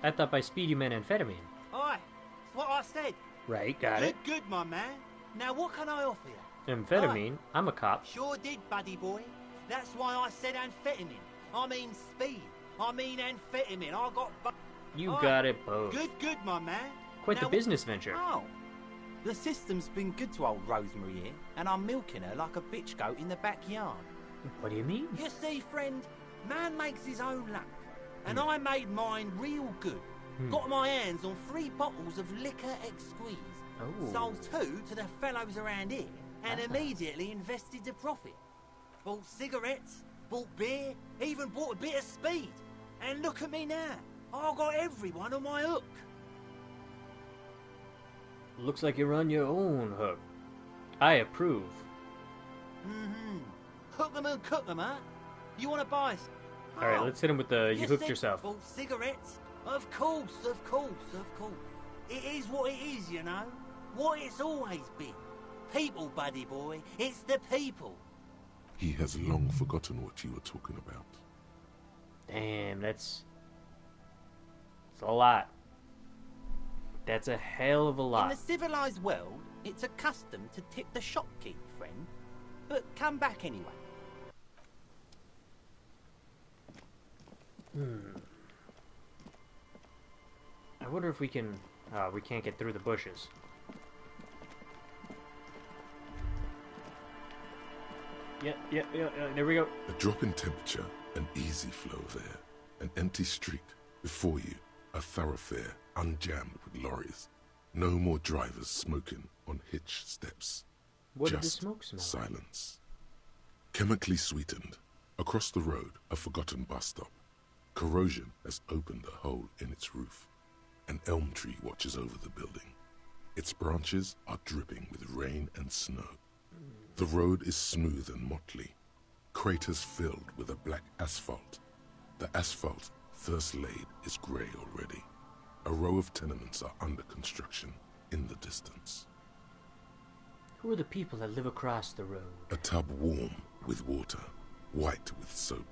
I thought by speed you meant amphetamine. Aye, that's what I said. Right, got it. Good, my man. Now what can I offer you? Amphetamine? Aye. I'm a cop. Sure did, buddy boy. That's why I said amphetamine. I mean speed. I mean amphetamine. I got... You Aye. got it both. Good, my man. Quite now, the business venture. Oh. The system's been good to old Rosemary here, and I'm milking her like a bitch goat in the backyard. What do you mean? You see, friend, man makes his own luck, and I made mine real good. Got my hands on 3 bottles of liquor exquise. Oh. Sold 2 to the fellows around here, and immediately invested the profit. Bought cigarettes, bought beer, even bought a bit of speed. And look at me now. I've got everyone on my hook. Looks like you're on your own hook. I approve. Hook 'em and cook 'em, huh? You want to buy us? Alright, let's hit him with the you hooked said yourself. Bought cigarettes? Of course. It is what it is, you know. What it's always been. people, buddy boy. It's the people. He has long forgotten what you were talking about. Damn, that's a lot. That's a hell of a lot. In the civilized world, it's a custom to tip the shopkeep, friend. But come back anyway. I wonder if we can... we can't get through the bushes. Yeah, there we go. A drop in temperature, an easy flow of air, an empty street. Before you, a thoroughfare unjammed with lorries. No more drivers smoking on hitch steps. What did the Just smoke smell like? silence. Chemically sweetened. Across the road, a forgotten bus stop. Corrosion has opened a hole in its roof. An elm tree watches over the building. Its branches are dripping with rain and snow. The road is smooth and motley. Craters filled with a black asphalt. The asphalt, first laid, is grey already. A row of tenements are under construction in the distance. Who are the people that live across the road? A tub warm with water, white with soap.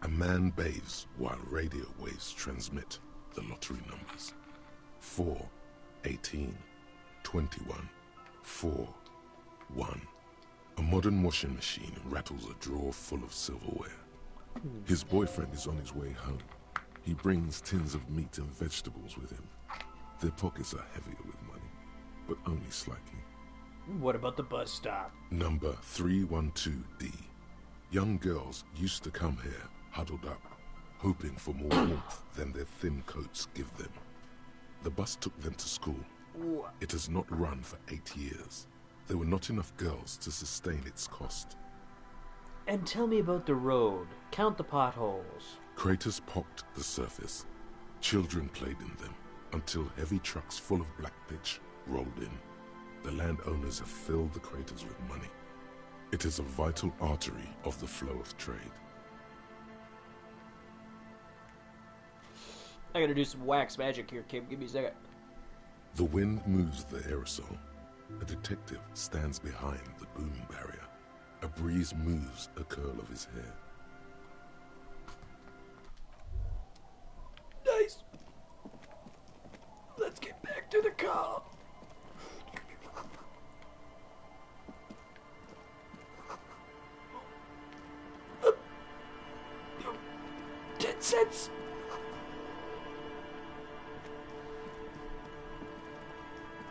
A man bathes while radio waves transmit the lottery numbers. 4, 18, 21, 4, 1. A modern washing machine rattles a drawer full of silverware. His boyfriend is on his way home. He brings tins of meat and vegetables with him. Their pockets are heavier with money, but only slightly. What about the bus stop? Number 312D. Young girls used to come here, huddled up, hoping for more warmth than their thin coats give them. The bus took them to school. It has not run for 8 years. There were not enough girls to sustain its cost. And tell me about the road. Count the potholes. Craters pocked the surface. Children played in them until heavy trucks full of black pitch rolled in. The landowners have filled the craters with money. It is a vital artery of the flow of trade. I gotta do some wax magic here, Kim. Give me a second. The wind moves the aerosol. A detective stands behind the boom barrier. A breeze moves a curl of his hair. Nice. Let's get back to the car. Jet sets.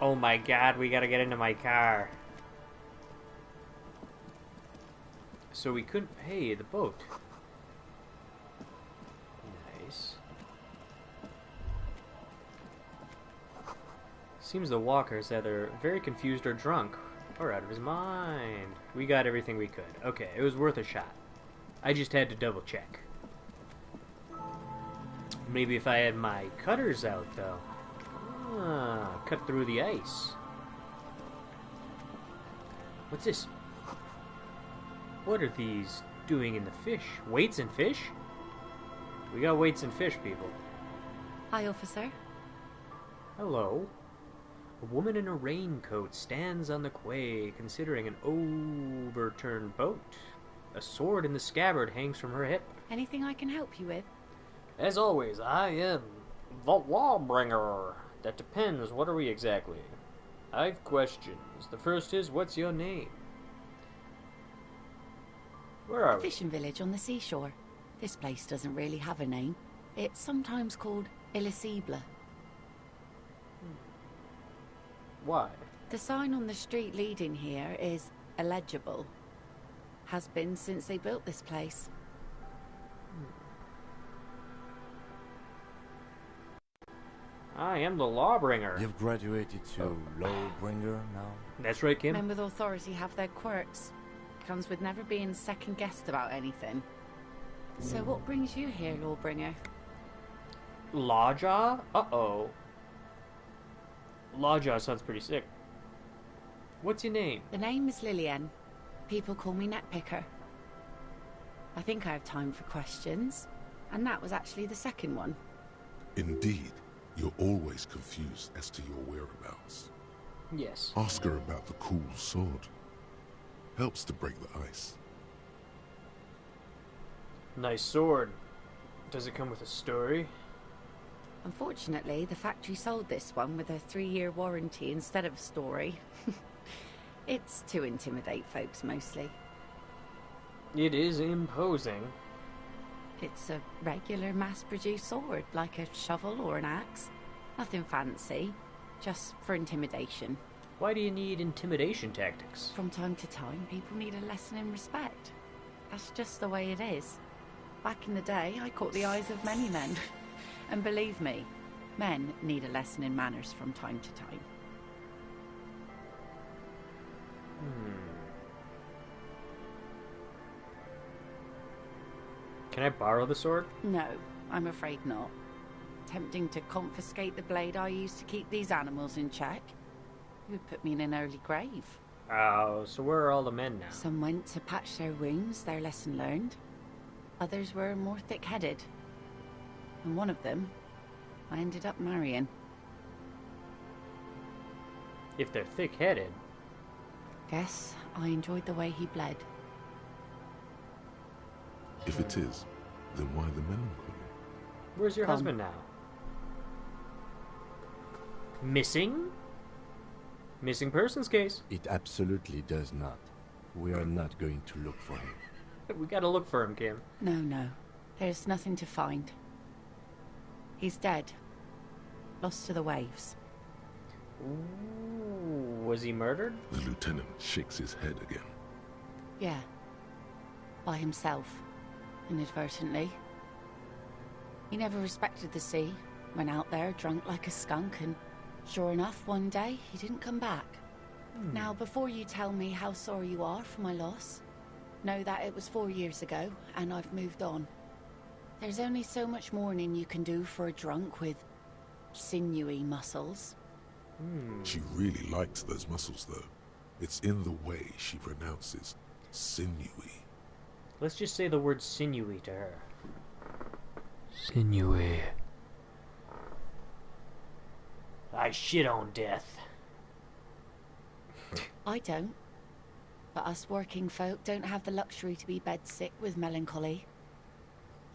Oh my god, we gotta get into my car. So we couldn't pay the boat. Nice. Seems the walker's either very confused or drunk, or out of his mind. We got everything we could. Okay, it was worth a shot. I just had to double check. Maybe if I had my cutters out, though. Cut through the ice. What's this? What are these doing in the fish? Weights and fish? We got weights and fish, people. Hi, officer. Hello. A woman in a raincoat stands on the quay, considering an overturned boat. A sword in the scabbard hangs from her hip. Anything I can help you with? As always, I am the Lawbringer. That depends. What are we exactly? I've questions. The first is, what's your name? Where are we? Fishing village on the seashore. This place doesn't really have a name. It's sometimes called Illisible. Why? The sign on the street leading here is illegible. Has been since they built this place. I am the Lawbringer. You've graduated to Lawbringer now? That's right, Kim. Men with authority have their quirks. Comes with never being second-guessed about anything. So what brings you here, Lawbringer? Lawjaw? Uh-oh. Lawjaw sounds pretty sick. What's your name? The name is Lillian. People call me Netpicker. I think I have time for questions. And that was actually the second one. Indeed, you're always confused as to your whereabouts. Yes. Ask her about the cool sword. Helps to break the ice. Nice sword. Does it come with a story? Unfortunately, the factory sold this one with a 3-year warranty instead of a story. It's to intimidate folks, mostly. It is imposing. It's a regular mass-produced sword, like a shovel or an axe. Nothing fancy, just for intimidation. Why do you need intimidation tactics? From time to time, people need a lesson in respect. That's just the way it is. Back in the day, I caught the eyes of many men. And believe me, men need a lesson in manners from time to time. Can I borrow the sword? No, I'm afraid not. Tempting to confiscate the blade I used to keep these animals in check. It would put me in an early grave. Oh, so where are all the men now? Some went to patch their wounds, their lesson learned. Others were more thick-headed. And one of them, I ended up marrying. If they're thick-headed... Guess I enjoyed the way he bled. If it is, then why the melancholy? Where's your husband now? Missing? Missing persons case. It absolutely does not. We are not going to look for him. We gotta look for him, Kim. No. There's nothing to find. He's dead. Lost to the waves. Ooh, was he murdered? The lieutenant shakes his head again. Yeah. By himself. Inadvertently. He never respected the sea. Went out there drunk like a skunk, and sure enough, one day, he didn't come back. Now, before you tell me how sorry you are for my loss, know that it was 4 years ago, and I've moved on. There's only so much mourning you can do for a drunk with sinewy muscles. She really likes those muscles, though. It's in the way she pronounces sinewy. Let's just say the word sinewy to her. Sinewy. I shit on death. I don't. But us working folk don't have the luxury to be bedsick with melancholy.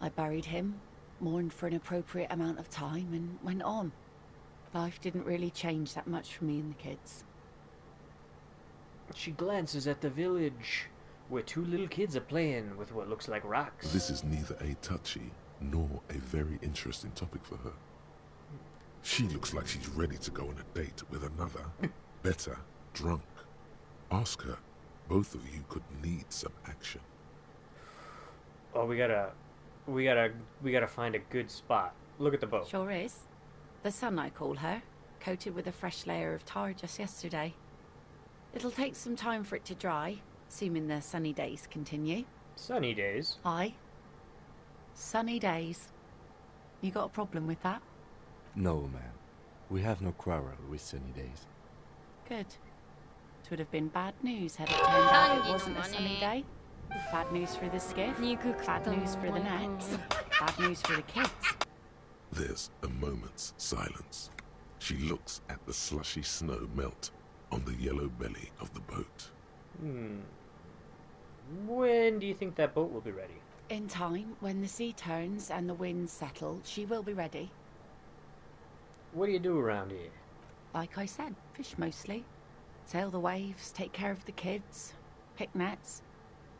I buried him, mourned for an appropriate amount of time, and went on. Life didn't really change that much for me and the kids. She glances at the village, where 2 little kids are playing with what looks like rocks. This is neither a touchy nor a very interesting topic for her. She looks like she's ready to go on a date with another, better, drunk. Ask her. Both of you could need some action. Oh, we gotta find a good spot. Look at the boat. Sure is. The sun, I call her, coated with a fresh layer of tar just yesterday. It'll take some time for it to dry, assuming the sunny days continue. Sunny days? Aye. Sunny days. You got a problem with that? No, ma'am. We have no quarrel with sunny days. Good. It would have been bad news had it turned out it wasn't a sunny day. Bad news for the skiff, bad news for the nets, bad news for the kids. There's a moment's silence. She looks at the slushy snow melt on the yellow belly of the boat. When do you think that boat will be ready? In time, when the sea turns and the winds settle, she will be ready. What do you do around here? Like I said, fish mostly. Sail the waves, take care of the kids, pick nets.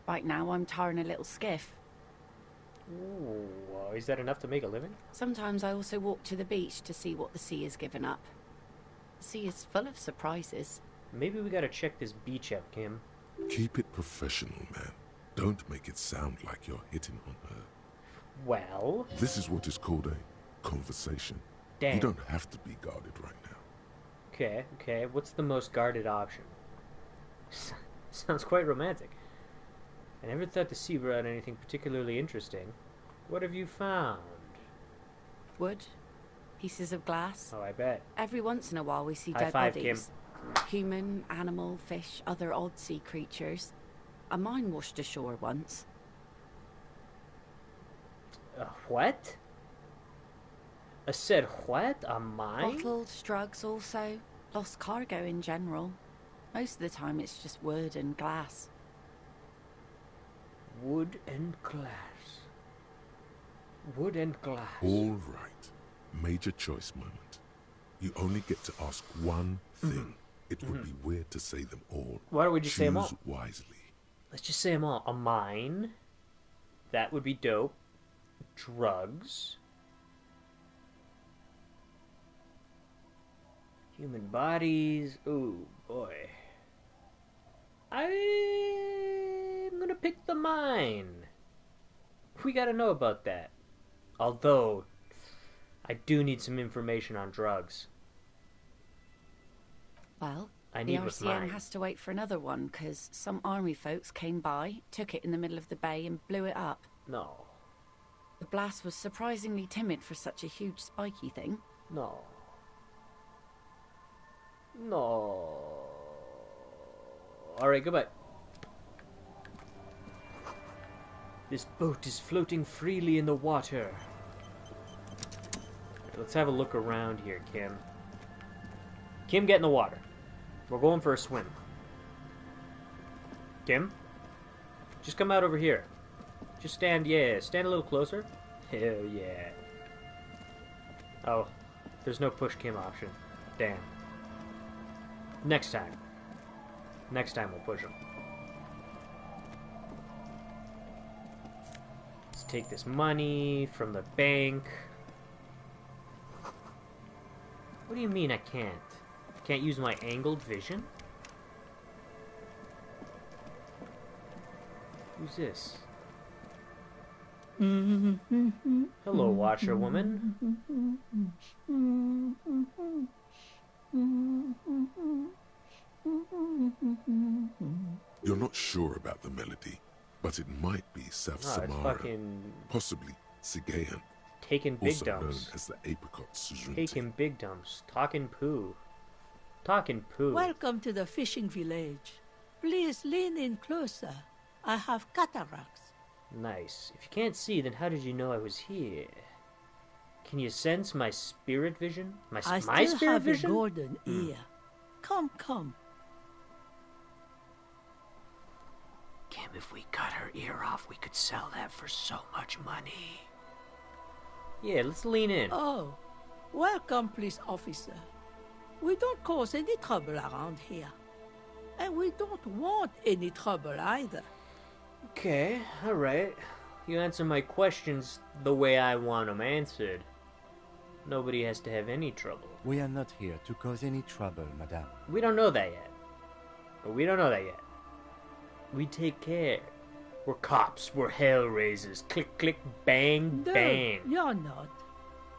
Right now I'm tarring a little skiff. Ooh, is that enough to make a living? Sometimes I also walk to the beach to see what the sea has given up. The sea is full of surprises. Maybe we gotta check this beach out, Kim. Keep it professional, man. Don't make it sound like you're hitting on her. Well... This is what is called a conversation. Damn. You don't have to be guarded right now. Okay. What's the most guarded option? Sounds quite romantic. I never thought the sea brought anything particularly interesting. What have you found? Wood. Pieces of glass. Oh, I bet. Every once in a while we see High dead five, bodies. Human, animal, fish, other odd sea creatures. A mine washed ashore once. What? I said what? A mine? Bottled drugs also. Lost cargo in general. Most of the time it's just wood and glass. Wood and glass. Wood and glass. All right. Major choice moment. You only get to ask one thing. It would be weird to say them all. Why don't we just say them all? Choose wisely. Let's just say them all. A mine. That would be dope. Drugs. Human bodies. Ooh, boy. I'm gonna pick the mine. We gotta know about that. Although, I do need some information on drugs. Well, I the need what's RCM mine. has to wait for another one, because some army folks came by, took it in the middle of the bay and blew it up. No. The blast was surprisingly timid for such a huge spiky thing. No. No. Alright, goodbye. This boat is floating freely in the water. Let's have a look around here, Kim. Kim, get in the water. We're going for a swim. Kim? Just come out over here. Just stand, stand a little closer. Hell yeah. Oh, there's no push Kim option. Damn. Next time. Next time we'll push him. Let's take this money from the bank. What do you mean I can't? Can't use my angled vision? Who's this? Hello, washerwoman. You're not sure about the melody, but it might be South Oh, it's Samara, fucking possibly Sigayan, taking big also known dumps. as the apricot suzerainty. Taking big dumps. Talking poo. Talking poo. Welcome to the fishing village. Please lean in closer. I have cataracts. Nice. If you can't see, then how did you know I was here? Can you sense my spirit vision? My I spirit still have vision? a golden ear. Come, come. Kim, if we cut her ear off, we could sell that for so much money. Yeah, let's lean in. Oh, welcome, police officer. We don't cause any trouble around here. And we don't want any trouble either. Okay, alright. You answer my questions the way I want them answered. Nobody has to have any trouble. We are not here to cause any trouble, madame. We don't know that yet. We don't know that yet. We take care. We're cops. We're hellraisers. Click, click, bang, No, bang. you're not.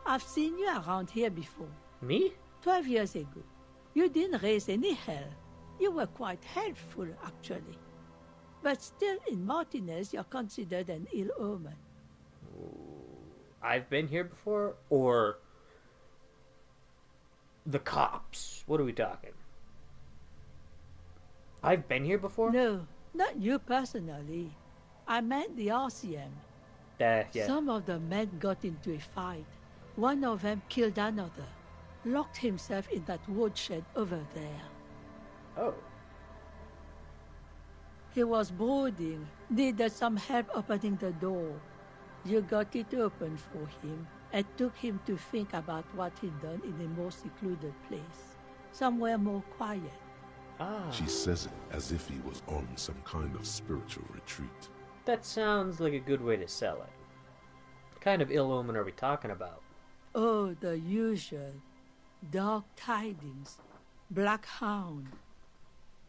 I've seen you around here before. Me? 12 years ago. You didn't raise any hell. You were quite helpful, actually. But still, in Martinez, you're considered an ill omen. I've been here before? Or the cops? What are we talking? I've been here before? No, not you personally. I meant the RCM. Yeah. Some of the men got into a fight. One of them killed another. Locked himself in that woodshed over there. Oh. He was brooding, needed some help opening the door. You got it open for him and took him to think about what he'd done in a more secluded place. Somewhere more quiet. She says it as if he was on some kind of spiritual retreat. That sounds like a good way to sell it. What kind of ill omen are we talking about? Oh, the usual. Dark tidings. Black Hound.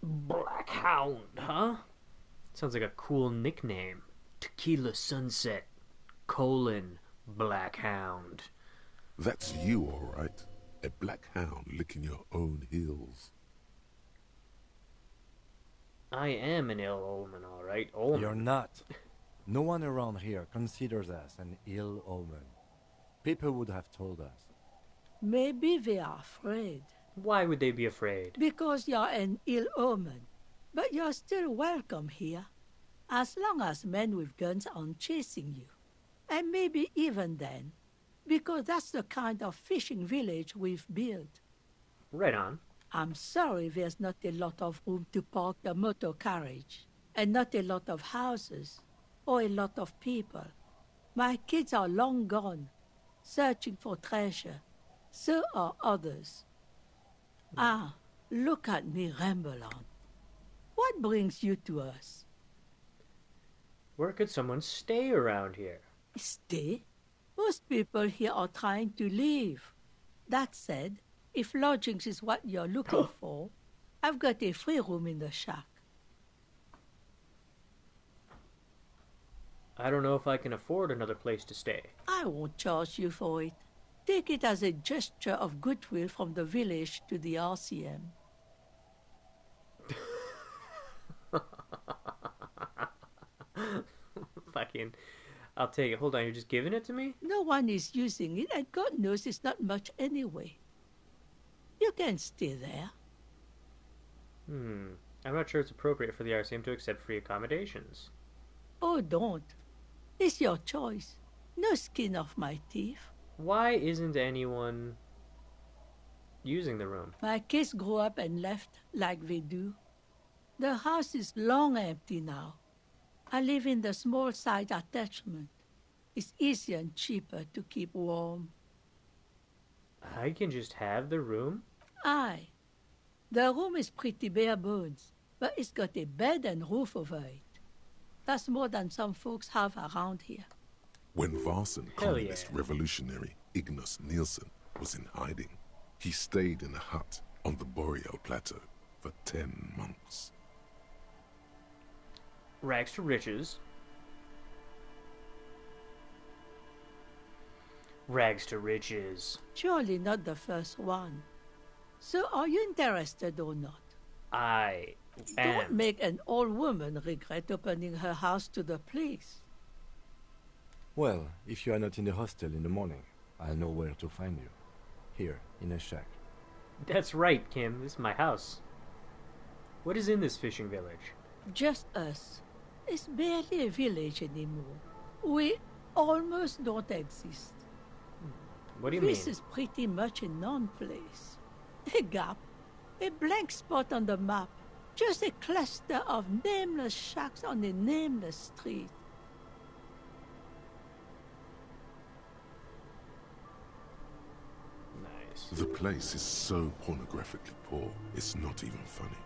Black Hound, huh? Sounds like a cool nickname. Tequila Sunset, Black Hound. That's you, all right. A black hound licking your own heels. I am an ill omen, all right. Omen. You're not. No one around here considers us an ill omen. People would have told us. Maybe they are afraid. Why would they be afraid? Because you're an ill omen. But you're still welcome here. As long as men with guns aren't chasing you. And maybe even then. Because that's the kind of fishing village we've built. Right on. I'm sorry there's not a lot of room to park the motor carriage, and not a lot of houses, or a lot of people. My kids are long gone, searching for treasure. So are others. Ah, look at me ramble on. What brings you to us? Where could someone stay around here? Stay? Most people here are trying to leave. That said, if lodgings is what you're looking for, I've got a free room in the shack. I don't know if I can afford another place to stay. I won't charge you for it. Take it as a gesture of goodwill from the village to the RCM. Fucking, I'll take it. Hold on, you're just giving it to me? No one is using it, and God knows it's not much anyway. You can stay there. I'm not sure it's appropriate for the RCM to accept free accommodations. Oh, don't. It's your choice. No skin off my teeth. Why isn't anyone using the room? My kids grew up and left like they do. The house is long empty now. I live in the small side attachment. It's easier and cheaper to keep warm. I can just have the room? Aye. The room is pretty bare bones, but it's got a bed and roof over it. That's more than some folks have around here. When Varson communist revolutionary Ignace Nielsen was in hiding, he stayed in a hut on the Boreal Plateau for 10 months. Rags to riches. Rags to riches. Surely not the first one. So are you interested or not? I am. Don't make an old woman regret opening her house to the police. Well, if you are not in the hostel in the morning, I'll know where to find you. Here, in a shack. That's right, Kim. This is my house. What is in this fishing village? Just us. It's barely a village anymore. We almost don't exist. What do you mean? This is pretty much a non-place. A gap. A blank spot on the map. Just a cluster of nameless shacks on a nameless street. Nice. The place is so pornographically poor, it's not even funny.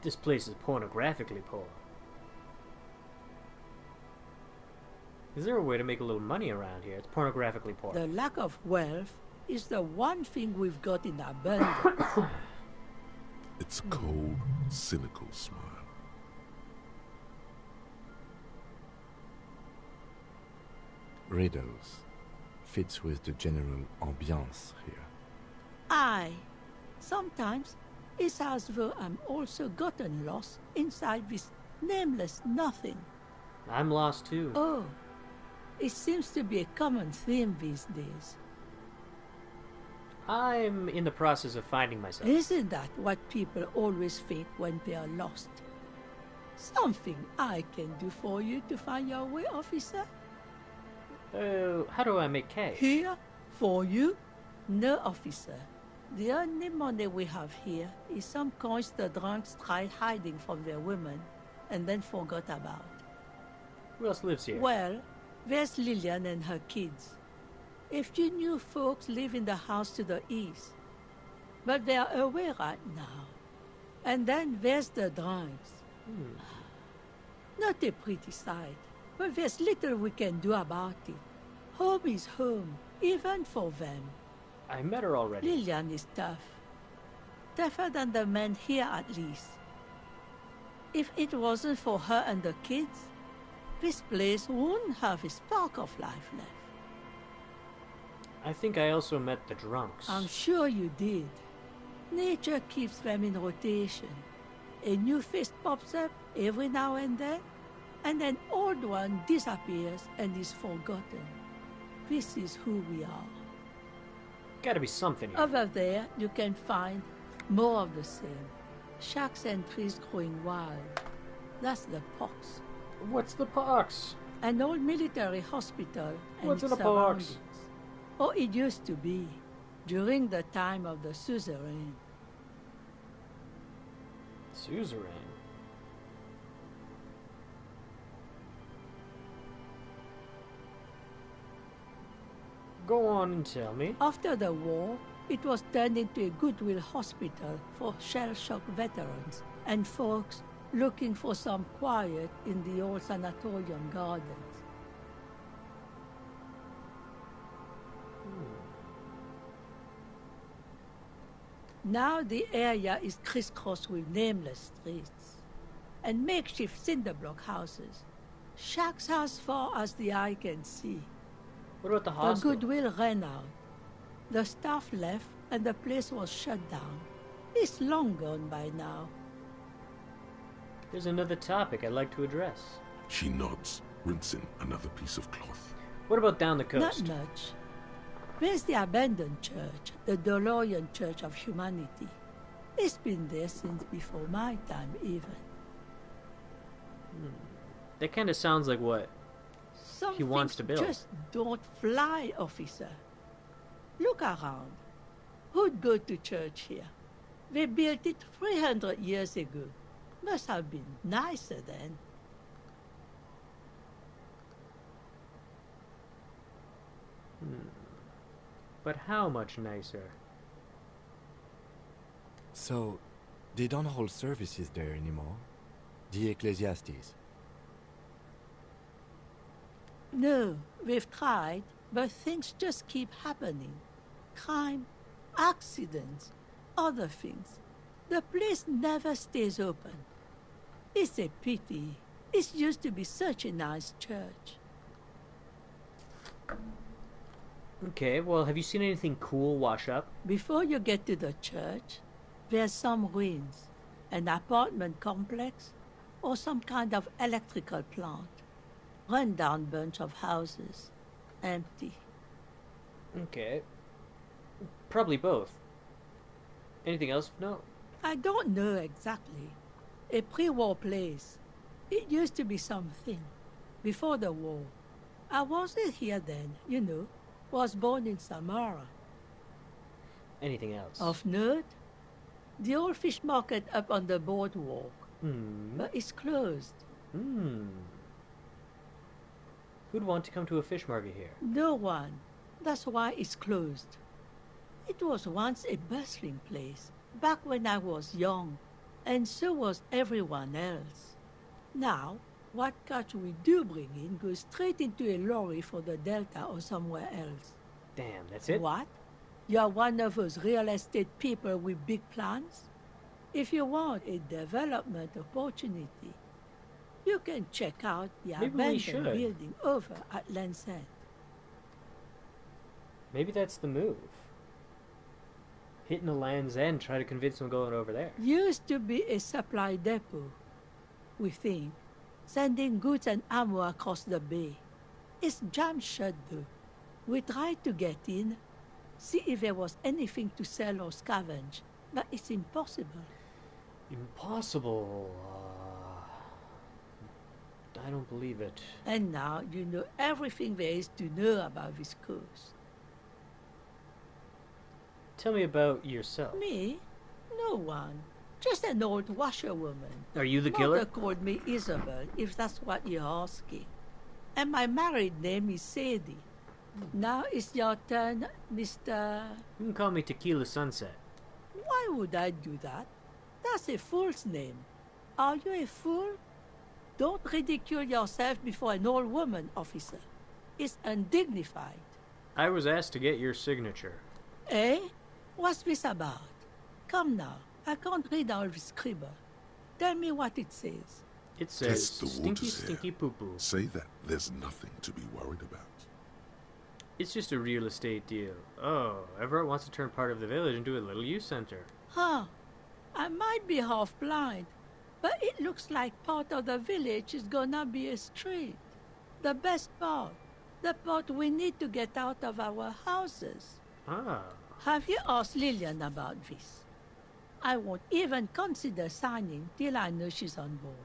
This place is pornographically poor. Is there a way to make a little money around here? It's pornographically poor. The lack of wealth is the one thing we've got in abundance. It's a cold, cynical smile. Riddles fits with the general ambiance here. Aye. Sometimes it's as though I'm also gotten lost inside this nameless nothing. I'm lost too. Oh, it seems to be a common theme these days. I'm in the process of finding myself. Isn't that what people always think when they are lost? Something I can do for you to find your way, officer? How do I make cash? Here? For you? No, officer. The only money we have here is some coins the drunks tried hiding from their women and then forgot about. Who else lives here? Well, there's Lillian and her kids. A few new folks live in the house to the east, but they are away right now. And then there's the drunks. Not a pretty sight, but there's little we can do about it. Home is home, even for them. I met her already. Lillian is tough. Tougher than the men here, at least. If it wasn't for her and the kids, this place wouldn't have a spark of life left. I think I also met the drunks. I'm sure you did. Nature keeps them in rotation. A new face pops up every now and then, and an old one disappears and is forgotten. This is who we are. Gotta be something here. Over there, you can find more of the same. Shacks and trees growing wild. That's the pox. What's the pox? An old military hospital and What's in its the pox? surroundings. Or it used to be, during the time of the suzerain. Suzerain. Go on and tell me. After the war, it was turned into a goodwill hospital for shell-shock veterans and folks looking for some quiet in the old sanatorium gardens. Now the area is crisscrossed with nameless streets and makeshift cinderblock houses, shacks as far as the eye can see. What about the The hospital? goodwill ran out. The staff left and the place was shut down. It's long gone by now. There's another topic I'd like to address. She nods, rinsing another piece of cloth. What about down the coast? Not much. There's the abandoned church, the DeLorean Church of Humanity. It's been there since before my time, even. That kind of sounds like what Some he wants things to build. just don't fly, officer. Look around. Who'd go to church here? They built it 300 years ago. Must have been nicer then. But how much nicer? So, they don't hold services there anymore? The Ecclesiastes? No, we've tried, but things just keep happening. Crime, accidents, other things. The place never stays open. It's a pity. It used to be such a nice church. Okay, well, have you seen anything cool wash up? Before you get to the church, there's some ruins, an apartment complex, or some kind of electrical plant. Run-down bunch of houses, empty. Okay. Probably both. Anything else? No. I don't know exactly. A pre-war place. It used to be something. Before the war. I wasn't here then, you know. Was born in Samara. Anything else? Of note, the old fish market up on the boardwalk. Hmm. But it's closed. Who'd want to come to a fish market here? No one. That's why it's closed. It was once a bustling place, back when I was young, and so was everyone else. Now, what catch we do bring in goes straight into a lorry for the Delta or somewhere else. Damn, that's it? What? You're one of those real estate people with big plans? If you want a development opportunity, you can check out the Maybe we abandoned should. building over at Land's End. Maybe that's the move. Hitting the Land's End, try to convince them going over there. Used to be a supply depot, we think, sending goods and ammo across the bay. It's jammed shut though. We tried to get in, see if there was anything to sell or scavenge, but it's impossible. Impossible. I don't believe it. And now you know everything there is to know about this coast. Tell me about yourself. Me? No one. Just an old washerwoman. Are you the killer? Mother called me Isabel, if that's what you're asking. And my married name is Sadie. Now it's your turn, Mr. You can call me Tequila Sunset. Why would I do that? That's a fool's name. Are you a fool? Don't ridicule yourself before an old woman, officer. It's undignified. I was asked to get your signature. Eh? What's this about? Come now. I can't read all this scribble. Tell me what it says. It says, Test the stinky, waters here. stinky poo-poo. Say that there's nothing to be worried about. It's just a real estate deal. Oh, Everett wants to turn part of the village into a little youth center. Huh. I might be half blind, but it looks like part of the village is gonna be a street. The best part. The part we need to get out of our houses. Ah. Have you asked Lillian about this? I won't even consider signing till I know she's on board.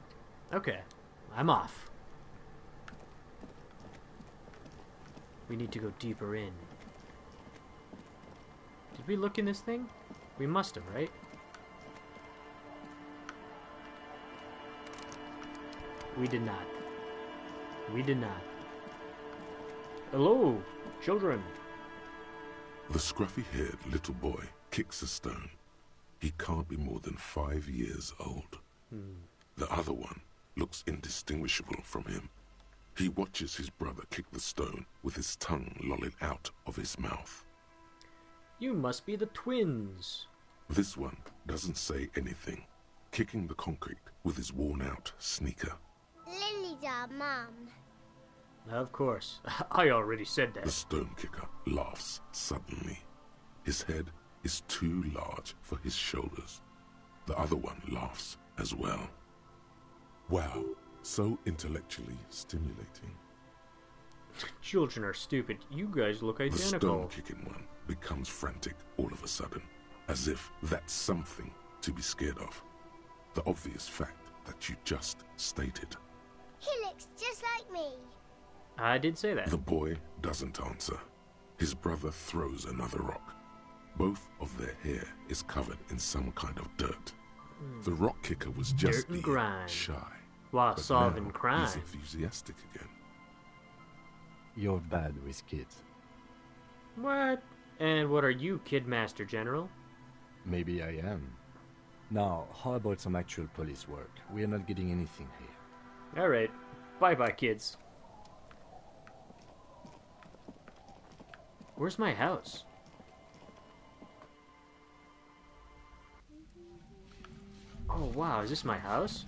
Okay, I'm off. We need to go deeper in. Did we look in this thing? We must have, right? We did not. We did not. Hello, children. The scruffy-haired little boy kicks a stone. He can't be more than 5 years old. The other one looks indistinguishable from him. He watches his brother kick the stone with his tongue lolling out of his mouth. You must be the twins. This one doesn't say anything, kicking the concrete with his worn-out sneaker. Lily's our mum. Of course. I already said that. The stone kicker laughs suddenly. His head is too large for his shoulders. The other one laughs as well. Wow, so intellectually stimulating. Children are stupid. You guys look The identical. stone-kicking one becomes frantic all of a sudden, as if that's something to be scared of. The obvious fact that you just stated. He looks just like me. I did say that. The boy doesn't answer. His brother throws another rock. Both of their hair is covered in some kind of dirt. The rock kicker was just Dirt and being grime. shy. While but solving now crime. He's enthusiastic again. You're bad with kids. What? And what are you, Kid Master General? Maybe I am. Now, how about some actual police work? We are not getting anything here. Alright. Bye-bye, kids. Where's my house? Oh, wow. Is this my house?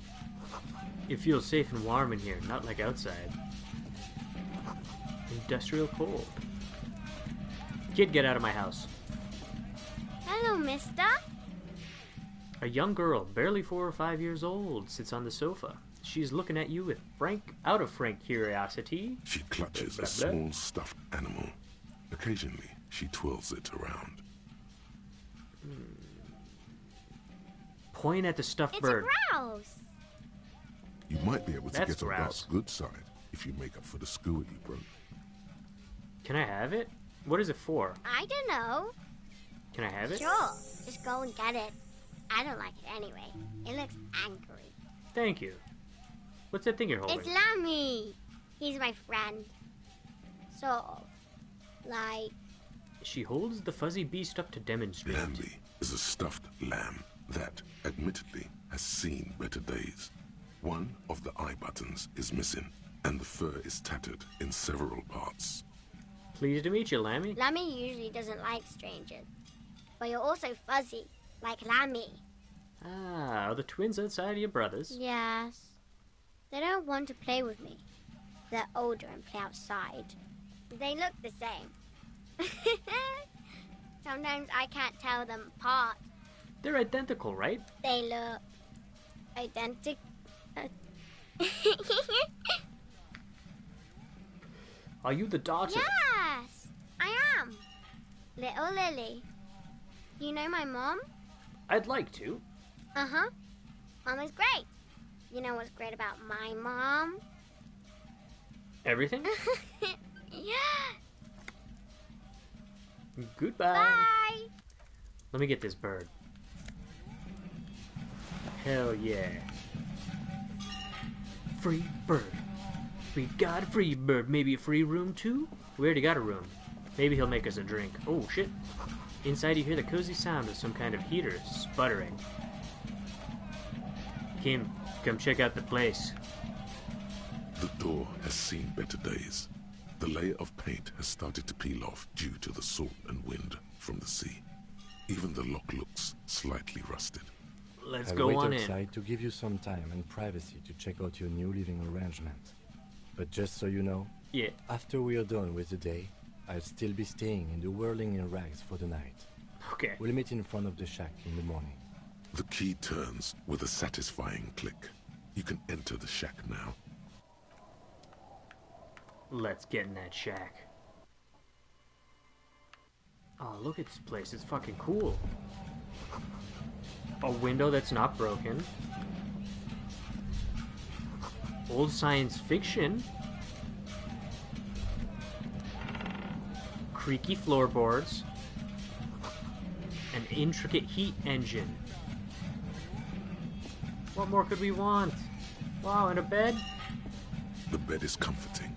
It feels safe and warm in here, not like outside. Industrial cold. Kid, get out of my house. Hello, mister. A young girl, barely 4 or 5 years old, sits on the sofa. She's looking at you with out of frank curiosity. She clutches a small stuffed animal. Occasionally, she twirls it around. Point at the stuffed bird. It's a grouse. You might be able to That's get on grouse. God's good side if you make up for the skewer you broke. Can I have it? What is it for? I don't know. Can I have it? Sure. Just go and get it. I don't like it anyway. It looks angry. Thank you. What's that thing you're holding? It's Lammy. He's my friend. Sort of. Like... She holds the fuzzy beast up to demonstrate. Lamby is a stuffed lamb that, admittedly, has seen better days. One of the eye buttons is missing, and the fur is tattered in several parts. Pleased to meet you, Lammy. Lammy usually doesn't like strangers. But you're also fuzzy, like Lammy. Ah, are the twins outside of your brothers? Yes. They don't want to play with me. They're older and play outside. They look the same. Sometimes I can't tell them apart. They're identical, right? They look identical. Are you the daughter? Yes, I am. Little Lily. You know my mom? I'd like to. Uh-huh. Mom is great. You know what's great about my mom? Everything? Yeah. Goodbye. Bye. Let me get this bird. Hell yeah. Free bird. We got a free bird. Maybe a free room too? We already got a room. Maybe he'll make us a drink. Oh shit. Inside you hear the cozy sound of some kind of heater sputtering. Kim, come check out the place. The door has seen better days. The layer of paint has started to peel off due to the salt and wind from the sea. Even the lock looks slightly rusted. Let's I'll go wait on outside in. to give you some time and privacy to check out your new living arrangement. But just so you know, yeah, after we are done with the day, I'll still be staying in the whirling in rags for the night. Okay. We'll meet in front of the shack in the morning. The key turns with a satisfying click. You can enter the shack now. Let's get in that shack. Oh, look at this place. It's fucking cool. A window that's not broken. Old science fiction. Creaky floorboards. An intricate heat engine. What more could we want? Wow, and a bed? The bed is comforting,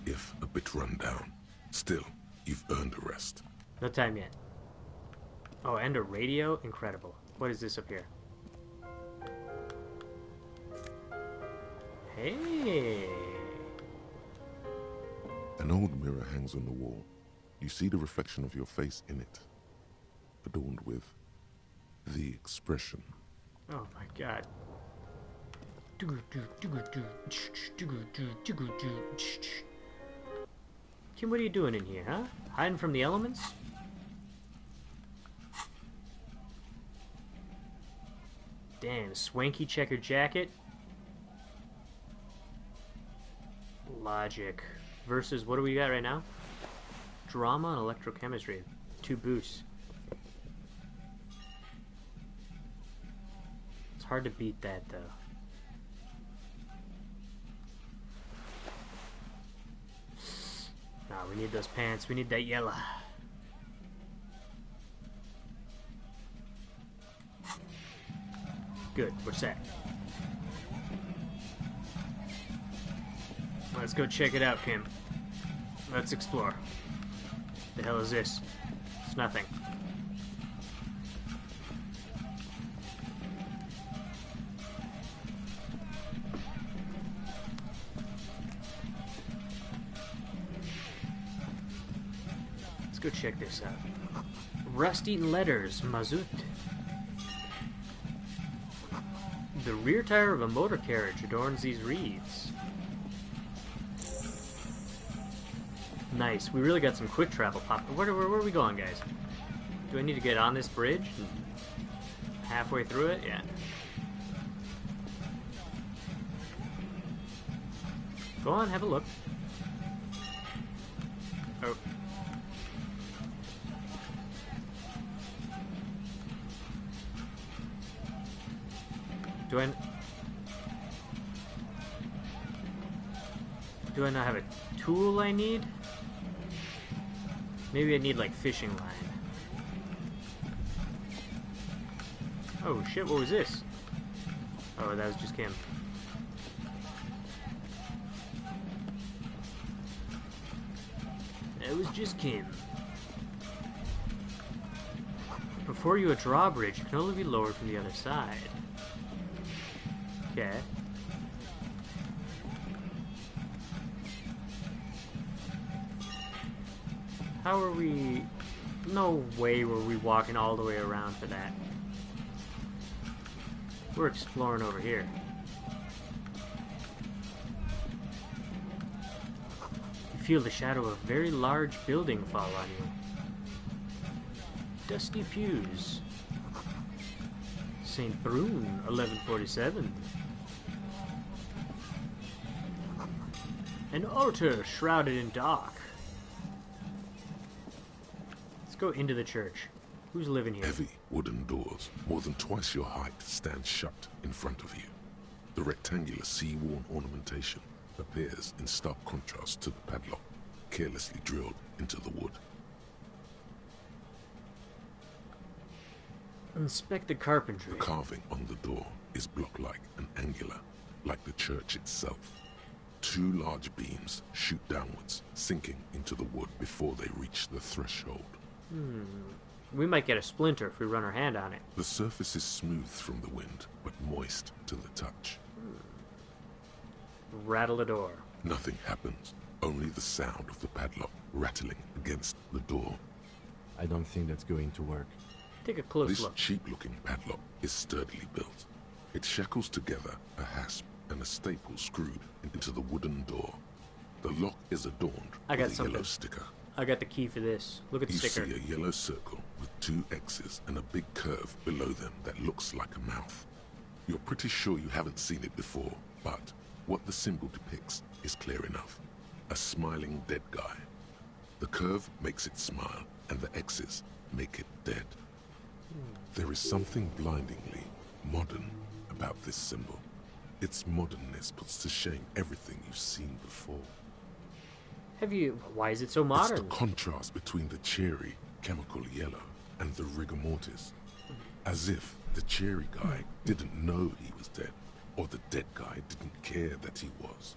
if a bit run down. Still, you've earned a rest. No time yet. Oh, and a radio? Incredible. What is this up here? Hey! An old mirror hangs on the wall. You see the reflection of your face in it, adorned with the expression. Oh my god. Kim, what are you doing in here, huh? Hiding from the elements? Damn, swanky checkered jacket. Logic. Versus, what do we got right now? Drama and electrochemistry. 2 boosts. It's hard to beat that, though. Nah, we need those pants. We need that yellow. Good. What's that? Let's go check it out, Kim. Let's explore. The hell is this? It's nothing. Let's go check this out. Rust-eaten letters, Mazut. The rear tire of a motor carriage adorns these reeds. Nice. We really got some quick travel pop. Where are we going, guys? Do I need to get on this bridge? Halfway through it? Yeah. Go on, have a look. Oh. Do I not have a tool I need? Maybe I need, like, fishing line. Oh, shit, what was this? Oh, that was just Kim. That was just Kim. Before you, a drawbridge can only be lowered from the other side. Okay. How are we... No way were we walking all the way around for that. We're exploring over here. You feel the shadow of a very large building fall on you. Dusty pews. St. Brune, 1147. An altar shrouded in dark. Let's go into the church. Who's living here? Heavy wooden doors, more than twice your height, stand shut in front of you. The rectangular sea-worn ornamentation appears in stark contrast to the padlock, carelessly drilled into the wood. Inspect the carpentry. The carving on the door is block-like and angular, like the church itself. 2 large beams shoot downwards, sinking into the wood before they reach the threshold. We might get a splinter if we run our hand on it. The surface is smooth from the wind, but moist to the touch. Rattle the door. Nothing happens, only the sound of the padlock rattling against the door. I don't think that's going to work. Take a close This look. cheap-looking padlock is sturdily built. It shackles together a hasp and a staple screwed into the wooden door. The lock is adorned with a yellow sticker. I got the key for this. Look at the sticker. You see a yellow circle with 2 X's and a big curve below them that looks like a mouth. You're pretty sure you haven't seen it before, but what the symbol depicts is clear enough. A smiling dead guy. The curve makes it smile, and the X's make it dead. There is something blindingly modern about this symbol. Its modernness puts to shame everything you've seen before. Why is it so modern? It's the contrast between the cheery, chemical yellow and the rigor mortis. As if the cheery guy didn't know he was dead, or the dead guy didn't care that he was.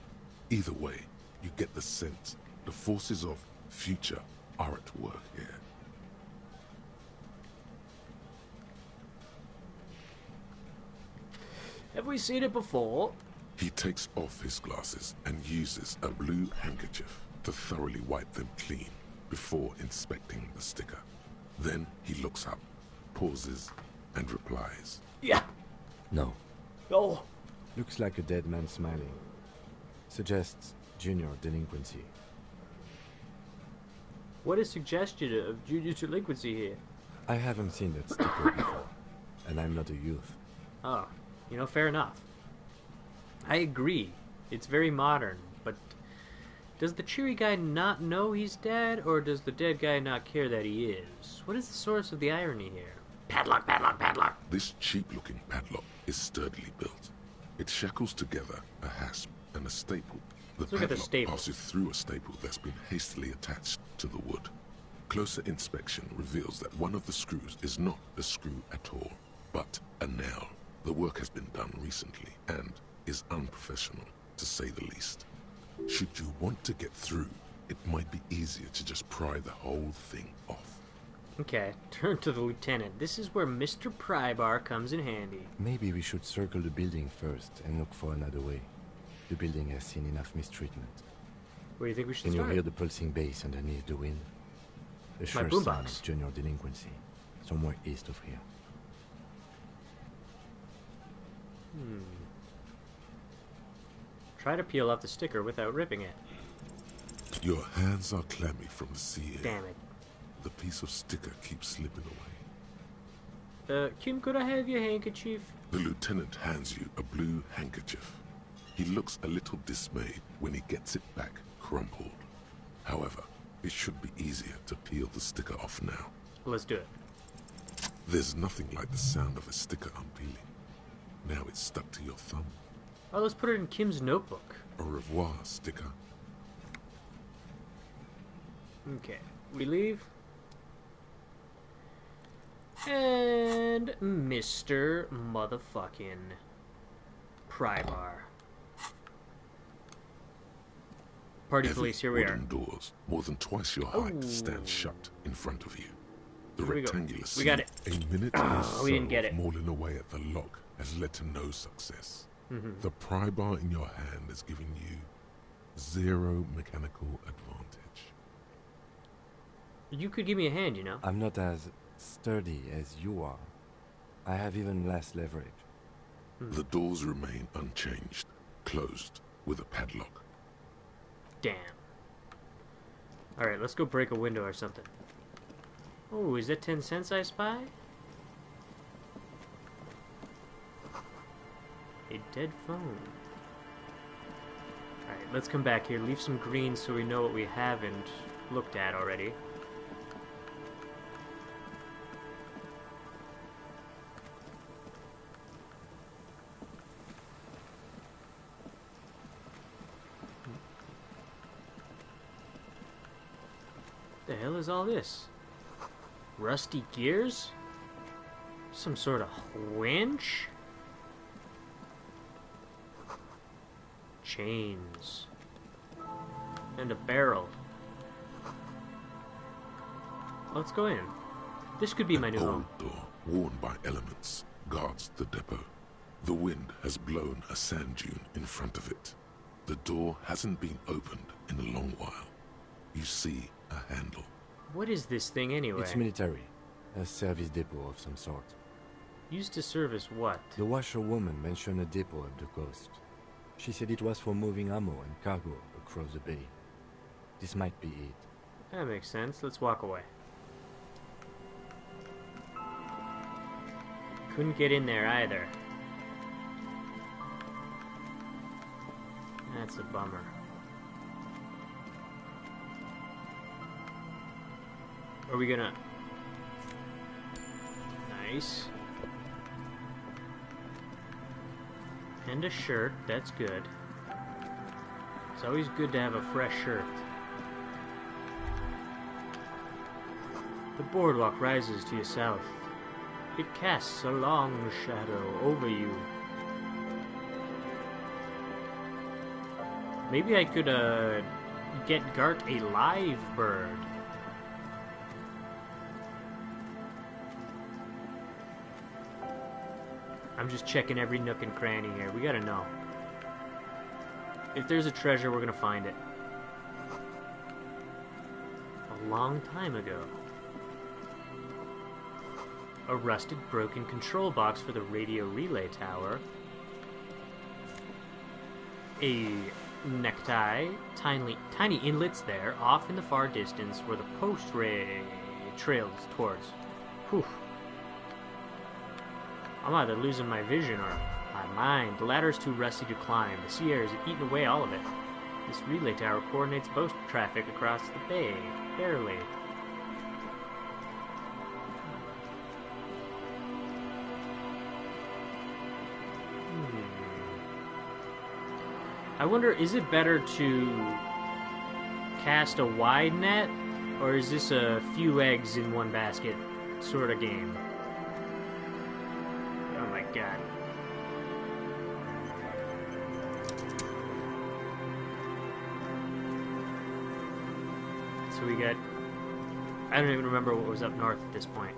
Either way, you get the sense the forces of future are at work here. Have we seen it before? He takes off his glasses and uses a blue handkerchief to thoroughly wipe them clean before inspecting the sticker. Then he looks up, pauses, and replies. Yeah. No. Oh. Looks like a dead man smiling. Suggests junior delinquency. What is suggestion of junior delinquency here? I haven't seen that sticker before, and I'm not a youth. Oh, you know, fair enough. I agree. It's very modern, but does the cheery guy not know he's dead, or does the dead guy not care that he is? What is the source of the irony here? Padlock, padlock, padlock! This cheap-looking padlock is sturdily built. It shackles together a hasp and a staple. The padlock passes through a staple that's been hastily attached to the wood. Closer inspection reveals that one of the screws is not a screw at all, but a nail. The work has been done recently and is unprofessional, to say the least. Should you want to get through, it might be easier to just pry the whole thing off. Okay, turn to the lieutenant. This is where Mr. Prybar comes in handy. Maybe we should circle the building first and look for another way. The building has seen enough mistreatment. Where do you think we should Can start? you hear the pulsing bass underneath the wind? A sure sign of junior delinquency, somewhere east of here. Try to peel off the sticker without ripping it. Your hands are clammy from the sea air. Damn it. The piece of sticker keeps slipping away. Kim, could I have your handkerchief? The lieutenant hands you a blue handkerchief. He looks a little dismayed when he gets it back crumpled. However, it should be easier to peel the sticker off now. Let's do it. There's nothing like the sound of a sticker unpeeling. Now it's stuck to your thumb. Oh, let's put it in Kim's notebook. Au revoir, sticker. Okay, we leave. And Mr. Motherfucking Prybar. Party police, here we are. Wooden doors, more than twice your height, stand shut in front of you. The Here we go. rectangular We got it. A minute or so We didn't get of it. mauling away at the lock has led to no success. The pry bar in your hand has given you zero mechanical advantage. You could give me a hand, you know. I'm not as sturdy as you are. I have even less leverage. The doors remain unchanged, closed with a padlock. Damn. Alright, let's go break a window or something. Oh, is that 10 cents I spy? A dead phone. Alright, let's come back here. Leave some green so we know what we haven't looked at already. The hell is all this? Rusty gears? Some sort of winch? Chains. And a barrel. Let's go in. This could be my new home. Old door, worn by elements, guards the depot. The wind has blown a sand dune in front of it. The door hasn't been opened in a long while. You see a handle. What is this thing anyway? It's military. A service depot of some sort. Used to service what? The washerwoman mentioned a depot up the coast. She said it was for moving ammo and cargo across the bay. This might be it. That makes sense. Let's walk away. Couldn't get in there either. That's a bummer. Are we gonna... Nice. And a shirt, that's good. It's always good to have a fresh shirt. The boardwalk rises to your south. It casts a long shadow over you. Maybe I could, get Gart a live bird. I'm just checking every nook and cranny here. We gotta know. If there's a treasure, we're gonna find it. A long time ago. A rusted, broken control box for the radio relay tower. A necktie. Tiny inlets there, off in the far distance, where the post ray trails towards. Whew. I'm either losing my vision or my mind. The ladder's too rusty to climb. The sea air has eaten away all of it. This relay tower coordinates boat traffic across the bay. Barely. I wonder, is it better to cast a wide net, or is this a few eggs in one basket sort of game? Oh my god. So we got... I don't even remember what was up north at this point.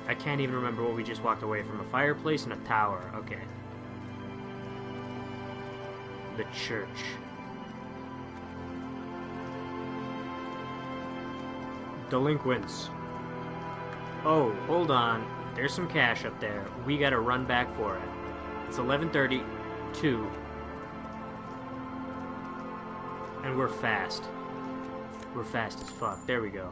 I can't even remember what we just walked away from. A fireplace and a tower. Okay. The church. Delinquents. Oh, hold on. There's some cash up there. We gotta run back for it. It's 11:32. And we're fast. We're fast as fuck. There we go.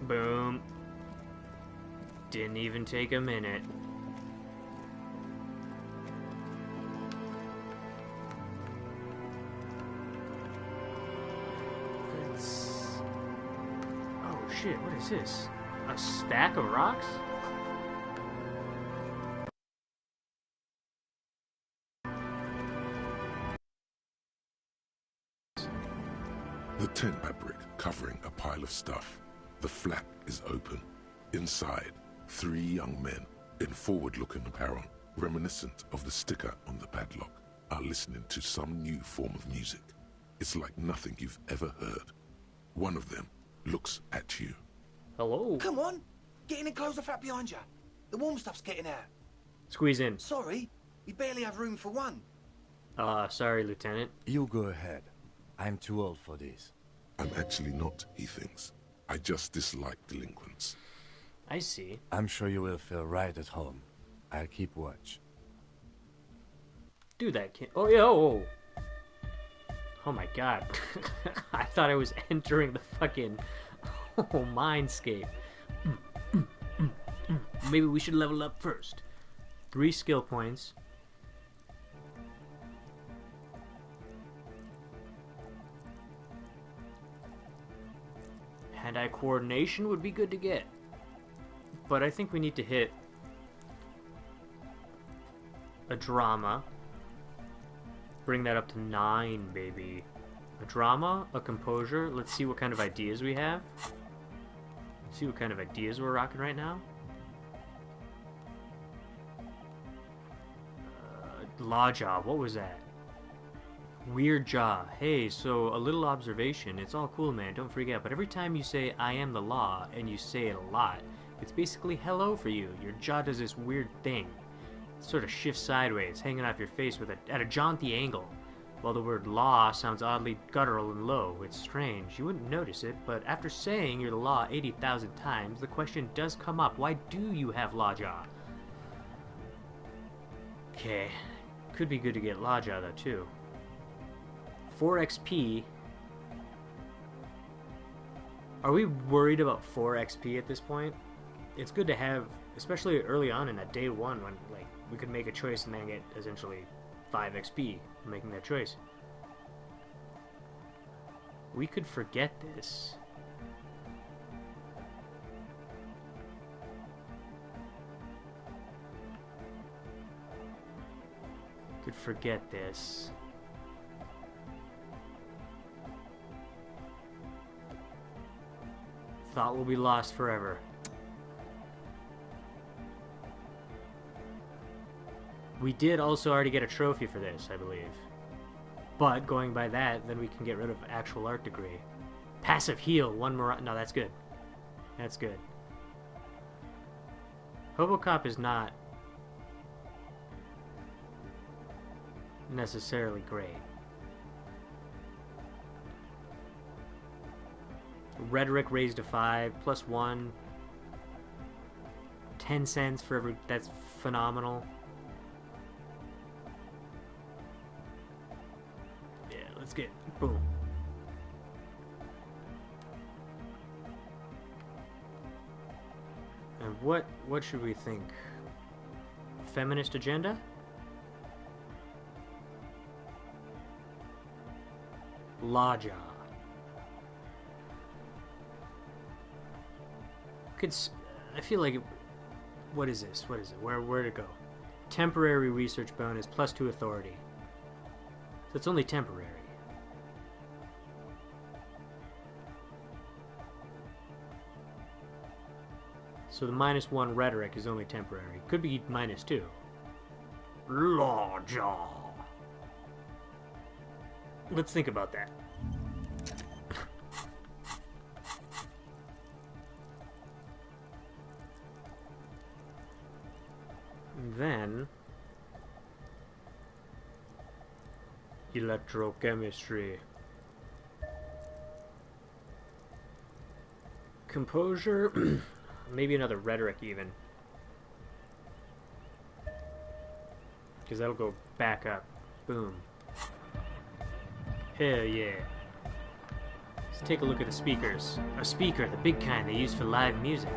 Boom. Didn't even take a minute. It's... Oh shit, what is this? A stack of rocks? The tent fabric covering a pile of stuff. The flap is open. Inside, 3 young men in forward-looking apparel, reminiscent of the sticker on the padlock, are listening to some new form of music. It's like nothing you've ever heard. One of them looks at you. Hello? Come on! Get in and close the flap behind you. The warm stuff's getting out. Squeeze in. Sorry, we barely have room for one. Sorry, Lieutenant. You go ahead. I'm too old for this. I'm actually not, he thinks. I just dislike delinquents. I see. I'm sure you will feel right at home. I'll keep watch. Do that, kid. Oh, yeah, oh. Oh my god. I thought I was entering the fucking mindscape. Maybe we should level up first. 3 skill points. Hand-eye coordination would be good to get. But I think we need to hit a drama. Bring that up to 9, baby. A drama, a composure. Let's see what kind of ideas we have. Let's see what kind of ideas we're rocking right now. Law job, what was that? Weird jaw. Hey, so a little observation. It's all cool, man. Don't freak out. But every time you say, I am the law, and you say it a lot, it's basically hello for you. Your jaw does this weird thing. It sort of shifts sideways, hanging off your face at a jaunty angle. While the word law sounds oddly guttural and low. It's strange. You wouldn't notice it, but after saying you're the law 80,000 times, the question does come up. Why do you have law jaw? Okay. Could be good to get law jaw, though, too. 4 XP. Are we worried about 4 XP at this point? It's good to have, especially early on in that day 1 when like we could make a choice and then get essentially 5 XP for making that choice. We could forget this. Could forget this. Thought will be lost forever. We did also already get a trophy for this, I believe. But going by that, then we can get rid of actual art degree. Passive heal, one more. No, that's good. That's good. Hobocop is not necessarily great. Rhetoric raised to 5, +1. 10 cents for every. That's phenomenal. Yeah, let's get. Boom. And what should we think? Feminist agenda? Laja. I feel like it, what is this? What is it? Where'd it go? Temporary research bonus +2 authority. So it's only temporary. So the -1 rhetoric is only temporary. Could be -2. Laja. Let's think about that. Then electrochemistry, composure, maybe another rhetoric even, because that'll go back up. Boom. Hell yeah. Let's take a look at the speakers. A speaker, the big kind they use for live music.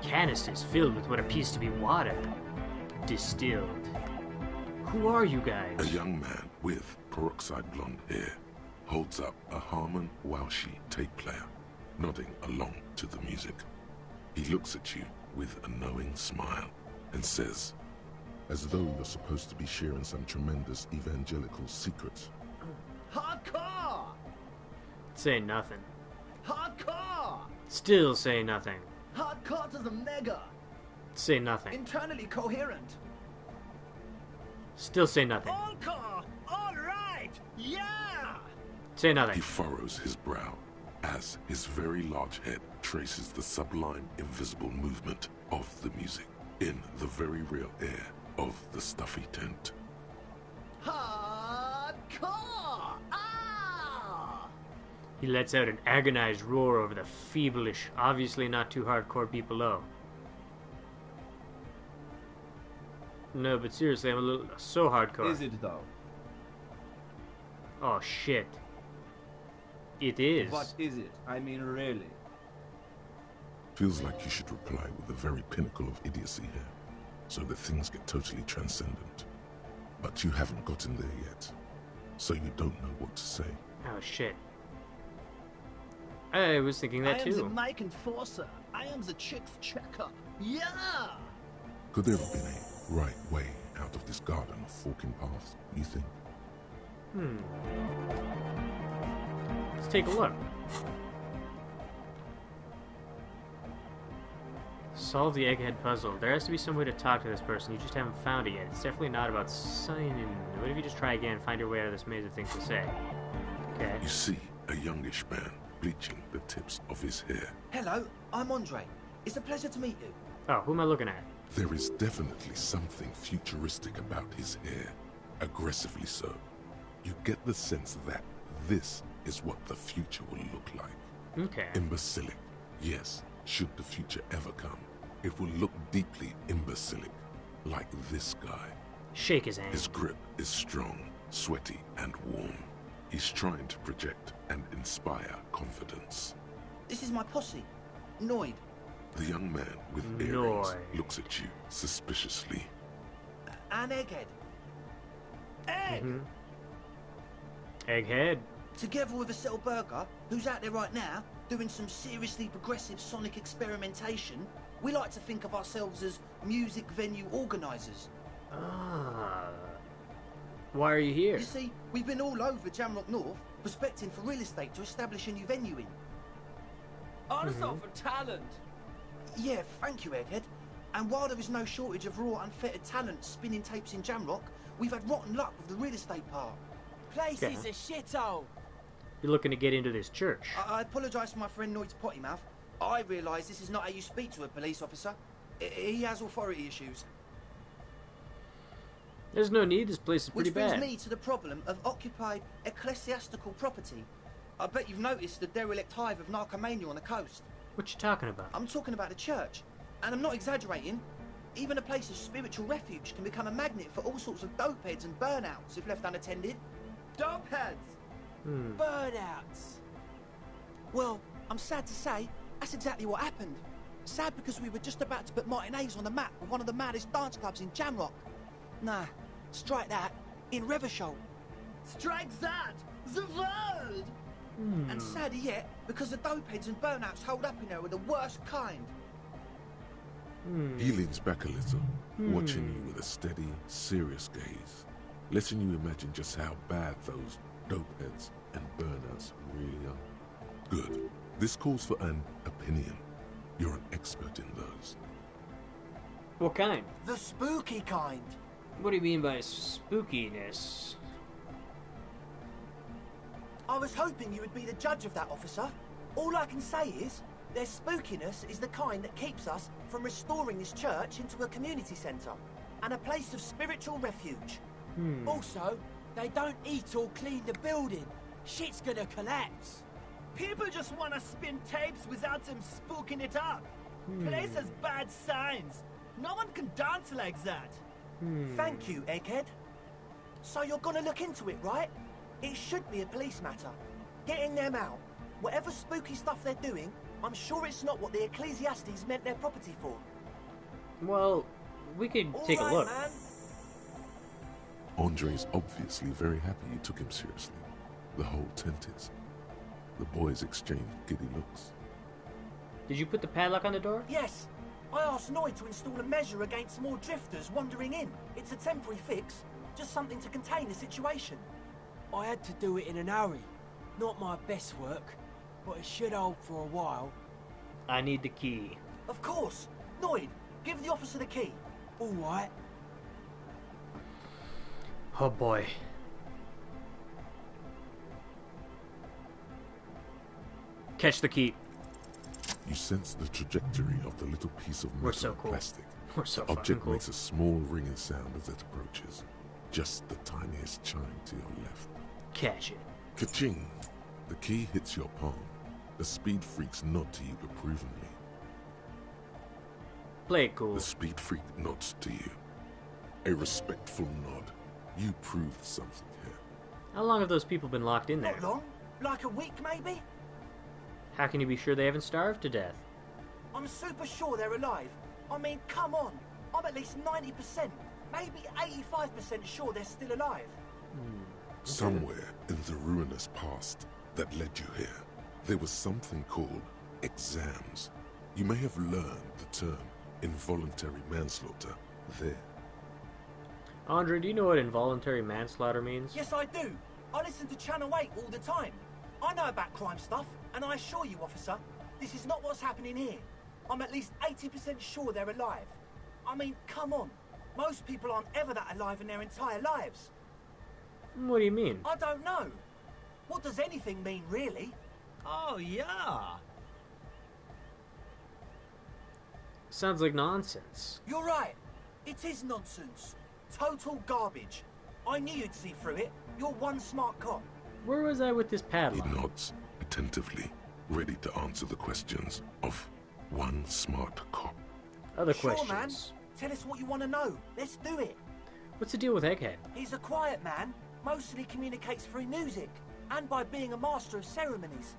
Canisters filled with what appears to be water. Distilled. Who are you guys? A young man with peroxide blonde hair holds up a Harman Walshi tape player, nodding along to the music. He looks at you with a knowing smile and says, as though you're supposed to be sharing some tremendous evangelical secrets. Hardcore! Say nothing. Hardcore! Still say nothing. Hardcore to the mega! Say nothing. Internally coherent. Still say nothing. Hardcore! Alright! Yeah! Say nothing. He furrows his brow as his very large head traces the sublime invisible movement of the music in the very real air of the stuffy tent. Hardcore! Ah! He lets out an agonized roar over the feeblish, obviously not too hardcore beat below. No, but seriously, I'm a little so hardcore. Is it though? Oh shit. It is. What is it? I mean, really. Feels like you should reply with the very pinnacle of idiocy here, so that things get totally transcendent. But you haven't gotten there yet, so you don't know what to say. Oh shit. I was thinking that too. I am the Mike Enforcer. I am the chick's checker. Yeah! Could there have been a right way out of this garden of forking paths, you think? Let's take a look. Solve the egghead puzzle. There has to be some way to talk to this person. You just haven't found it yet. It's definitely not about signing. What if you just try again, find your way out of this maze of things to say? Okay. You see a youngish man bleaching the tips of his hair. Hello, I'm Andre. It's a pleasure to meet you. Oh, who am I looking at? There is definitely something futuristic about his hair. Aggressively so. You get the sense that this is what the future will look like. Okay. Imbecilic. Yes, should the future ever come, it will look deeply imbecilic, like this guy. Shake his hand. His grip is strong, sweaty, and warm. He's trying to project and inspire confidence. This is my posse, Noid. The young man with earrings looks at you suspiciously. And Egghead. Egg! Egghead. Together with a Burger, who's out there right now, doing some seriously progressive sonic experimentation, we like to think of ourselves as music venue organisers. Ah. Why are you here? You see, we've been all over Jamrock North, prospecting for real estate to establish a new venue in. Also for talent. Yeah, thank you, Egghead. And while there is no shortage of raw, unfettered talent spinning tapes in Jamrock, we've had rotten luck with the real estate part. Place Yeah. is a shithole. You're looking to get into this church. I apologise for my friend Noid's potty mouth. I realise this is not how you speak to a police officer. He has authority issues. There's no need, this place is pretty Which brings bad. me to the problem of occupied ecclesiastical property. I bet you've noticed the derelict hive of narcomania on the coast. What you talking about? I'm talking about the church. And I'm not exaggerating. Even a place of spiritual refuge can become a magnet for all sorts of dopeheads and burnouts if left unattended. Dopeheads! Burnouts. Well, I'm sad to say, that's exactly what happened. Sad because we were just about to put Martinez on the map with one of the maddest dance clubs in Jamrock. Nah, strike that. In Reversholt. Strike that! The world! And sadder yet, because the dopeheads and burnouts hold up in there are the worst kind. He leans back a little, watching you with a steady, serious gaze, letting you imagine just how bad those dopeheads and burnouts really are. Good. This calls for an opinion. You're an expert in those. What kind? The spooky kind. What do you mean by spookiness? I was hoping you would be the judge of that, officer. All I can say is, their spookiness is the kind that keeps us from restoring this church into a community centre and a place of spiritual refuge. Also, they don't eat or clean the building. Shit's gonna collapse. People just want to spin tapes without them spooking it up. Place has bad signs. No one can dance like that. Thank you, Egghead. So you're gonna look into it, right? It should be a police matter. Getting them out. Whatever spooky stuff they're doing, I'm sure it's not what the Ecclesiastes meant their property for. Well, we could take a look. Man. Andre's obviously very happy you took him seriously. The whole tent is. The boys exchanged giddy looks. Did you put the padlock on the door? Yes. I asked Noid to install a measure against more drifters wandering in. It's a temporary fix, just something to contain the situation. I had to do it in an hurry. Not my best work, but it should hold for a while. I need the key. Of course. Noid, give the officer the key. All right. Oh boy. Catch the key. You sense the trajectory of the little piece of We're metal so and cool. plastic. We're so The fucking object cool. makes a small ringing sound as it approaches. Just the tiniest chime to your left. Catch it. Ka-ching! The key hits your palm. The speed freaks nod to you approvingly. Play it cool. The speed freak nods to you. A respectful nod. You proved something here. How long have those people been locked in there? Not long. Like a week, maybe? How can you be sure they haven't starved to death? I'm super sure they're alive. I mean, come on. I'm at least 90%, maybe 85% sure they're still alive. Somewhere in the ruinous past that led you here, there was something called exams. You may have learned the term involuntary manslaughter there. Andre, do you know what involuntary manslaughter means? Yes, I do. I listen to Channel 8 all the time. I know about crime stuff, and I assure you, officer, this is not what's happening here. I'm at least 80% sure they're alive. I mean, come on. Most people aren't ever that alive in their entire lives. What do you mean? I don't know. What does anything mean, really? Oh, yeah. Sounds like nonsense. You're right. It is nonsense. Total garbage. I knew you'd see through it. You're one smart cop. Where was I with this padlock? He nods attentively, ready to answer the questions of one smart cop. Other Sure, questions. man. Tell us what you want to know. Let's do it. What's the deal with Egghead? He's a quiet man. Mostly communicates through music. And by being a master of ceremonies.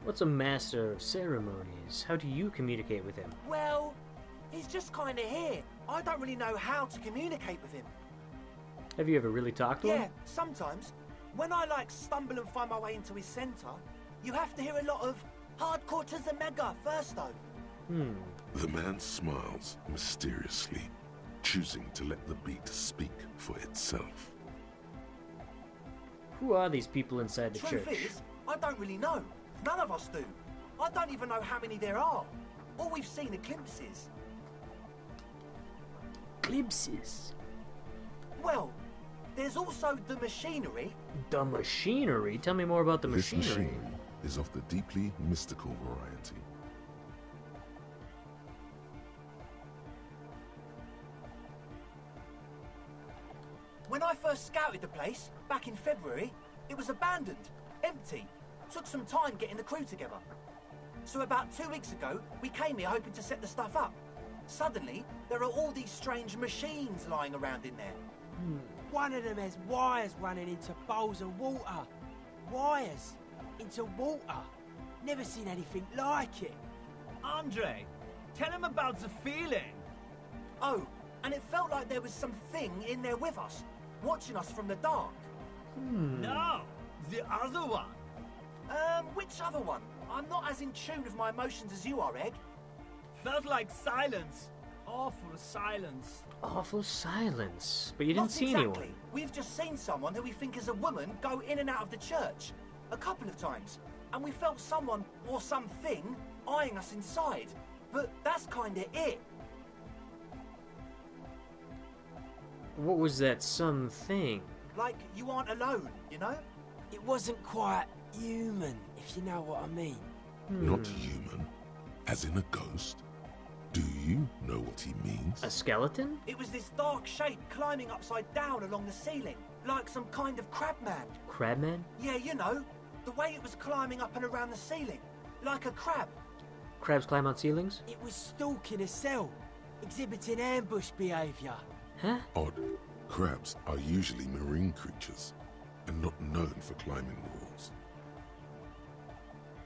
What's a master of ceremonies? How do you communicate with him? Well, he's just kind of here. I don't really know how to communicate with him. Have you ever really talked to him? Yeah, sometimes. When I stumble and find my way into his centre, you have to hear a lot of hardcore to the mega first though. The man smiles mysteriously, choosing to let the beat speak for itself. Who are these people inside the Truth church? is, I don't really know. None of us do. I don't even know how many there are. All we've seen are glimpses. eclipses. Well, there's also the machinery. The machinery? Tell me more about the This machinery. machinery is of the deeply mystical variety. When I first scouted the place, back in February, it was abandoned, empty. Took some time getting the crew together. So about 2 weeks ago, we came here hoping to set the stuff up. Suddenly, there are all these strange machines lying around in there. One of them has wires running into bowls of water. Wires into water. Never seen anything like it. Andre, tell him about the feeling. Oh, and it felt like there was something in there with us, watching us from the dark. No, the other one. Which other one? I'm not as in tune with my emotions as you are, Egg. Felt like silence. Awful silence. Awful silence. But you didn't Not see exactly. anyone. We've just seen someone who we think is a woman go in and out of the church. A couple of times. And we felt someone or something eyeing us inside. But that's kinda it. What was that something? Like you aren't alone, you know? It wasn't quite human, if you know what I mean. Not human, as in a ghost. Do you know what he means? A skeleton? It was this dark shape climbing upside down along the ceiling, like some kind of crabman. Crabman? Yeah, you know, the way it was climbing up and around the ceiling, like a crab. Crabs climb on ceilings? It was stalking a cell, exhibiting ambush behaviour. Huh? Odd. Crabs are usually marine creatures, and not known for climbing walls.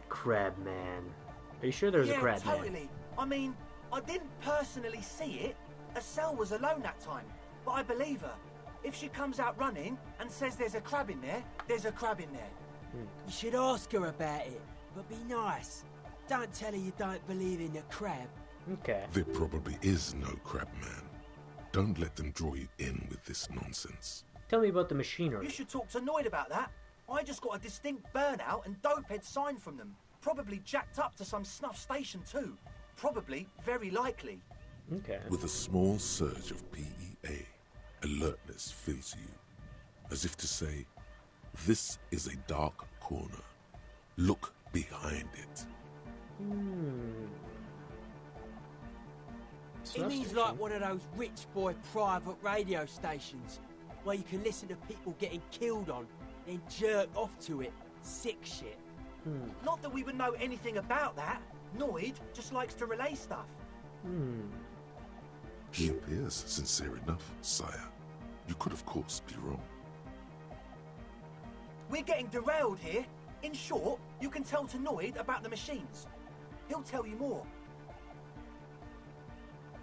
Crabman. Are you sure there was a Yeah, crabman? totally. I mean, I didn't personally see it. Estelle was alone that time, but I believe her. If she comes out running and says there's a crab in there, there's a crab in there. You should ask her about it, but be nice. Don't tell her you don't believe in the crab. Okay. There probably is no crabman. Don't let them draw you in with this nonsense. Tell me about the machinery. You should talk to Noid about that. I just got a distinct burnout and dopehead sign from them. Probably jacked up to some snuff station too. Probably, very likely. Okay. With a small surge of PEA, alertness fills you, as if to say, this is a dark corner. Look behind it. It means like one of those rich boy private radio stations, where you can listen to people getting killed on, then jerk off to it. Sick shit. Not that we would know anything about that. Noid just likes to relay stuff. He appears sincere enough, sire. You could, of course, be wrong. We're getting derailed here. In short, you can tell to Noid about the machines. He'll tell you more.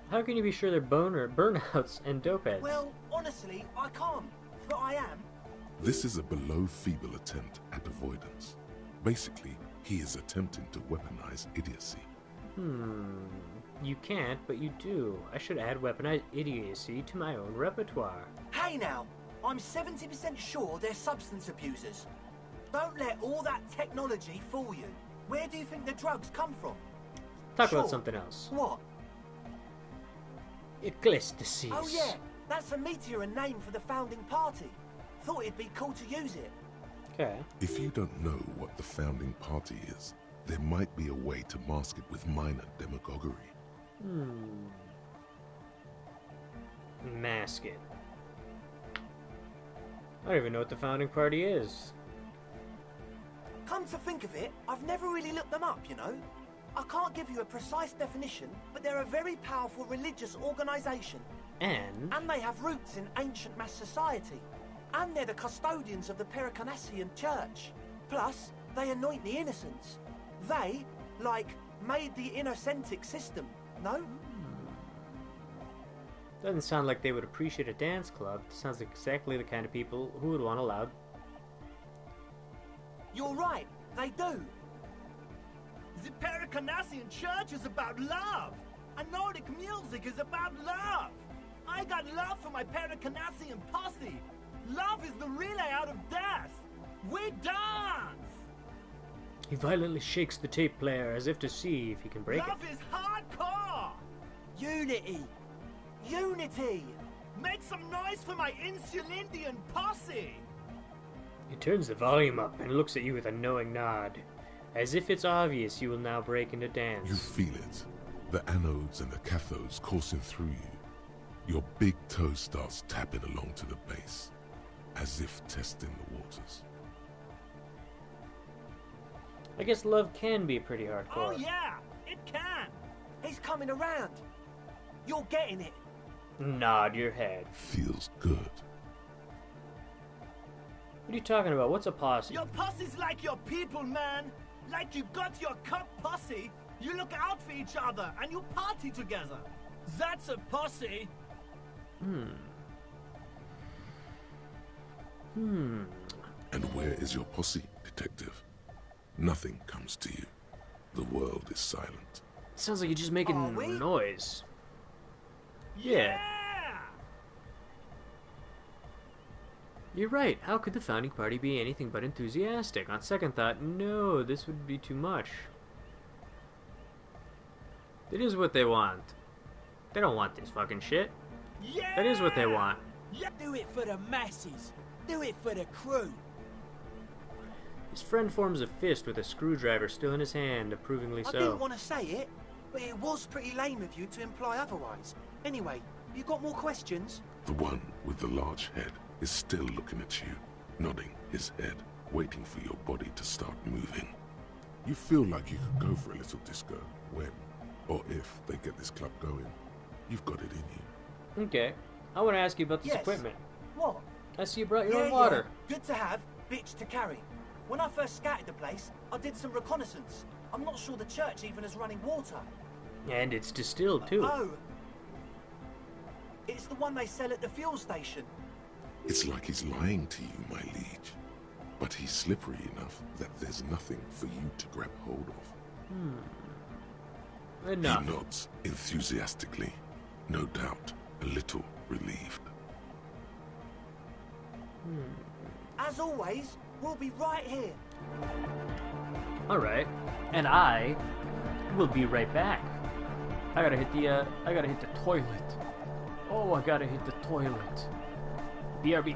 How can you be sure they're burnouts and dopeheads? Well, honestly, I can't. But I am. This is a below-feeble attempt at avoidance. Basically, he is attempting to weaponize idiocy. You can't, but you do. I should add weaponized idiocy to my own repertoire. Hey now, I'm 70% sure they're substance abusers. Don't let all that technology fool you. Where do you think the drugs come from? Talk about something else. What? Eclipses. Oh yeah, that's a meteor and name for the founding party. Thought it'd be cool to use it. Okay. If you don't know what the founding party is, there might be a way to mask it with minor demagoguery. Mask it. I don't even know what the founding party is. Come to think of it, I've never really looked them up, you know? I can't give you a precise definition, but they're a very powerful religious organisation. And they have roots in ancient mass society. And they're the custodians of the Pericarnassian Church. Plus, they anoint the innocents. They, like, made the innocentic system, no? Doesn't sound like they would appreciate a dance club. Sounds like exactly the kind of people who would want allowed. You're right, they do. The Pericarnassian Church is about love. And Nordic music is about love. I got love for my Pericarnassian posse. Love is the relay out of death. We dance. He violently shakes the tape player as if to see if he can break Love is hardcore. Unity. Unity. unity! Make some noise for my Insulindian posse! He turns the volume up and looks at you with a knowing nod, as if it's obvious you will now break into dance. You feel it. The anodes and the cathodes coursing through you. Your big toe starts tapping along to the base, as if testing the waters. I guess love can be pretty hardcore. Oh yeah, it can! He's coming around. You're getting it. Nod your head. Feels good. What are you talking about? What's a posse? Your posse's like your people, man! Like you got your cup posse, you look out for each other and you party together. That's a posse. And where is your posse, detective? Nothing comes to you. The world is silent. Sounds like you're just making noise. Yeah. You're right. How could the founding party be anything but enthusiastic? On second thought, no, this would be too much. It is what they want. They don't want this fucking shit. Yeah! That is what they want. Yeah, do it for the masses. Do it for the crew. His friend forms a fist with a screwdriver still in his hand, approvingly I so. didn't want to say it, but it was pretty lame of you to imply otherwise. Anyway, you got more questions? The one with the large head is still looking at you, nodding his head, waiting for your body to start moving. You feel like you could go for a little disco when, or if, they get this club going. You've got it in you. Okay. I want to ask you about this equipment. What? I see you brought your own water. Yeah. Good to have, bitch to carry. When I first scouted the place, I did some reconnaissance. I'm not sure the church even is running water. And it's distilled, too. Oh. It's the one they sell at the fuel station. It's like he's lying to you, my liege. But he's slippery enough that there's nothing for you to grab hold of. Enough. He nods enthusiastically, no doubt a little relieved. As always, we'll be right here. Alright. And I will be right back. I gotta hit the toilet. Oh, I gotta hit the toilet. BRB.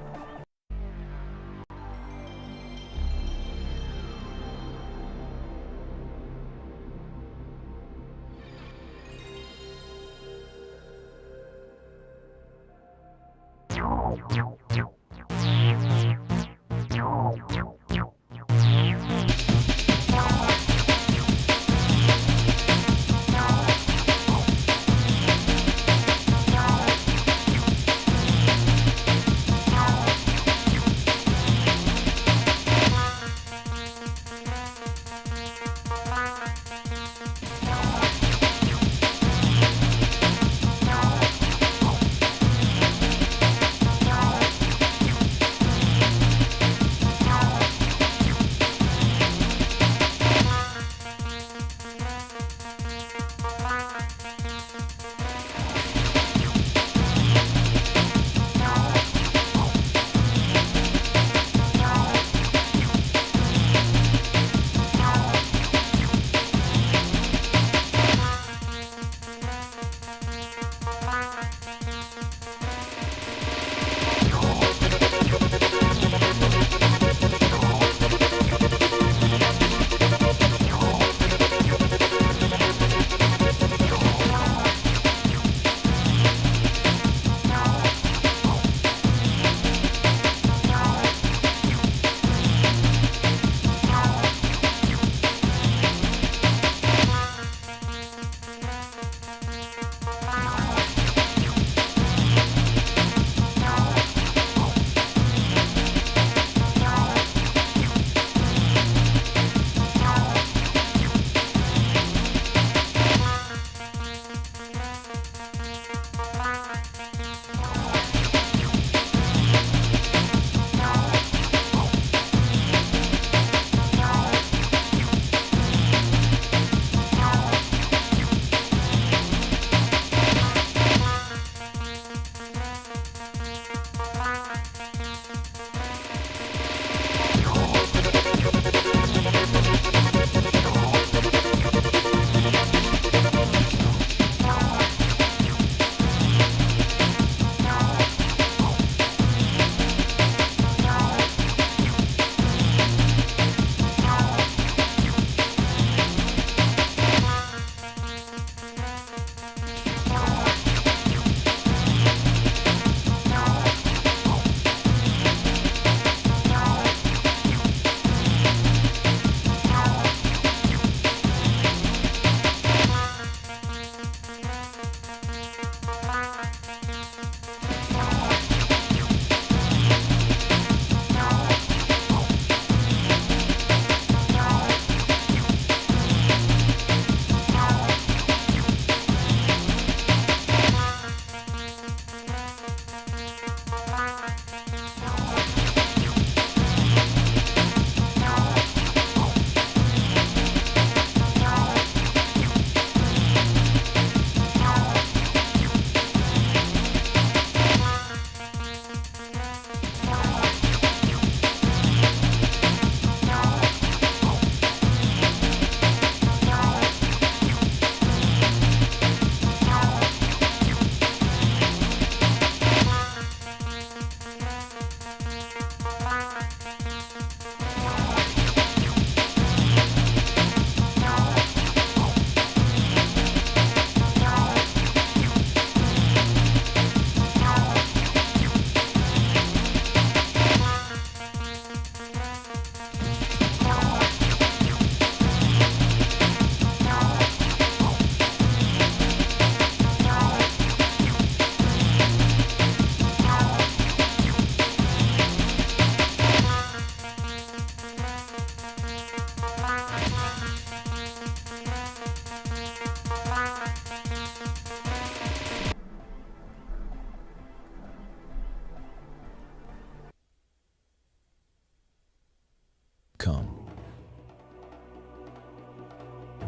Come.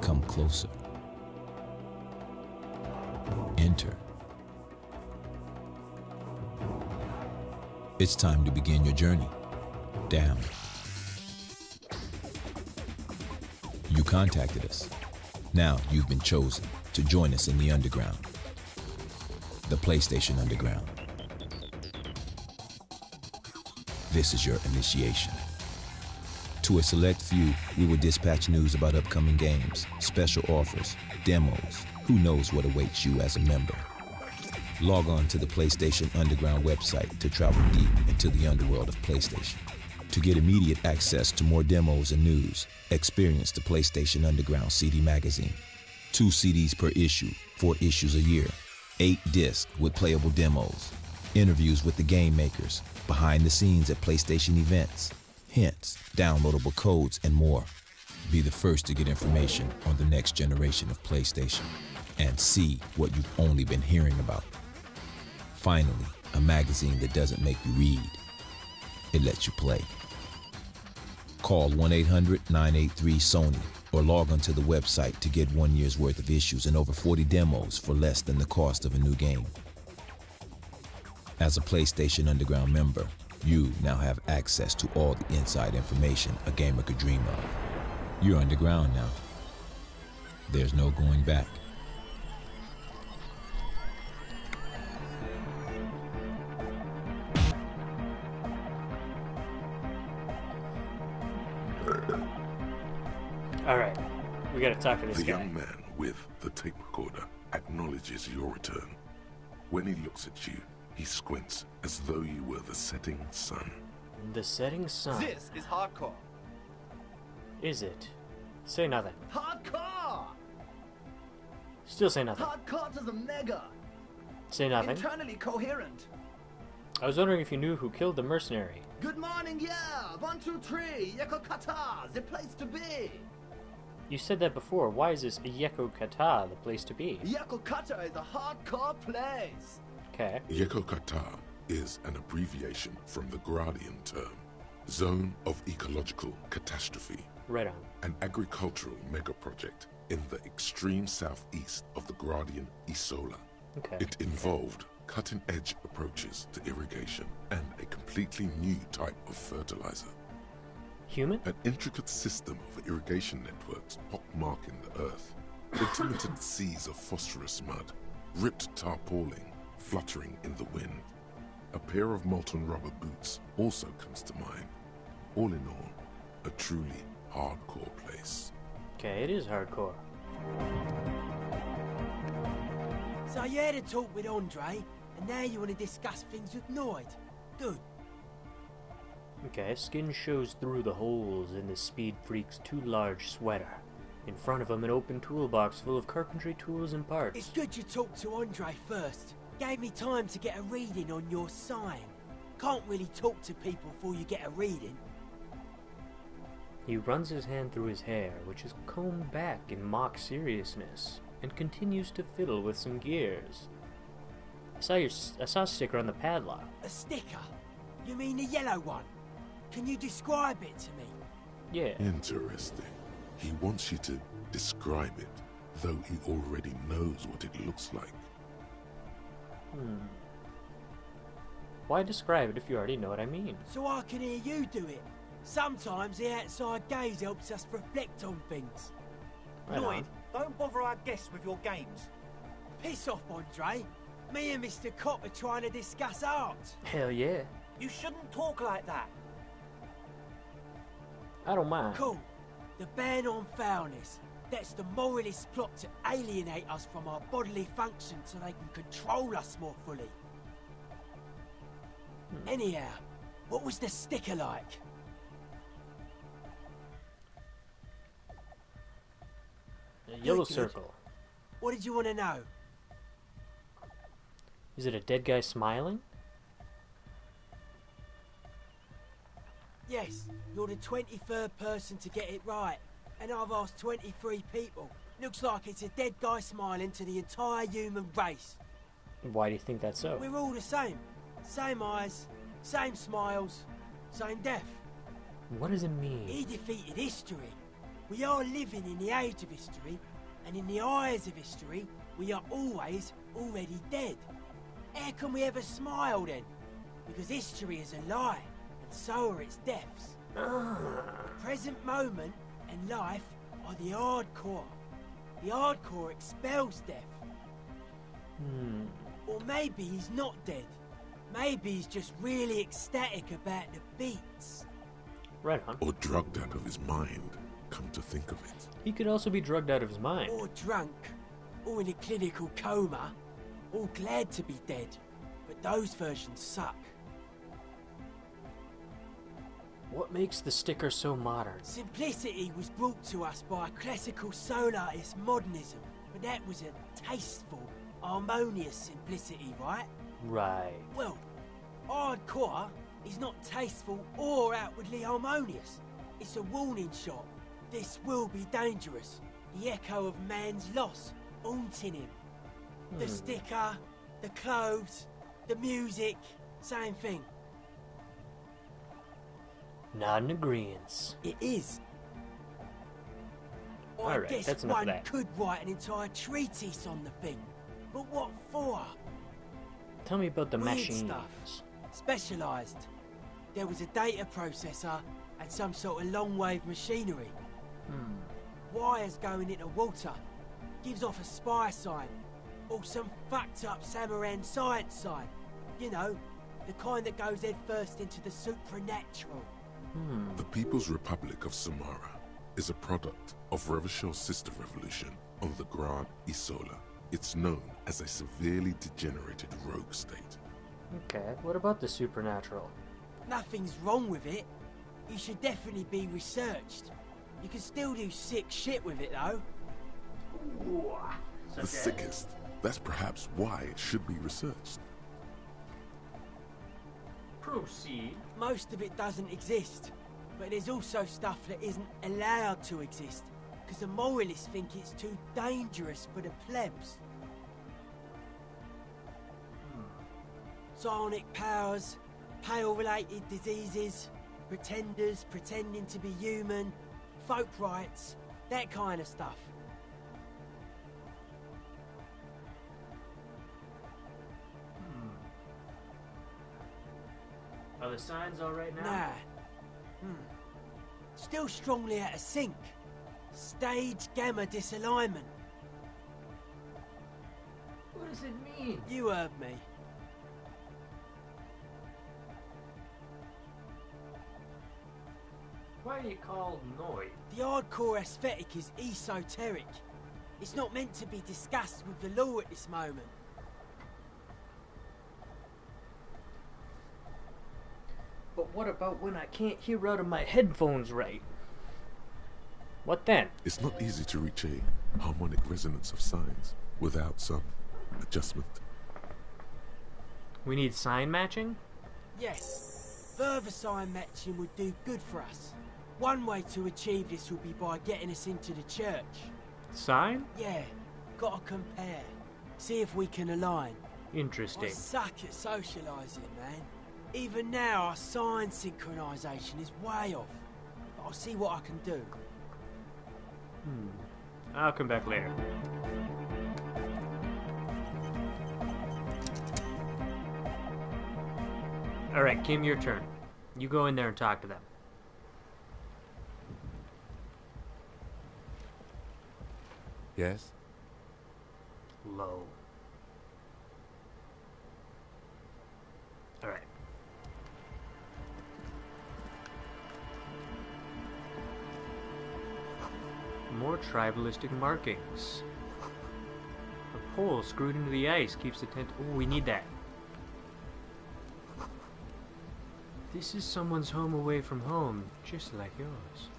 Come closer. Enter. It's time to begin your journey. Down. You contacted us. Now you've been chosen to join us in the underground. The PlayStation Underground. This is your initiation. To a select few, we will dispatch news about upcoming games, special offers, demos. Who knows what awaits you as a member? Log on to the PlayStation Underground website to travel deep into the underworld of PlayStation. To get immediate access to more demos and news, experience the PlayStation Underground CD magazine. 2 CDs per issue, 4 issues a year. 8 discs with playable demos. Interviews with the game makers, behind the scenes at PlayStation events, hints, downloadable codes, and more. Be the first to get information on the next generation of PlayStation and see what you've only been hearing about. Finally, a magazine that doesn't make you read. It lets you play. Call 1-800-983-SONY or log onto the website to get 1 year's worth of issues and over 40 demos for less than the cost of a new game. As a PlayStation Underground member, you now have access to all the inside information a gamer could dream of. You're underground now. There's no going back. Alright, we gotta talk to this guy. The young man with the tape recorder acknowledges your return. When he looks at you, he squints as though you were the setting sun. The setting sun. This is hardcore. Is it? Say nothing. Hardcore! Still say nothing. Hardcore to the mega. Say nothing. Internally coherent. I was wondering if you knew who killed the mercenary. Good morning, yeah. 1, 2, 3. Yeko Kata, the place to be. You said that before. Why is this Yeko Kata the place to be? Yeko Kata is a hardcore place. Okay. Yeko Kata is an abbreviation from the Gradian term, Zone of Ecological Catastrophe. Right on. An agricultural megaproject in the extreme southeast of the Gradian Isola. Okay. It involved cutting-edge approaches to irrigation and a completely new type of fertilizer. Human? An intricate system of irrigation networks pockmarking the earth, intermittent seas of phosphorus mud, ripped tarpaulin fluttering in the wind. A pair of molten rubber boots also comes to mind. All in all, a truly hardcore place. Okay, it is hardcore. So you had a talk with Andre, and now you want to discuss things with Noid. Good. Okay, skin shows through the holes in the Speed Freak's too large sweater. In front of him, an open toolbox full of carpentry tools and parts. It's good you talked to Andre first. Gave me time to get a reading on your sign. Can't really talk to people before you get a reading. He runs his hand through his hair, which is combed back in mock seriousness, and continues to fiddle with some gears. I saw a sticker on the padlock. A sticker? You mean the yellow one? Can you describe it to me? Yeah. Interesting. He wants you to describe it, though he already knows what it looks like. Why describe it if you already know what I mean? So I can hear you do it. Sometimes the outside gaze helps us reflect on things. Right Lloyd, on. don't bother our guests with your games. Piss off, Andre. Me and Mr. Cop are trying to discuss art. Hell yeah. You shouldn't talk like that. I don't mind. Cool. The ban on foulness. That's the moralist plot to alienate us from our bodily functions so they can control us more fully. Anyhow, what was the sticker like? A yellow Good. circle. What did you want to know? Is it a dead guy smiling? Yes, you're the 23rd person to get it right. And I've asked 23 people. Looks like it's a dead guy smiling to the entire human race. Why do you think that's so? We're all the same. Same eyes, same smiles, same death. What does it mean? He defeated history. We are living in the age of history, and in the eyes of history, we are always already dead. How can we ever smile then? Because history is a lie, and so are its deaths. The present moment and life are the hardcore. The hardcore expels death. Or maybe he's not dead. Maybe he's just really ecstatic about the beats. Right on. Or drugged out of his mind, come to think of it. He could also be drugged out of his mind. Or drunk, or in a clinical coma, or glad to be dead. But those versions suck. What makes the sticker so modern? Simplicity was brought to us by a classical soul artist modernism, but that was a tasteful, harmonious simplicity, right? Right. Well, hardcore is not tasteful or outwardly harmonious. It's a warning shot. This will be dangerous. The echo of man's loss haunting him. The sticker, the clothes, the music, same thing. Not an agreeance. It is. Alright, I guess that's enough of one that. could write an entire treatise on the thing. But what for? Tell me about the Weird machines. stuff. Specialised. There was a data processor and some sort of long-wave machinery. Wires going into water. Gives off a spy sign. Or some fucked up Samaran science sign. You know, the kind that goes head first into the supernatural. The People's Republic of Samara is a product of Revachor's sister revolution on the Grand Isola. It's known as a severely degenerated rogue state. Okay, what about the supernatural? Nothing's wrong with it. It should definitely be researched. You can still do sick shit with it, though. The sickest. That's perhaps why it should be researched. Proceed. Most of it doesn't exist, but there's also stuff that isn't allowed to exist, because the moralists think it's too dangerous for the plebs. Psionic powers, pale-related diseases, pretenders pretending to be human, folk rights, that kind of stuff. Are the signs all right now? Nah. Still strongly out of sync. Stage gamma disalignment. What does it mean? You heard me. Why are you called Noid? The hardcore aesthetic is esoteric. It's not meant to be discussed with the law at this moment. But what about when I can't hear out of my headphones right? What then? It's not easy to reach a harmonic resonance of signs without some adjustment. We need sign matching? Yes. Further sign matching would do good for us. One way to achieve this would be by getting us into the church. Sign? Yeah. Gotta compare. See if we can align. Interesting. I suck at socialising, man. Even now, our sign synchronisation is way off. But I'll see what I can do. I'll come back later. Alright, Kim, your turn. You go in there and talk to them. Yes? Low. Alright. More tribalistic markings. A pole screwed into the ice keeps the tent. Oh, we need that. This is someone's home away from home, just like yours.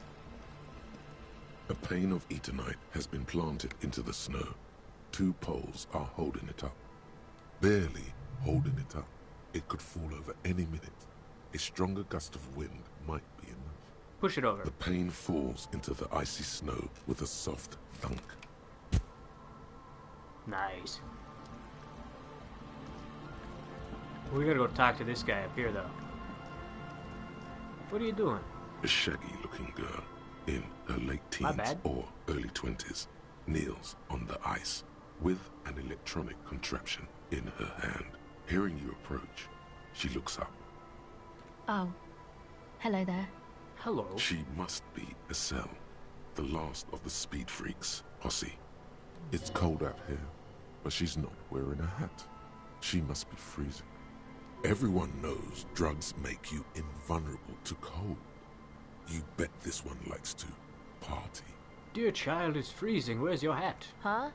A pane of Eternite has been planted into the snow. 2 poles are holding it up. Barely holding it up. It could fall over any minute. A stronger gust of wind might be enough. Push it over. The pane falls into the icy snow with a soft thunk. Nice. We gotta go talk to this guy up here, though. What are you doing? A shaggy-looking girl in her late My teens bad. or early 20s kneels on the ice with an electronic contraption in her hand. Hearing you approach, she looks up. Oh. Hello there. Hello. She must be Estelle, the last of the Speed Freaks posse. It's cold out here, but she's not wearing a hat. She must be freezing. Everyone knows drugs make you invulnerable to cold. You bet this one likes to party. Dear child, it's freezing. Where's your hat? Huh?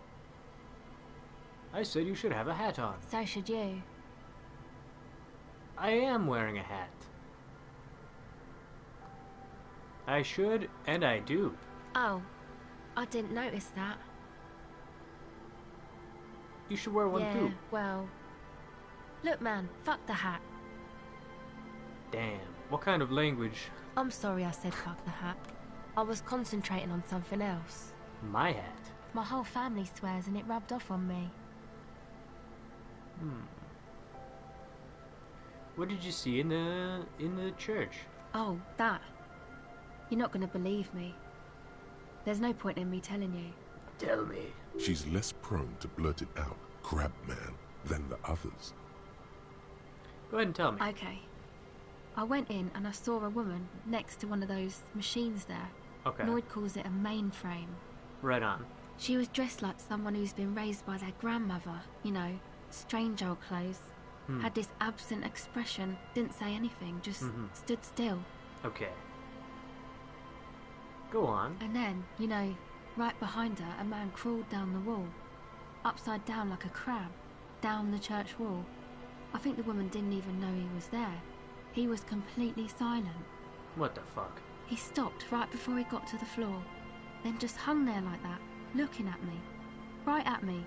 I said you should have a hat on. So should you. I am wearing a hat. I should, and I do. Oh. I didn't notice that. You should wear one too. Well... Look, man, fuck the hat. Damn, what kind of language? I'm sorry I said fuck the hat. I was concentrating on something else. My hat? My whole family swears and it rubbed off on me. What did you see in the church? Oh, that. You're not gonna believe me. There's no point in me telling you. Tell me. She's less prone to blurt it out, Crab Man, than the others. Go ahead and tell me. Okay. I went in and I saw a woman next to one of those machines there. Okay. Lloyd calls it a mainframe. Right on. She was dressed like someone who's been raised by their grandmother. You know, strange old clothes. Had this absent expression, didn't say anything, just stood still. Okay. Go on. And then, you know, right behind her, a man crawled down the wall. Upside down like a crab. Down the church wall. I think the woman didn't even know he was there. He was completely silent. What the fuck? He stopped right before he got to the floor. Then just hung there like that, looking at me. Right at me.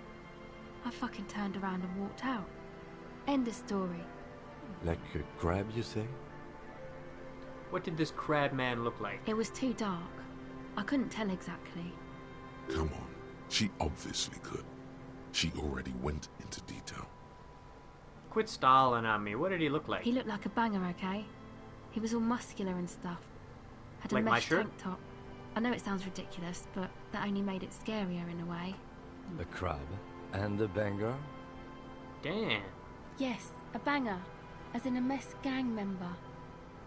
I fucking turned around and walked out. End of story. Like a crab, you say? What did this crab man look like? It was too dark. I couldn't tell exactly. Come on, she obviously could. She already went into detail. Quit stalling on me. What did he look like? He looked like a banger, okay? He was all muscular and stuff. Had a Like my mesh shirt? tank top. I know it sounds ridiculous, but that only made it scarier in a way. A crab and a banger? Damn. Yes, a banger. As in a mess gang member.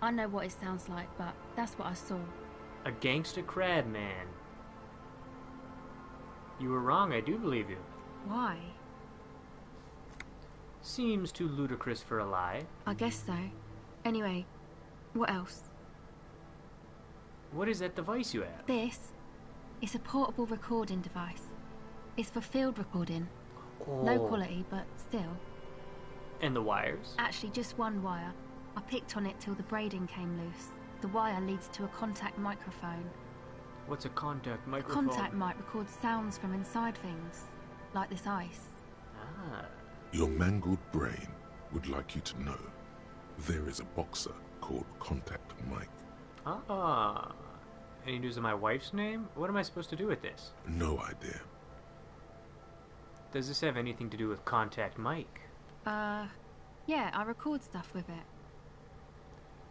I know what it sounds like, but that's what I saw. A gangster crab man. You were wrong, I do believe you. Why? Seems too ludicrous for a lie. I guess so. Anyway, what else? What is that device you have? This is a portable recording device. It's for field recording. Low quality, but still. And the wires? Actually, just one wire. I picked on it till the braiding came loose. The wire leads to a contact microphone. What's a contact A microphone? contact mic records sounds from inside things, like this ice. Ah. Your mangled brain would like you to know there is a boxer called Contact Mike. Ah. Any news of my wife's name? What am I supposed to do with this? No idea. Does this have anything to do with Contact Mike? Yeah, I record stuff with it.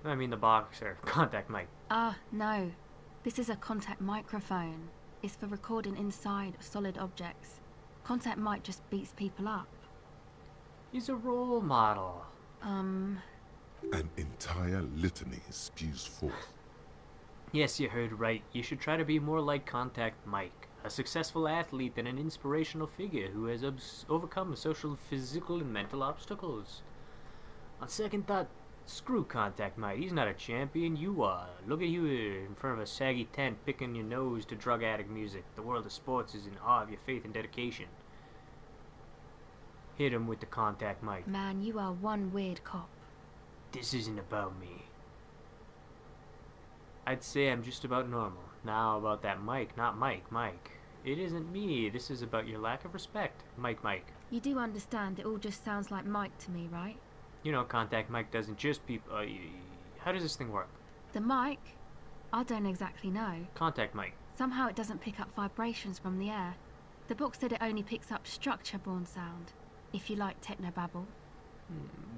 I mean the boxer, Contact Mike. No. This is a contact microphone. It's for recording inside solid objects. Contact mic just beats people up. He's a role model. An entire litany spews forth. Yes, you heard right. You should try to be more like Contact Mike. A successful athlete and an inspirational figure who has overcome social, physical, and mental obstacles. On second thought, screw Contact Mike. He's not a champion. You are. Look at you in front of a saggy tent picking your nose to drug addict music. The world of sports is in awe of your faith and dedication. Hit him with the Contact Mike. Man, you are one weird cop. This isn't about me. I'd say I'm just about normal. Now about that Mike, not Mike, Mike. It isn't me. This is about your lack of respect. Mike, Mike. You do understand it all just sounds like Mike to me, right? You know, Contact Mike doesn't just people. How does this thing work? The mic? I don't exactly know. Contact Mike. Somehow it doesn't pick up vibrations from the air. The book said it only picks up structure-borne sound, if you like technobabble.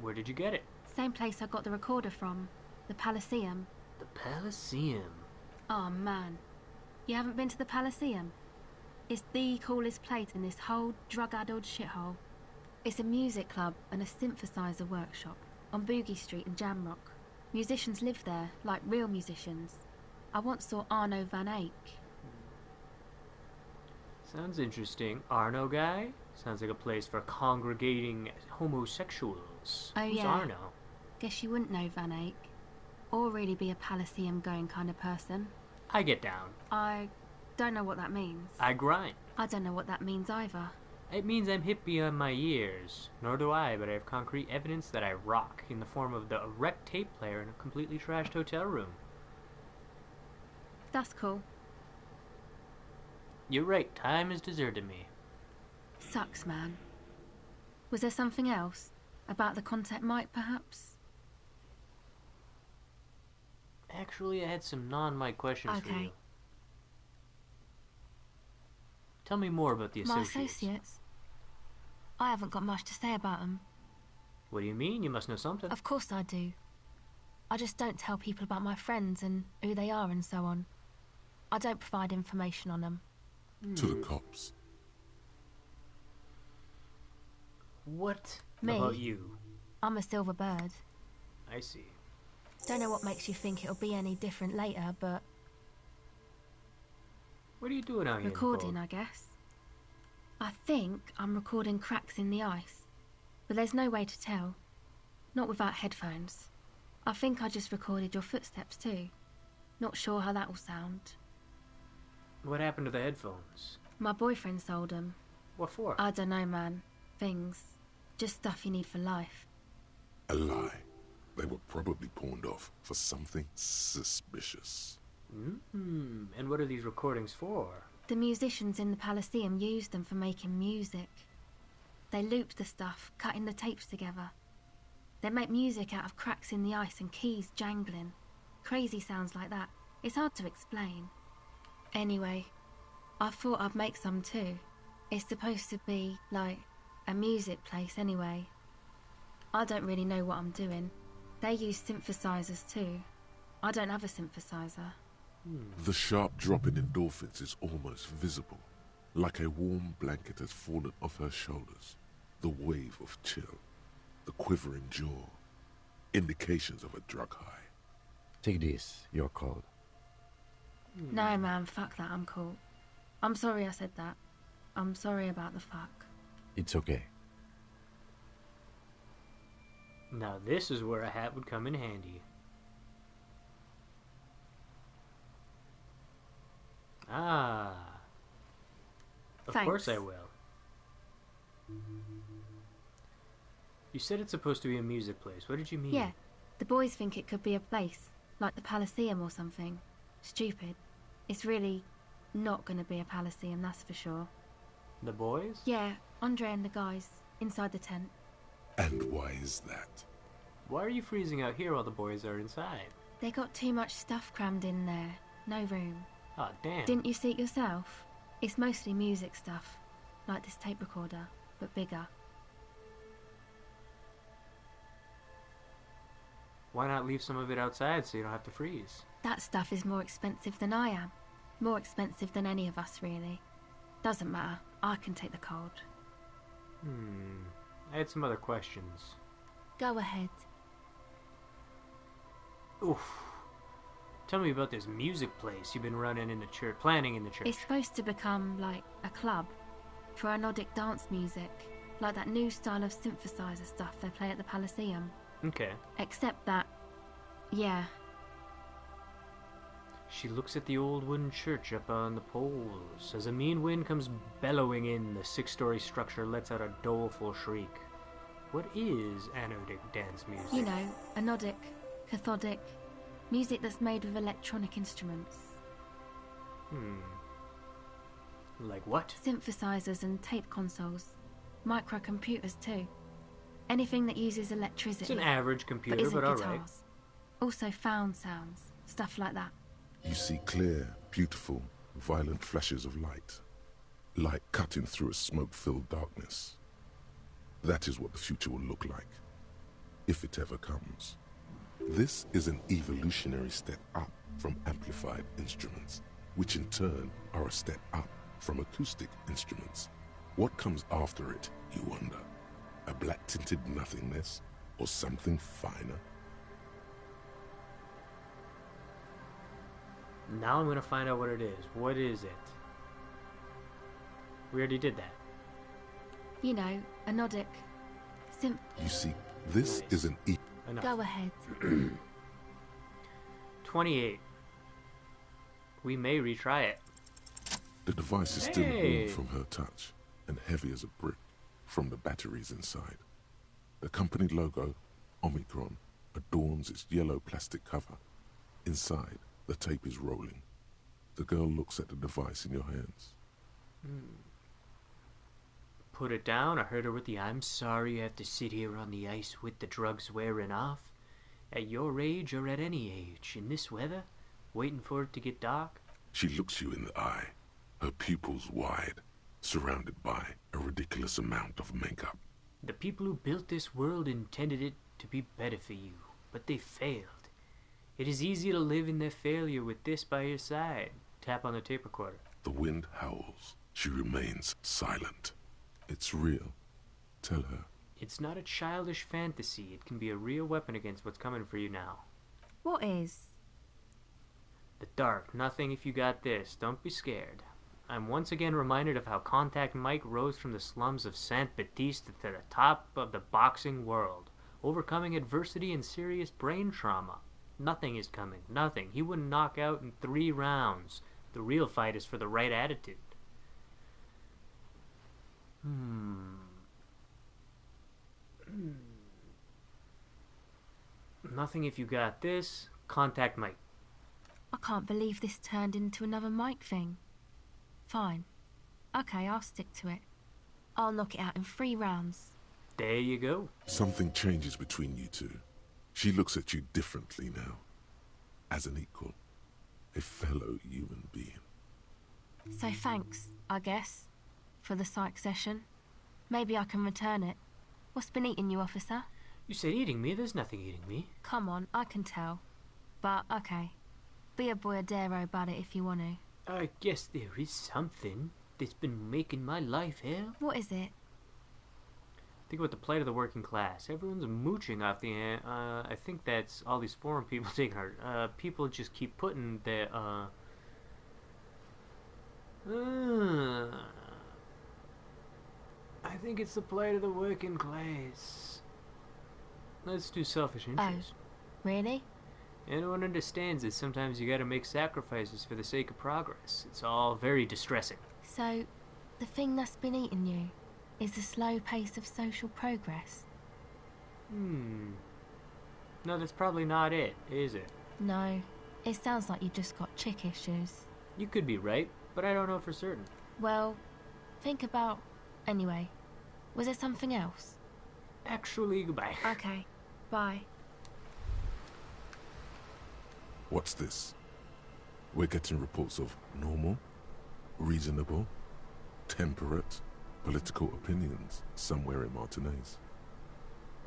Where did you get it? Same place I got the recorder from, the Palaceum. The Palaceum. Oh man, you haven't been to the Palaceum? It's the coolest place in this whole drug-addled shithole. It's a music club and a synthesizer workshop on Boogie Street in Jamrock. Musicians live there, like real musicians. I once saw Arno van Eyck. Sounds interesting. Arno guy? Sounds like a place for congregating homosexuals. Oh Who's yeah. Arno? Guess you wouldn't know Van Eyck. Or really be a Palaceum going kind of person. I get down. I don't know what that means. I grind. I don't know what that means either. It means I'm hip beyond my years. Nor do I, but I have concrete evidence that I rock in the form of the wrecked tape player in a completely trashed hotel room. That's cool. You're right, time has deserted me. Sucks, man. Was there something else? About the contact mic, perhaps? Actually, I had some non-mic questions for Okay. you. Tell me more about the My associates. associates? I haven't got much to say about them. What do you mean? You must know something. Of course I do. I just don't tell people about my friends and who they are and so on. I don't provide information on them. To the cops. What Me? about you? I'm a silver bird. I see. Don't know what makes you think it'll be any different later, but... What are you doing out here? Recording, I guess. I think I'm recording cracks in the ice, but there's no way to tell. Not without headphones. I think I just recorded your footsteps too. Not sure how that will sound. What happened to the headphones? My boyfriend sold them. What for? I don't know, man. Things. Just stuff you need for life. A lie. They were probably pawned off for something suspicious. And what are these recordings for? The musicians in the Palaceum used them for making music. They looped the stuff, cutting the tapes together. They make music out of cracks in the ice and keys jangling. Crazy sounds like that. It's hard to explain. Anyway, I thought I'd make some too. It's supposed to be, like, a music place anyway. I don't really know what I'm doing. They use synthesizers too. I don't have a synthesizer. The sharp drop in endorphins is almost visible, like a warm blanket has fallen off her shoulders. The wave of chill, the quivering jaw, indications of a drug high. Take this, you're cold. No, man, fuck that, I'm cool. I'm sorry I said that. I'm sorry about the fuck. It's okay. Now this is where a hat would come in handy. Ah. Of Thanks. course I will. You said it's supposed to be a music place. What did you mean? Yeah, the boys think it could be a place, like the Palaceum or something. Stupid. It's really not gonna be a Palaceum, that's for sure. The boys? Yeah, Andre and the guys, inside the tent. And why is that? Why are you freezing out here while the boys are inside? They got too much stuff crammed in there. No room. Ah, damn. Didn't you see it yourself? It's mostly music stuff, like this tape recorder, but bigger. Why not leave some of it outside so you don't have to freeze? That stuff is more expensive than I am. More expensive than any of us, really. Doesn't matter. I can take the cold. I had some other questions. Go ahead. Oof. Tell me about this music place you've been running in the church, planning in the church. It's supposed to become, like, a club for anodic dance music, like that new style of synthesizer stuff they play at the Palaceum. Okay. Except that, yeah. She looks at the old wooden church up on the poles. As a mean wind comes bellowing in, the 6-story structure lets out a doleful shriek. What is anodic dance music? You know, anodic, cathodic, music that's made with electronic instruments. Like what? Synthesizers and tape consoles. Microcomputers too. Anything that uses electricity. It's an average computer, but isn't but guitars. alright. Also found sounds, stuff like that. You see clear, beautiful, violent flashes of light. Light cutting through a smoke-filled darkness. That is what the future will look like. If it ever comes. This is an evolutionary step up from amplified instruments, which in turn are a step up from acoustic instruments. What comes after it, you wonder? A black-tinted nothingness, or something finer? Now I'm gonna find out what it is. What is it? We already did that. You know, a Nodic. You see, this is an Enough. Go ahead. 28. We may retry it. The device is still warm from her touch, and heavy as a brick from the batteries inside. The company logo, Omicron, adorns its yellow plastic cover. Inside, the tape is rolling. The girl looks at the device in your hands. Put it down. I heard her with the "I'm sorry you have to sit here on the ice with the drugs wearing off. At your age or at any age, in this weather, waiting for it to get dark." She looks you in the eye, her pupils wide, surrounded by a ridiculous amount of makeup. The people who built this world intended it to be better for you, but they failed. It is easy to live in their failure with this by your side. Tap on the tape recorder. The wind howls. She remains silent. It's real. Tell her. It's not a childish fantasy. It can be a real weapon against what's coming for you now. What is? The dark. Nothing if you got this. Don't be scared. I'm once again reminded of how Contact Mike rose from the slums of Saint Baptiste to the top of the boxing world, overcoming adversity and serious brain trauma. Nothing is coming. Nothing. He wouldn't knock out in 3 rounds. The real fight is for the right attitude. Nothing if you got this. Contact Mike. I can't believe this turned into another Mike thing. Fine. Okay, I'll stick to it. I'll knock it out in 3 rounds. There you go. Something changes between you two. She looks at you differently now. As an equal. A fellow human being. So thanks, I guess, for the psych session. Maybe I can return it. What's been eating you, officer? You said eating me. There's nothing eating me. Come on, I can tell. But, okay. Be a boyadero about it if you want to. I guess there is something that's been making my life hell. What is it? Think about the plight of the working class. Everyone's mooching off the I think that's all these foreign people taking heart. People just keep putting their I think it's the plight of the working class. Let's do selfish interest. Oh, really? Anyone understands that sometimes you gotta make sacrifices for the sake of progress. It's all very distressing. So, the thing that's been eating you is the slow pace of social progress? No, that's probably not it, is it? No. It sounds like you just got chick issues. You could be right, but I don't know for certain. Well, think about... Anyway, was there something else? Actually, goodbye. Okay, bye. What's this? We're getting reports of normal, reasonable, temperate, political opinions somewhere in Martinez.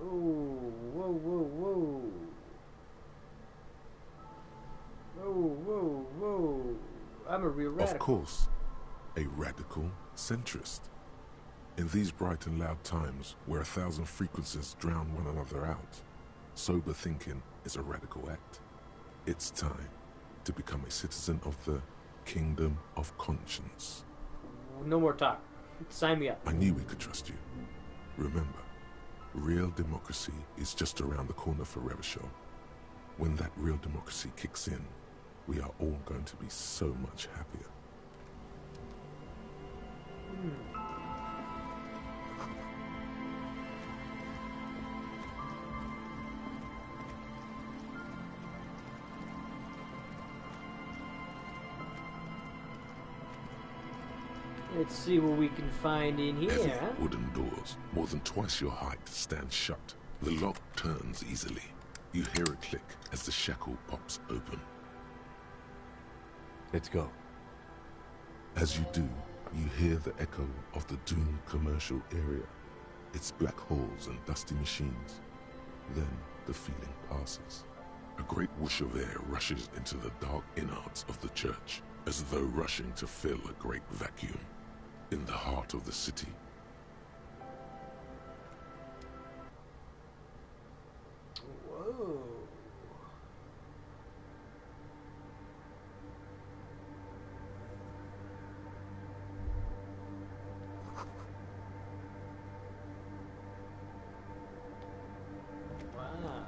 Oh, whoa, whoa, whoa. Whoa, whoa, whoa. I'm a real radical. Of course, a radical centrist. In these bright and loud times where 1,000 frequencies drown one another out, sober thinking is a radical act. It's time to become a citizen of the kingdom of conscience. No more talk. Sign me up. I knew we could trust you. Remember, real democracy is just around the corner for Revachol. When that real democracy kicks in, we are all going to be so much happier. Let's see what we can find in here. Heavy wooden doors, more than twice your height, stand shut. The lock turns easily. You hear a click as the shackle pops open. Let's go. As you do, you hear the echo of the doomed commercial area. Its black holes and dusty machines. Then the feeling passes. A great whoosh of air rushes into the dark innards of the church, as though rushing to fill a great vacuum in the heart of the city. Whoa. Wow.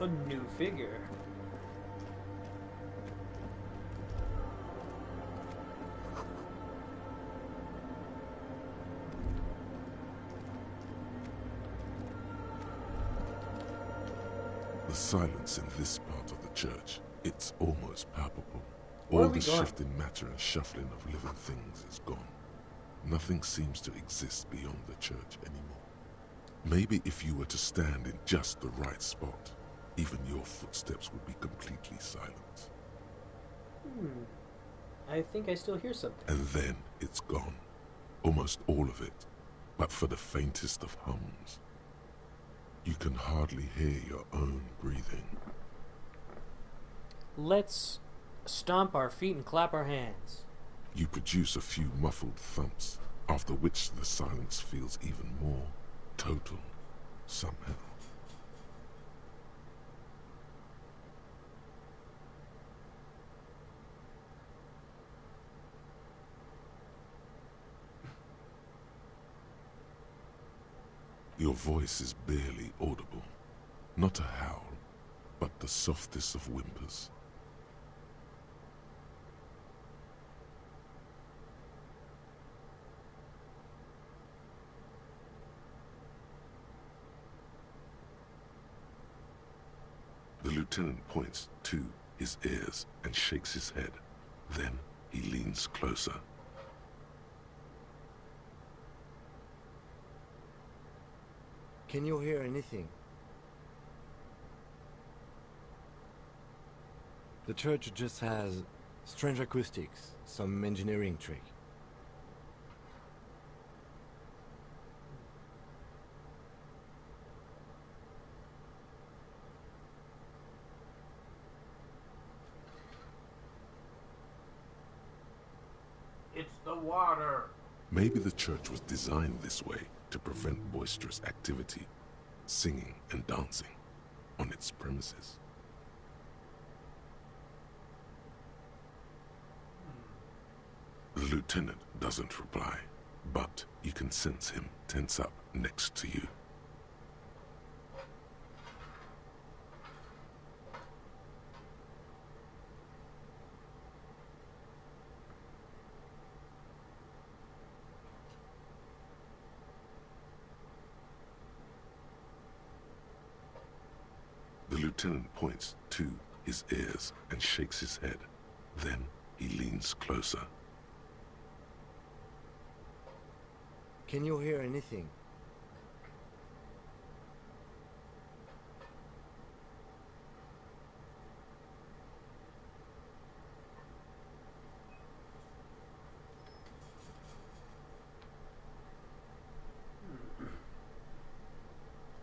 A new figure. The silence in this part of the church, it's almost palpable. Where All are we the going? shift in matter and shuffling of living things is gone. Nothing seems to exist beyond the church anymore. Maybe if you were to stand in just the right spot, even your footsteps would be completely silent. I think I still hear something. And then it's gone. Almost all of it. But for the faintest of hums. You can hardly hear your own breathing. Let's stomp our feet and clap our hands. You produce a few muffled thumps, after which the silence feels even more total, somehow. Your voice is barely audible. Not a howl, but the softest of whimpers. The lieutenant points to his ears and shakes his head. Then he leans closer. Can you hear anything? The church just has strange acoustics, some engineering trick. It's the water. Maybe the church was designed this way to prevent boisterous activity, singing and dancing on its premises. The lieutenant doesn't reply, but you can sense him tense up next to you. The lieutenant points to his ears and shakes his head. Then he leans closer. Can you hear anything?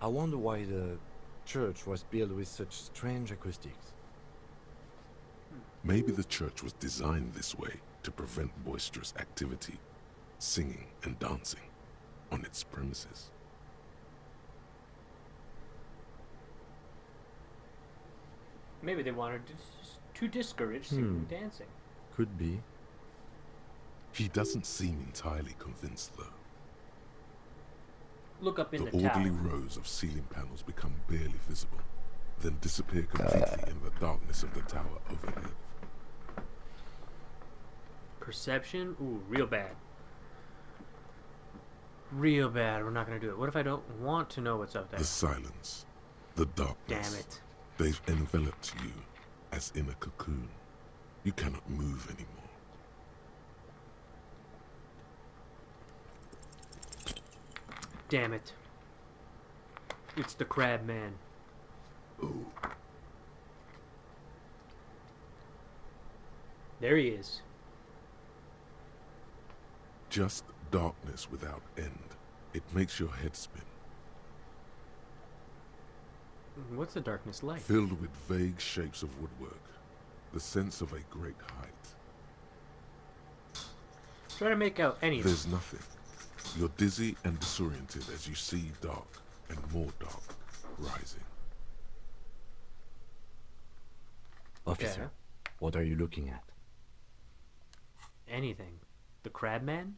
I wonder why the church was built with such strange acoustics. Maybe the church was designed this way to prevent boisterous activity, singing and dancing on its premises. Maybe they wanted to discourage singing and dancing. Could be. He doesn't seem entirely convinced, though. Look up in the orderly tower. rows of ceiling panels become barely visible, then disappear completely in the darkness of the tower overhead. Perception? Ooh, real bad. Real bad. We're not going to do it. What if I don't want to know what's up there? The silence, the darkness. Damn it. They've enveloped you as in a cocoon. You cannot move anymore. Damn it. It's the Crab Man. Ooh. There he is. Just darkness without end. It makes your head spin. What's the darkness like? Filled with vague shapes of woodwork. The sense of a great height. Try to make out anything. There's nothing. You're dizzy and disoriented as you see dark and more dark rising. Officer, what are you looking at? Anything. The Crab Man?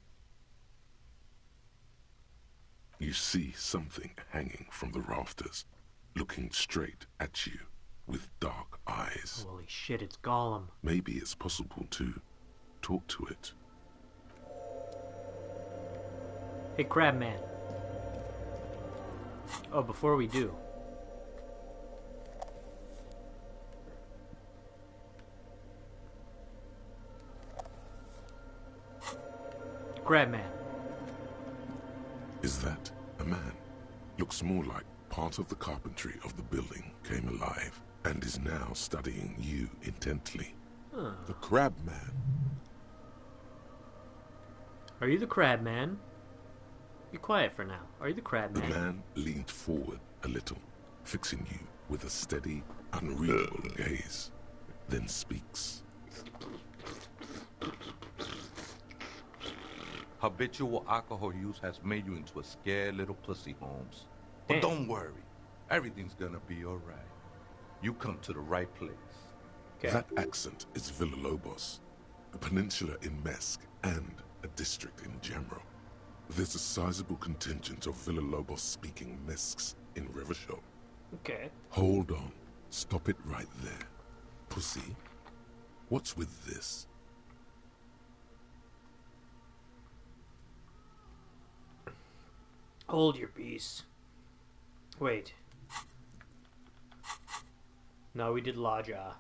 You see something hanging from the rafters, looking straight at you with dark eyes. Holy shit, it's Gollum. Maybe it's possible to talk to it. Hey, Crab Man. Oh, before we do. Crab Man. Is that a man? Looks more like part of the carpentry of the building came alive and is now studying you intently. Huh. The Crab Man. Are you the Crab Man? Be quiet for now. Are you the Crab The Man? man leaned forward a little, fixing you with a steady, unreadable gaze, then speaks. Habitual alcohol use has made you into a scared little pussy, Holmes. But Damn. don't worry. Everything's gonna be alright. You come to the right place. That accent is Villalobos, a peninsula in Mesk and a district in Jamrock. There's a sizable contingent of Villalobos-speaking Mesks in Revachol. Okay. Hold on. Stop it right there. Pussy, what's with this? Hold your peace. Wait. No, we did Laja.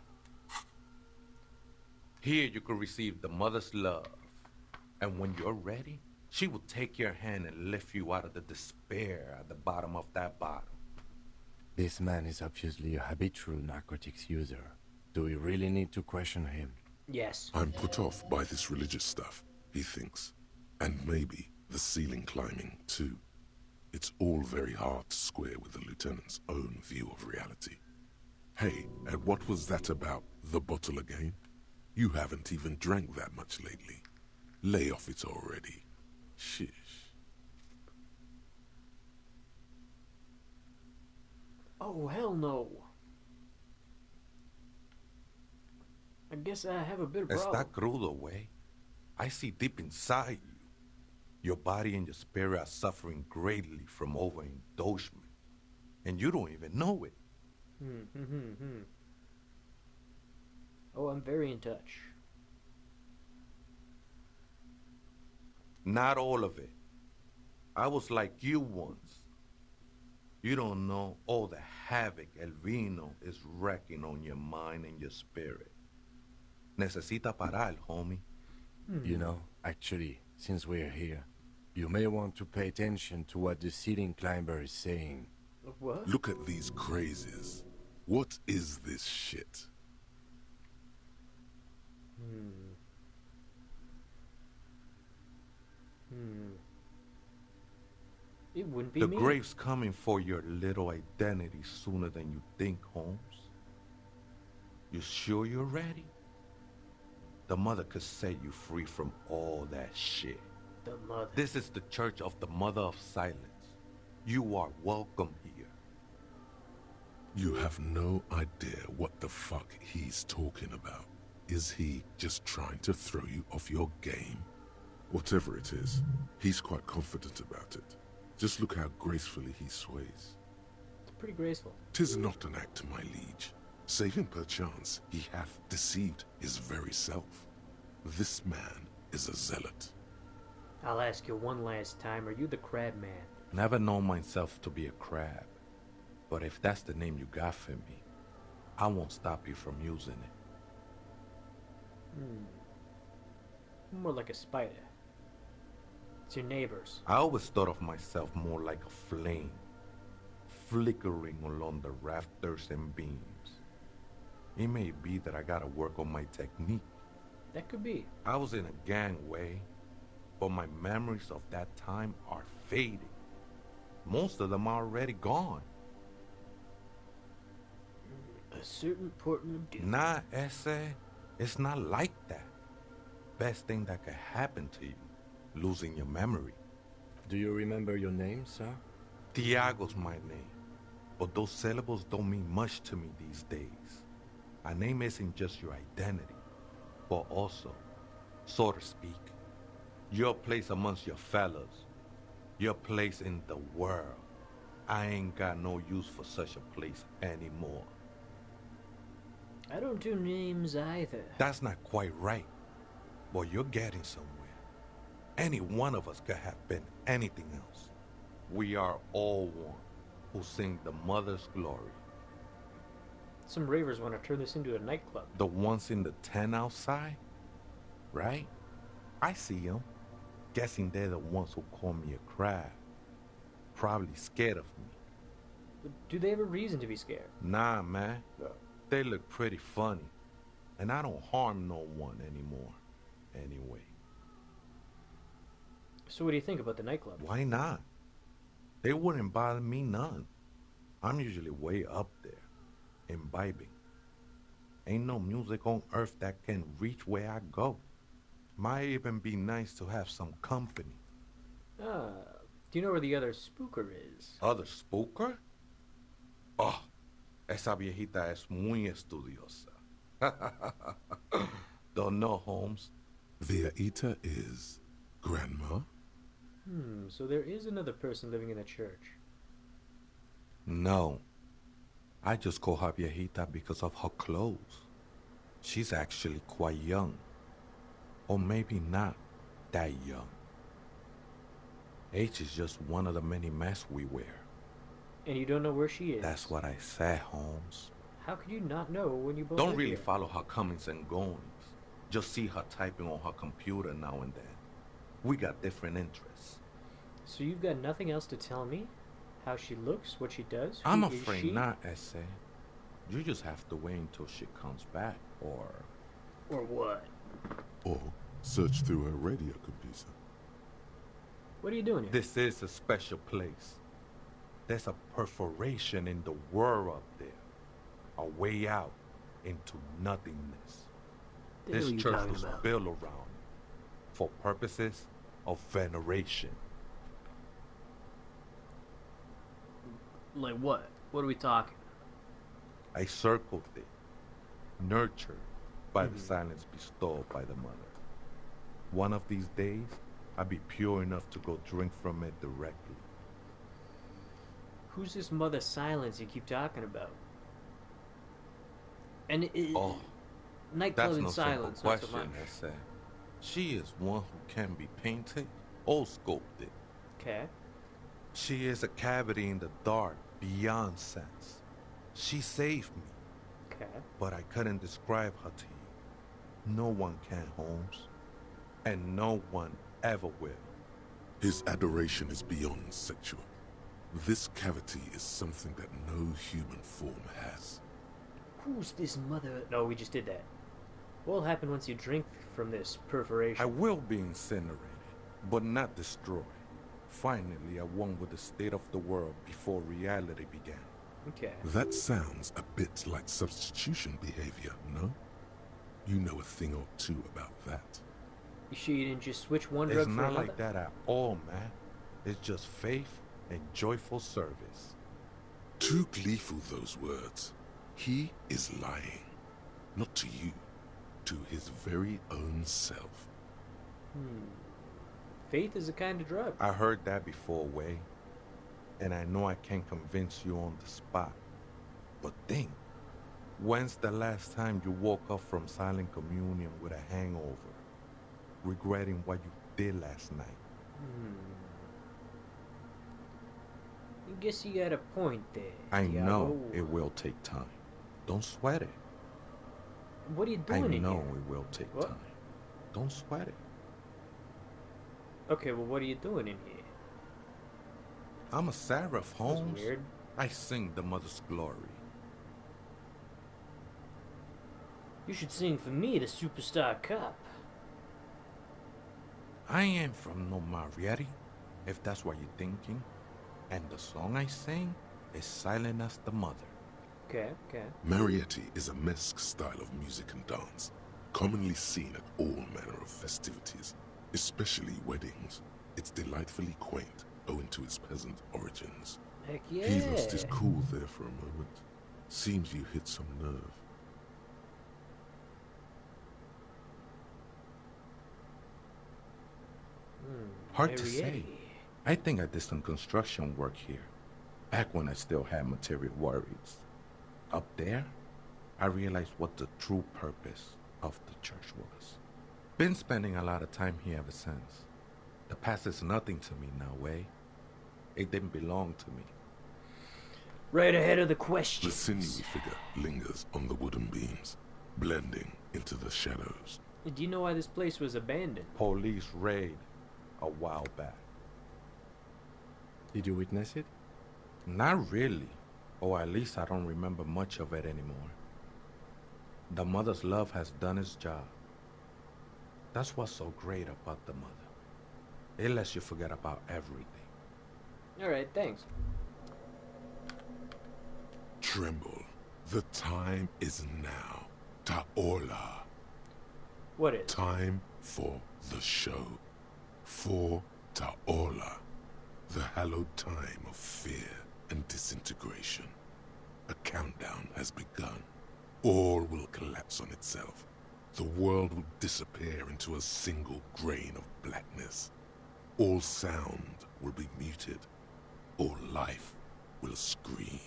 Here you can receive the mother's love. And when you're ready, she will take your hand and lift you out of the despair at the bottom of that bottle. This man is obviously a habitual narcotics user. Do we really need to question him? Yes. I'm put off by this religious stuff, he thinks. And maybe the ceiling climbing, too. It's all very hard to square with the lieutenant's own view of reality. Hey, and what was that about the bottle again? You haven't even drank that much lately. Lay off it already. Shish. Oh, hell no. I guess I have a bit of problem. Está crudo, way. I see deep inside you. Your body and your spirit are suffering greatly from overindulgence. And you don't even know it. Oh, I'm very in touch. Not all of it. I was like you once. You don't know all the havoc El Vino is wrecking on your mind and your spirit. Necesita parar, homie. You know, actually, since we're here, you may want to pay attention to what the ceiling climber is saying. What? Look at these crazies. What is this shit? It wouldn't be The me. grave's coming for your little identity sooner than you think, Holmes. You sure you're ready? The mother could set you free from all that shit. The mother. This is the Church of the Mother of Silence. You are welcome here. You have no idea what the fuck he's talking about. Is he just trying to throw you off your game? Whatever it is, he's quite confident about it. Just look how gracefully he sways. It's pretty graceful. 'Tis not an act, my liege. Save him perchance he hath deceived his very self. This man is a zealot. I'll ask you one last time. Are you the Crab Man? Never known myself to be a crab. But if that's the name you got for me, I won't stop you from using it. More like a spider. It's your neighbors. I always thought of myself more like a flame. flickering along the rafters and beams. It may be that I gotta work on my technique. That could be. I was in a gangway, but my memories of that time are fading. Most of them are already gone. A certain Portland dude. Nah, Ese, it's not like that. Best thing that could happen to you, losing your memory. Do you remember your name, sir? Tiago's my name, but those syllables don't mean much to me these days. A name isn't just your identity, but also, so to speak, your place amongst your fellows, your place in the world. I ain't got no use for such a place anymore. I don't do names either. That's not quite right, but you're getting somewhere. Any one of us could have been anything else. We are all one who sing the mother's glory. Some ravers want to turn this into a nightclub. The ones in the tent outside, right? I see them. Guessing they're the ones who call me a crab. Probably scared of me. But do they have a reason to be scared? Nah, man. They look pretty funny. And I don't harm no one anymore. Anyway. So what do you think about the nightclub? Why not? They wouldn't bother me none. I'm usually way up there, imbibing. Ain't no music on earth that can reach where I go. Might even be nice to have some company. Do you know where the other spooker is? ¿Other spooker? Oh, esa viejita es muy estudiosa. Don't know, Holmes. Viejita is grandma? So there is another person living in the church. No. I just call her viejita because of her clothes. She's actually quite young. Or maybe not that young. Age is just one of the many masks we wear. And you don't know where she is? That's what I said, Holmes. How could you not know when you both Don't live really here? follow her comings and goings. Just see her typing on her computer now and then. We got different interests. So you've got nothing else to tell me? How she looks, what she does? I'm Who is afraid she? not, Ese. You just have to wait until she comes back, or... Or what? Or search through her radio computer. What are you doing here? This is a special place. There's a perforation in the world up there. A way out into nothingness. The hell This are you church talking was about? built around for purposes of veneration. Like what? What are we talking? I circled it, nurtured by the silence bestowed by the mother. One of these days, I'll be pure enough to go drink from it directly. Who's this mother silence you keep talking about? And nightclub That's in no silence, simple not so question, much. I said. She is one who can be painted or sculpted. Okay. She is a cavity in the dark, beyond sense. She saved me. Okay. But I couldn't describe her to you. No one can, Holmes. And no one ever will. His adoration is beyond sexual. This cavity is something that no human form has. Who's this mother? No, we just did that. What'll happen once you drink from this perforation? I will be incinerated, but not destroyed. Finally, I won with the state of the world before reality began. Okay. That sounds a bit like substitution behavior, no? You know a thing or two about that. You sure you didn't just switch one It's drug for not another? like that at all, man. It's just faith and joyful service. Too gleeful, those words. He is lying. Not to you. To his very own self. Faith is a kind of drug. I heard that before, Way. And I know I can't convince you on the spot. But think, when's the last time you woke up from silent communion with a hangover, regretting what you did last night? I guess you got a point there. I Tiago. know it will take time. Don't sweat it. What are you I doing in know here? it will take What? time. Don't sweat it. Okay, well, what are you doing in here? I'm a seraph, Holmes. Weird. I sing the mother's glory. You should sing for me the Superstar Cup. I ain't from no Marietta, if that's what you're thinking. And the song I sing is Silent as the Mother. Okay, okay. Marietta is a mesque style of music and dance, commonly seen at all manner of festivities, especially weddings. It's delightfully quaint, owing to its peasant origins. Heck yeah. He lost his cool there for a moment. Seems you hit some nerve. Hard to say. I think I did some construction work here, back when I still had material worries. Up there, I realized what the true purpose of the church was. Been spending a lot of time here ever since. The past is nothing to me now, eh? It didn't belong to me. Right ahead of the question. The sinewy figure lingers on the wooden beams, blending into the shadows. Do you know why this place was abandoned? Police raid a while back. Did you witness it? Not really, or at least I don't remember much of it anymore. The mother's love has done its job. That's what's so great about the mother. It lets you forget about everything. Alright, thanks. Tremble. The time is now. Ta'ola. What is? Time for the show. For Ta'ola. The hallowed time of fear and disintegration. A countdown has begun. All will collapse on itself. The world will disappear into a single grain of blackness. All sound will be muted. All life will scream.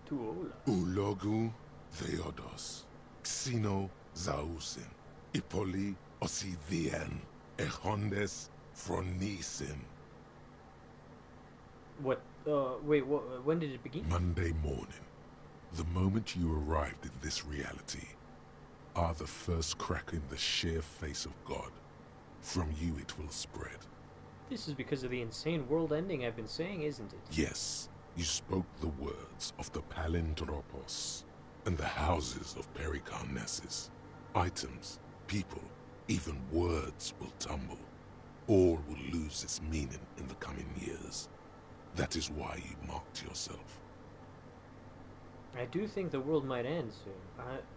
Tuola. Ulogu Theodos. Xeno Zausin. Ipoli Osivien. Echondes Fronisin. What? Wait, when did it begin? Monday morning. The moment you arrived in this reality are the first crack in the sheer face of God. From you it will spread. This is because of the insane world ending I've been saying, isn't it? Yes, you spoke the words of the Palindropos and the houses of Pericarnassus. Items, people, even words will tumble. All will lose its meaning in the coming years. That is why you marked yourself. I do think the world might end soon.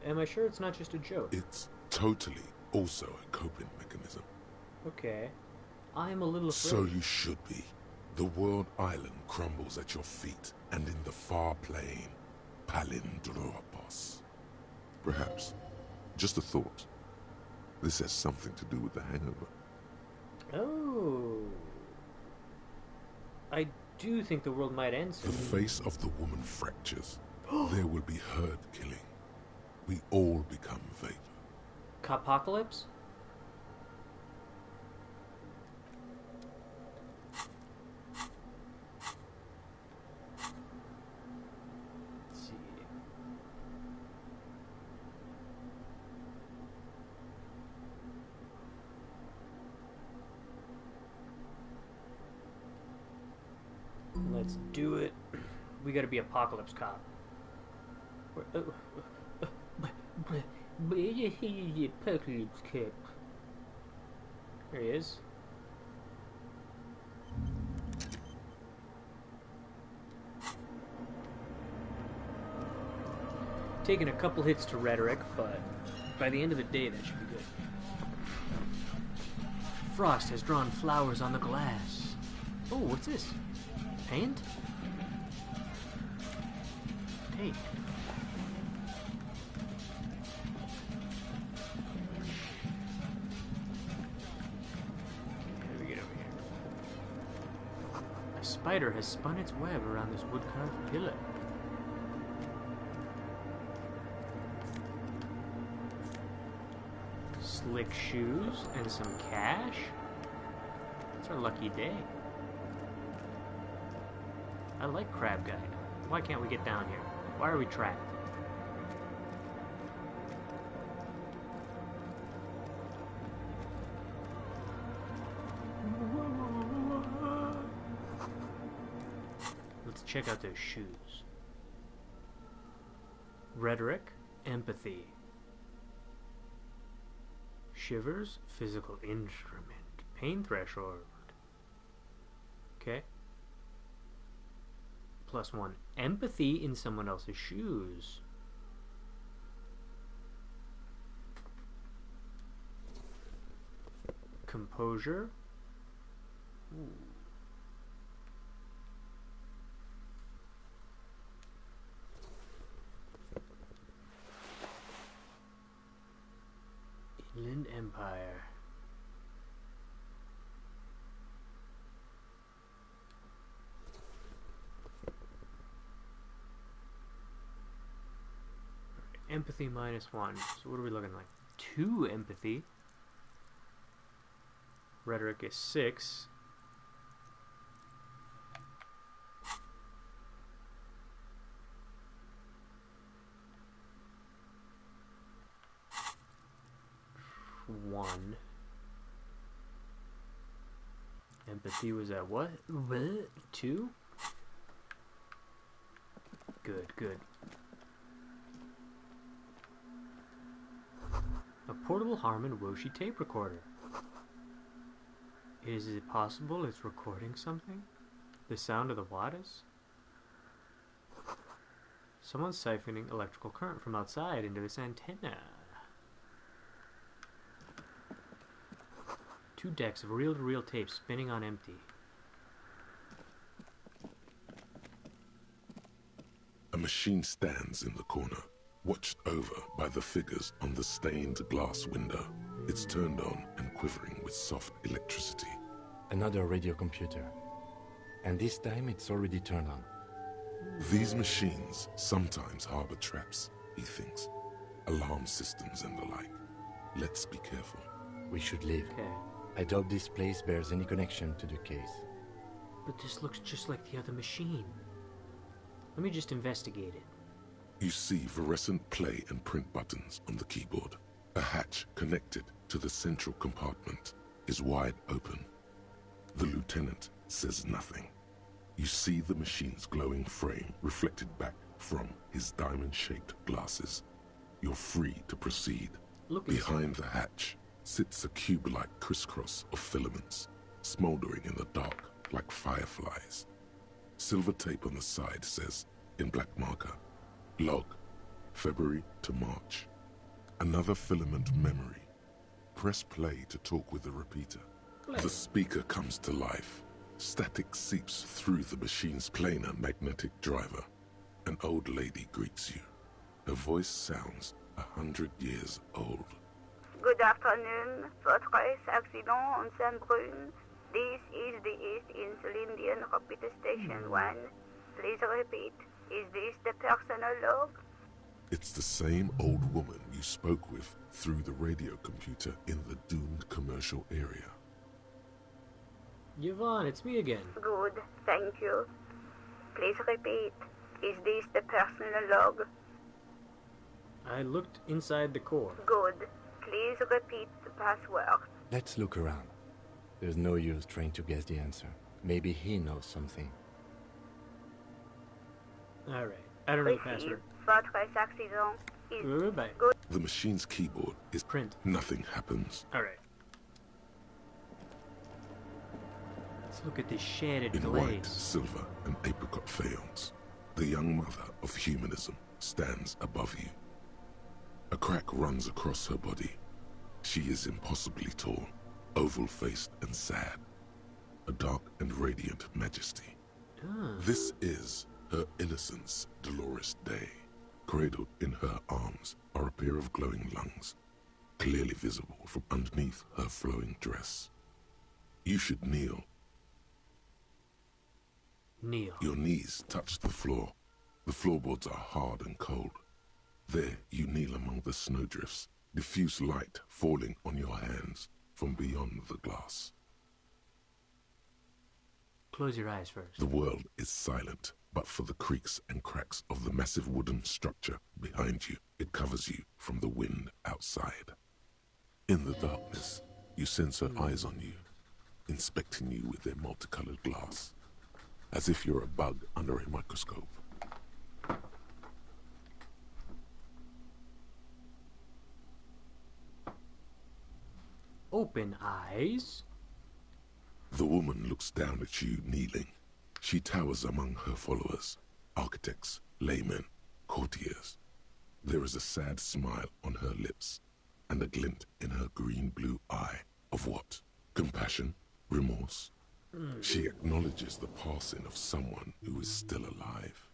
Am I sure it's not just a joke? It's totally also a coping mechanism. Okay. I'm a little afraid. So you should be. The world island crumbles at your feet, and in the far plain, Palindropos. Perhaps, just a thought, this has something to do with the hangover. Oh. I do think the world might end soon. The face of the woman fractures. There will be herd killing. We all become vapor. Apocalypse? Let's see. Let's do it. We gotta be apocalypse cop. Apocalypse cop. There he is. Taking a couple hits to rhetoric, but by the end of the day, that should be good. Frost has drawn flowers on the glass. Oh, what's this? Paint? Take. How do we get over here? A spider has spun its web around this wood-carved pillar. Slick shoes and some cash? It's our lucky day. I like Crab Guy. Why can't we get down here? Why are we trapped? Let's check out those shoes. Rhetoric, empathy. Shivers, physical instrument. Pain threshold. Okay. +1. Empathy in someone else's shoes. Composure. Ooh. Inland Empire. Empathy -1. So what are we looking like? 2 empathy. Rhetoric is 6. One. Empathy was at what? 2? Good, good. A portable Harman Woshi tape recorder. Is it possible it's recording something? The sound of the waters? Someone's siphoning electrical current from outside into this antenna. 2 decks of reel-to-reel tape spinning on empty. A machine stands in the corner, watched over by the figures on the stained glass window. It's turned on and quivering with soft electricity. Another radio computer. And this time it's already turned on. These machines sometimes harbor traps, he thinks. Alarm systems and the like. Let's be careful. We should leave. Okay. I doubt this place bears any connection to the case. But this looks just like the other machine. Let me just investigate it. You see fluorescent play and print buttons on the keyboard. A hatch connected to the central compartment is wide open. The lieutenant says nothing. You see the machine's glowing frame reflected back from his diamond-shaped glasses. You're free to proceed. Look Behind the hatch sits a cube-like crisscross of filaments, smoldering in the dark like fireflies. Silver tape on the side says, in black marker, log, February to March. Another filament memory. Press play to talk with the repeater. The speaker comes to life. Static seeps through the machine's planar magnetic driver. An old lady greets you. Her voice sounds 100 years old. Good afternoon. Votre accident on Saint-Brune. This is the East Insulindian Repeater Station 1. Please repeat. Is this the personal log? It's the same old woman you spoke with through the radio computer in the doomed commercial area. Yvonne, it's me again. Good, thank you. Please repeat. Is this the personal log? I looked inside the core. Good. Please repeat the password. Let's look around. There's no use trying to guess the answer. Maybe he knows something. Alright, I don't know the password. Votre accident is Goodbye. good. The machine's keyboard is print. Nothing happens. Alright. Let's look at this shaded In glaze. white, silver, and apricot faience, the young mother of humanism stands above you. A crack runs across her body. She is impossibly tall, oval-faced and sad. A dark and radiant majesty. This is her innocence, Dolores Day. Cradled in her arms are a pair of glowing lungs, clearly visible from underneath her flowing dress. You should kneel. Kneel. Your knees touch the floor. The floorboards are hard and cold. There you kneel among the snowdrifts, diffuse light falling on your hands from beyond the glass. Close your eyes first. The world is silent, but for the creaks and cracks of the massive wooden structure behind you. It covers you from the wind outside. In the darkness, you sense her eyes on you, inspecting you with their multicolored glass. as if you're a bug under a microscope. Open eyes. The woman looks down at you kneeling. She towers among her followers, architects, laymen, courtiers. There is a sad smile on her lips, and a glint in her green-blue eye of what? Compassion? Remorse? She acknowledges the passing of someone who is still alive.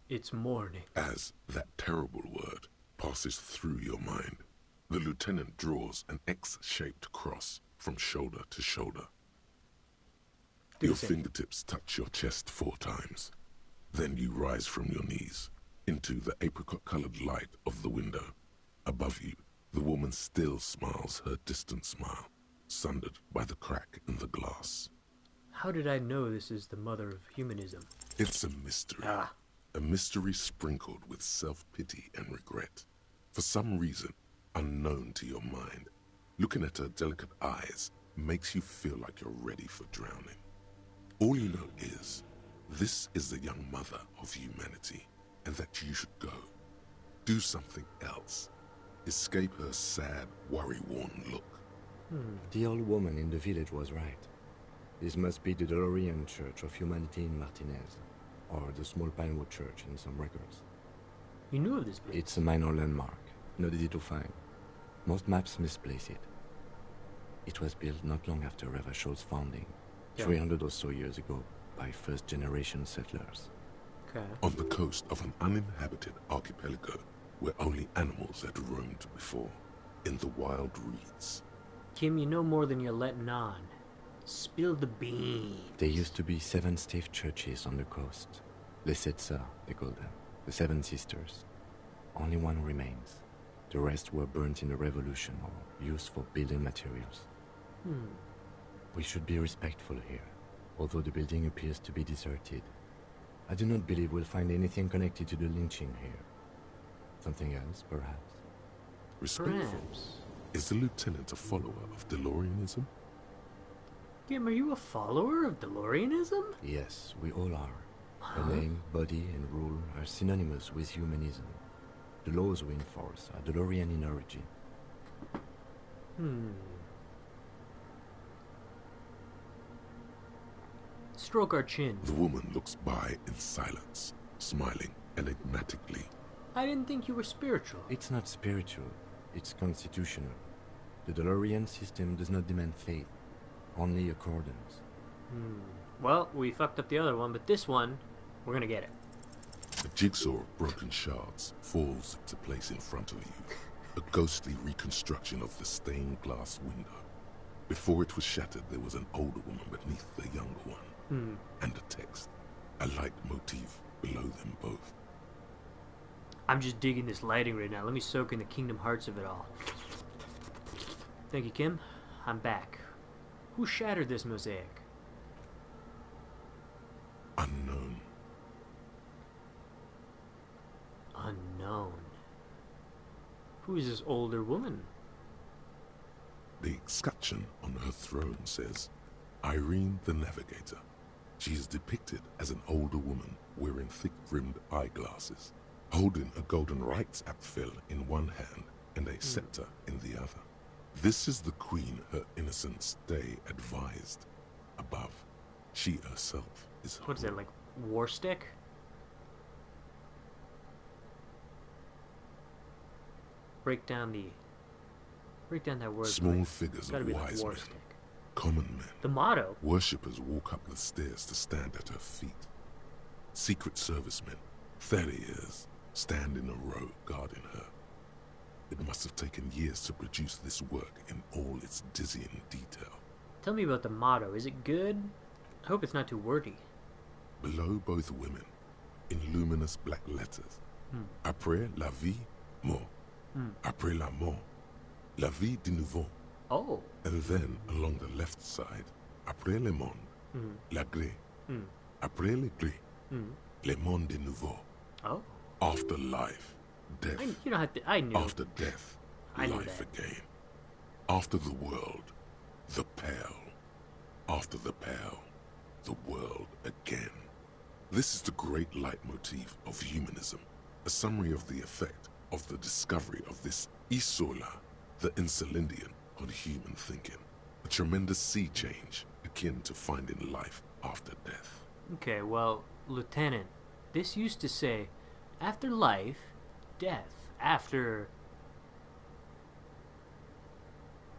It's morning. As that terrible word passes through your mind, the lieutenant draws an X-shaped cross from shoulder to shoulder. Your fingertips touch your chest 4 times. Then you rise from your knees into the apricot-colored light of the window. Above you, the woman still smiles her distant smile, sundered by the crack in the glass. How did I know this is the mother of humanism? It's a mystery. A mystery sprinkled with self-pity and regret. For some reason, unknown to your mind, looking at her delicate eyes makes you feel like you're ready for drowning. All you know is, this is the young mother of humanity, and that you should go. Do something else. Escape her sad, worry-worn look. The old woman in the village was right. This must be the Delorean Church of Humanity in Martinez, or the Small Pinewood Church in some records. You knew of this place? It's a minor landmark, not easy to find. Most maps misplace it. It was built not long after Revachol's founding, 300 or so years ago, by first-generation settlers. On the coast of an uninhabited archipelago where only animals had roamed before, in the wild reeds. Kim, you know more than you're letting on. Spill the beans. There used to be 7 stave churches on the coast. Les Sept Sœurs, they call them. The 7 Sisters. Only one remains. The rest were burnt in the revolution or used for building materials. We should be respectful here, although the building appears to be deserted. I do not believe we'll find anything connected to the lynching here. Something else, perhaps? Respectful? Perhaps. Is the lieutenant a follower of DeLoreanism? Kim, are you a follower of DeLoreanism? Yes, we all are. Her name, body, and rule are synonymous with humanism. The laws we enforce are DeLorean in origin. Stroke our chin. The woman looks by in silence, smiling enigmatically. I didn't think you were spiritual. It's not spiritual, it's constitutional. The DeLorean system does not demand faith, only accordance. Well, we fucked up the other one, but this one, we're gonna get it. A jigsaw of broken shards falls into place in front of you. A ghostly reconstruction of the stained glass window. Before it was shattered, there was an older woman beneath the younger one. And a text. A light motif below them both. I'm just digging this lighting right now. Let me soak in the Kingdom Hearts of it all. Thank you, Kim. I'm back. Who shattered this mosaic? Unknown. Unknown. Who is this older woman? The escutcheon on her throne says, Irene the Navigator. She is depicted as an older woman wearing thick-rimmed eyeglasses, holding a golden rights apfel in one hand and a scepter in the other. This is the queen her innocent stay advised. Above, she herself is What is that, like war stick? Break down that word. Small figures Gotta of be like wise war men, stick. common men. The motto. Worshippers walk up the stairs to stand at her feet. Secret servicemen, 30 years, stand in a row guarding her. It must have taken years to produce this work in all its dizzying detail. Tell me about the motto. Is it good? I hope it's not too wordy. Below both women, in luminous black letters, Après la vie, mort. Après la mort, la vie de nouveau. Oh. And then, along the left side, Après le monde, la gré. Après le gré, le monde de nouveau. Oh. After life, death. You don't have to. I knew. After death, life again. After the world, the pale. After the pale, the world again. This is the great leitmotif of humanism, a summary of the effect of the discovery of this Isola, the Insulindian, on human thinking. A tremendous sea change akin to finding life after death. Okay, well, Lieutenant, this used to say, after life, death. After...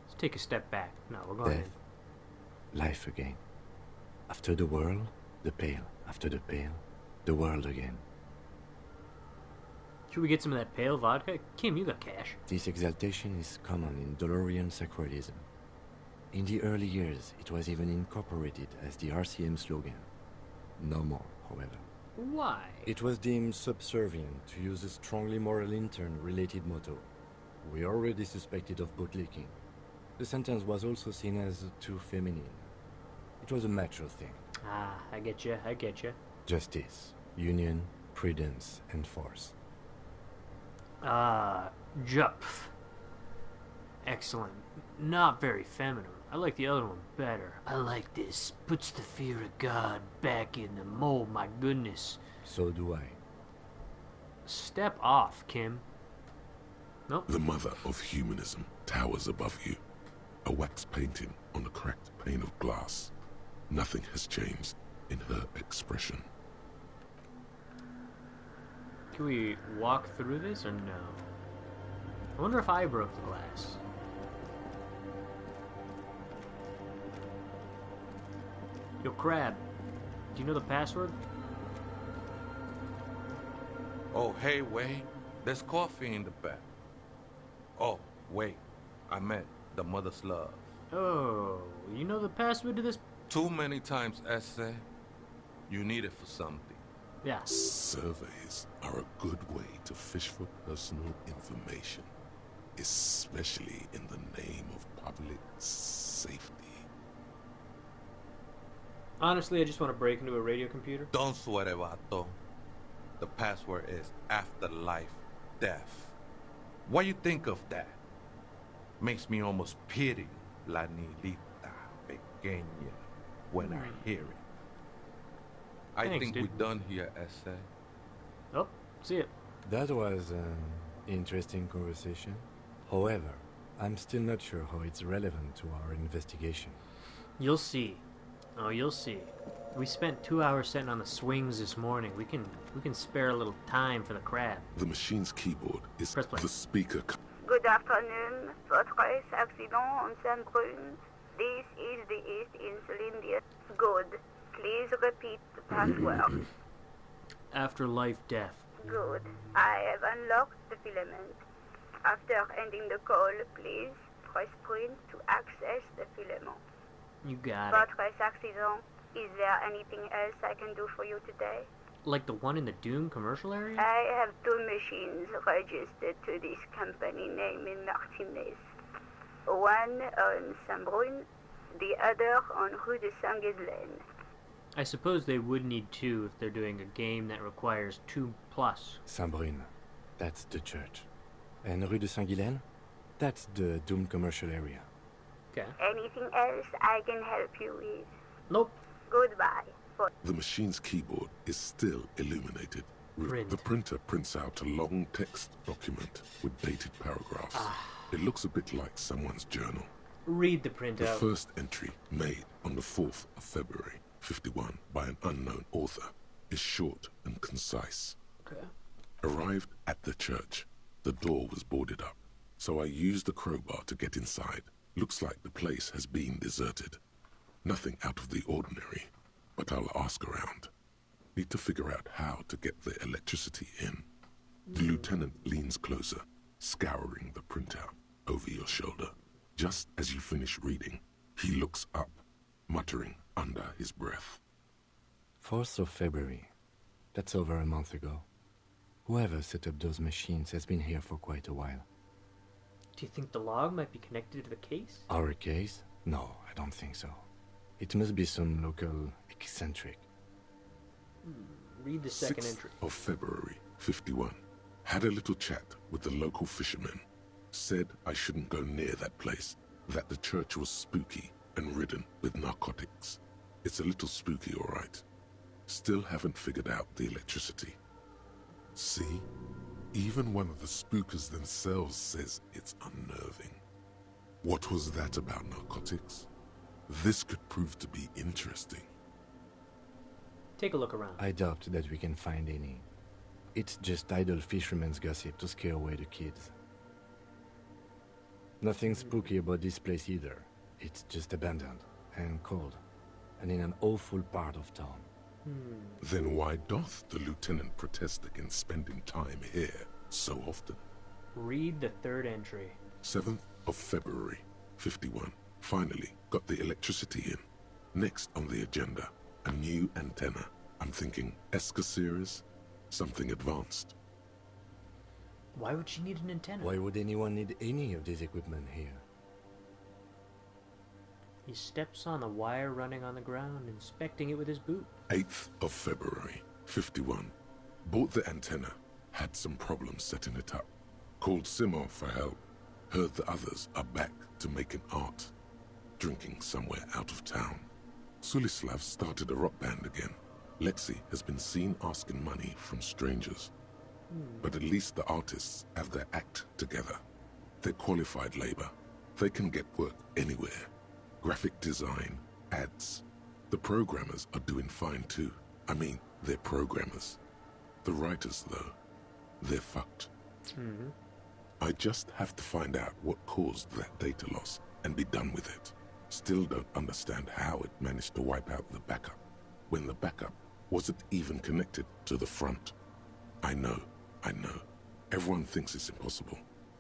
Let's take a step back. No, we're going Death. Life again. After the world, the pale. After the pale, the world again. Should we get some of that pale vodka? Kim, you got cash. This exaltation is common in Dolorian sacralism. In the early years, it was even incorporated as the RCM slogan. No more, however. Why? It was deemed subservient to use a strongly moral intern-related motto. We already suspected of bootlicking. The sentence was also seen as too feminine. It was a macho thing. Ah, I get you. Justice, union, prudence, and force. Jupf. Excellent. Not very feminine. I like the other one better. I like this. Puts the fear of God back in the mold, my goodness. So do I. Step off, Kim. Nope. The mother of humanism towers above you. A wax painting on a cracked pane of glass. Nothing has changed in her expression. Can we walk through this or no? I wonder if I broke the glass. Yo, Crab, do you know the password? Oh, hey, wait. There's coffee in the back. Oh, wait. I meant the mother's love. Oh, you know the password to this? Too many times, essay. You need it for something. Yeah. Surveys are a good way to fish for personal information, especially in the name of public safety. Honestly, I just want to break into a radio computer. Don't sweat it, vato. The password is afterlife death. What you think of that? Makes me almost pity La Nilita Pequeña when I hear it. I Thanks, think dude. we're done here, essay. Oh, see it. That was an interesting conversation. However, I'm still not sure how it's relevant to our investigation. You'll see. Oh, you'll see. We spent 2 hours sitting on the swings this morning. We can spare a little time for the crab. The machine's keyboard is Press play. the speaker. Good afternoon. Votre accident on Saint-Brune. This is the East Insulindian. Good. Please repeat the password. Afterlife death. Good. I have unlocked the filament. After ending the call, please press print to access the filament. You got it. Votre accident. Is there anything else I can do for you today? Like the one in the Doom commercial area? I have 2 machines registered to this company name in Martinez. One on Saint-Brune, the other on Rue de Saint-Ghislaine. I suppose they would need 2 if they're doing a game that requires 2+. Saint-Brune, that's the church. And Rue de Saint-Ghislaine, that's the Doom commercial area. Okay. Anything else I can help you with? Nope. Goodbye. The machine's keyboard is still illuminated. Print. The printer prints out a long text document with dated paragraphs. It looks a bit like someone's journal. Read the printout. The first entry, made on the 4th of February, 51, by an unknown author, is short and concise. Okay. Arrived at the church. The door was boarded up, so I used the crowbar to get inside. Looks like the place has been deserted. Nothing out of the ordinary, but I'll ask around. Need to figure out how to get the electricity in. The lieutenant leans closer, scouring the printout over your shoulder. Just as you finish reading, he looks up, muttering under his breath. 4th of February. That's over a month ago. Whoever set up those machines has been here for quite a while. Do you think the log might be connected to the case? Our case? No, I don't think so. It must be some local eccentric. Read the second 6th entry. of February, 51. Had a little chat with the local fishermen. Said I shouldn't go near that place, that the church was spooky and ridden with narcotics. It's a little spooky, all right. Still haven't figured out the electricity. See? Even one of the spookers themselves says it's unnerving. What was that about narcotics? This could prove to be interesting. Take a look around. I doubt that we can find any. It's just idle fishermen's gossip to scare away the kids. Nothing spooky about this place either. It's just abandoned and cold, and in an awful part of town. Then why doth the lieutenant protest against spending time here so often? Read the third entry. 7th of February, 51. Finally got the electricity in. Next on the agenda, a new antenna. I'm thinking ESCA series, something advanced. Why would she need an antenna? Why would anyone need any of this equipment here? He steps on a wire running on the ground, inspecting it with his boot. 8th of February, 51. Bought the antenna, had some problems setting it up. Called Simon for help. Heard the others are back to making art. Drinking somewhere out of town. Sulislav started a rock band again. Lexi has been seen asking money from strangers. But at least the artists have their act together. They're qualified labor. They can get work anywhere. Graphic design, ads. The programmers are doing fine too. I mean, they're programmers. The writers, though, they're fucked. I just have to find out what caused that data loss and be done with it. Still don't understand how it managed to wipe out the backup, when the backup wasn't even connected to the front. I know. Everyone thinks it's impossible.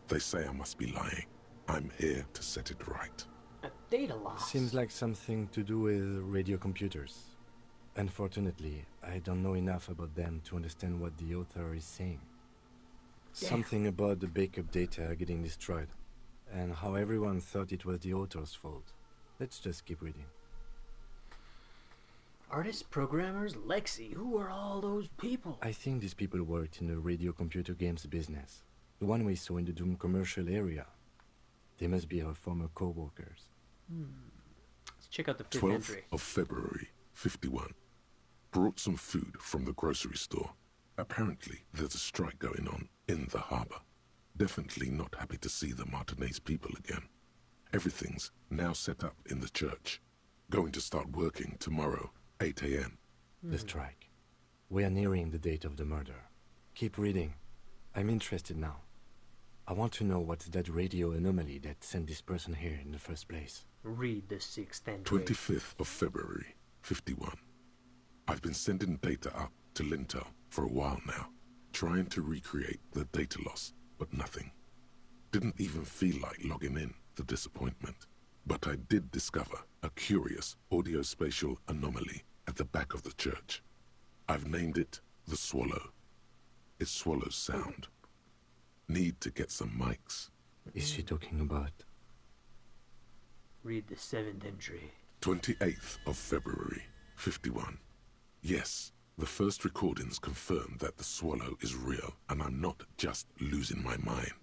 They say I must be lying. I'm here to set it right. A data loss? Seems like something to do with radio computers. Unfortunately, I don't know enough about them to understand what the author is saying. Something about the backup data getting destroyed, and how everyone thought it was the author's fault. Let's just keep reading. Artists, programmers, Lexi, who are all those people? I think these people worked in the radio computer games business. The one we saw in the Doom commercial area. They must be our former co-workers. Let's check out the fifth 12th entry. of February, 51. Brought some food from the grocery store. Apparently, there's a strike going on in the harbor. Definitely not happy to see the Martinez people again. Everything's now set up in the church. Going to start working tomorrow, 8 a.m. The strike. We are nearing the date of the murder. Keep reading. I'm interested now. I want to know what's that radio anomaly that sent this person here in the first place. Read the sixth entry. 25th of February, 51. I've been sending data up to Lintel for a while now, trying to recreate the data loss, but nothing. Didn't even feel like logging in, the disappointment. But I did discover a curious audio-spatial anomaly at the back of the church. I've named it the Swallow. It swallows sound. Need to get some mics. Is she talking about? Read the seventh entry. 28th of February, 51. Yes, the first recordings confirm that the Swallow is real, and I'm not just losing my mind.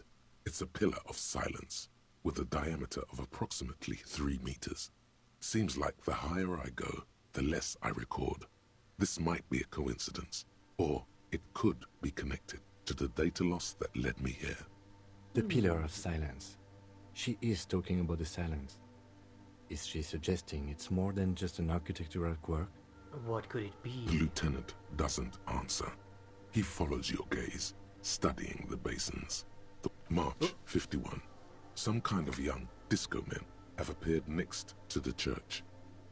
It's a pillar of silence, with a diameter of approximately 3 meters. Seems like the higher I go, the less I record. This might be a coincidence, or it could be connected to the data loss that led me here. The pillar of silence. She is talking about the silence. Is she suggesting it's more than just an architectural quirk? What could it be? The lieutenant doesn't answer. He follows your gaze, studying the basins. March 51. Some kind of young disco men have appeared next to the church.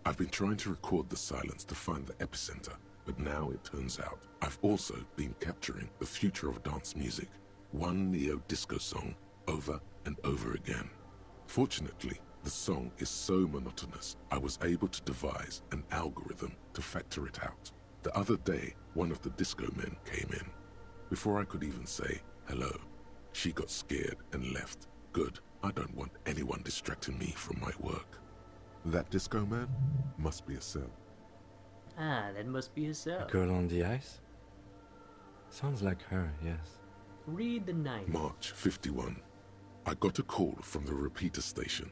I've been trying to record the silence to find the epicenter, but now it turns out I've also been capturing the future of dance music, one neo-disco song over and over again. Fortunately, the song is so monotonous, I was able to devise an algorithm to factor it out. The other day, one of the disco men came in. Before I could even say hello, she got scared and left. Good, I don't want anyone distracting me from my work. That disco man must be a cell. Ah, that must be a cell. Girl on the ice? Sounds like her, yes. Read the ninth. March 51. I got a call from the repeater station.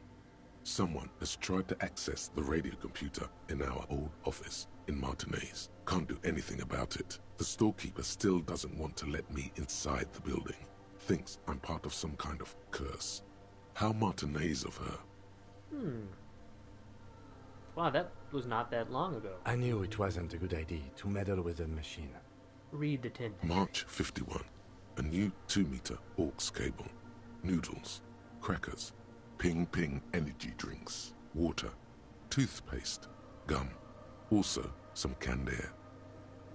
Someone has tried to access the radio computer in our old office in Martinez. Can't do anything about it. The storekeeper still doesn't want to let me inside the building. Thinks I'm part of some kind of curse. How Martinez of her. Wow, that was not that long ago. I knew it wasn't a good idea to meddle with the machine. Read the tin. March 51. A new 2-meter aux cable. Noodles. Crackers. Ping energy drinks. Water. Toothpaste. Gum. Also, some canned air.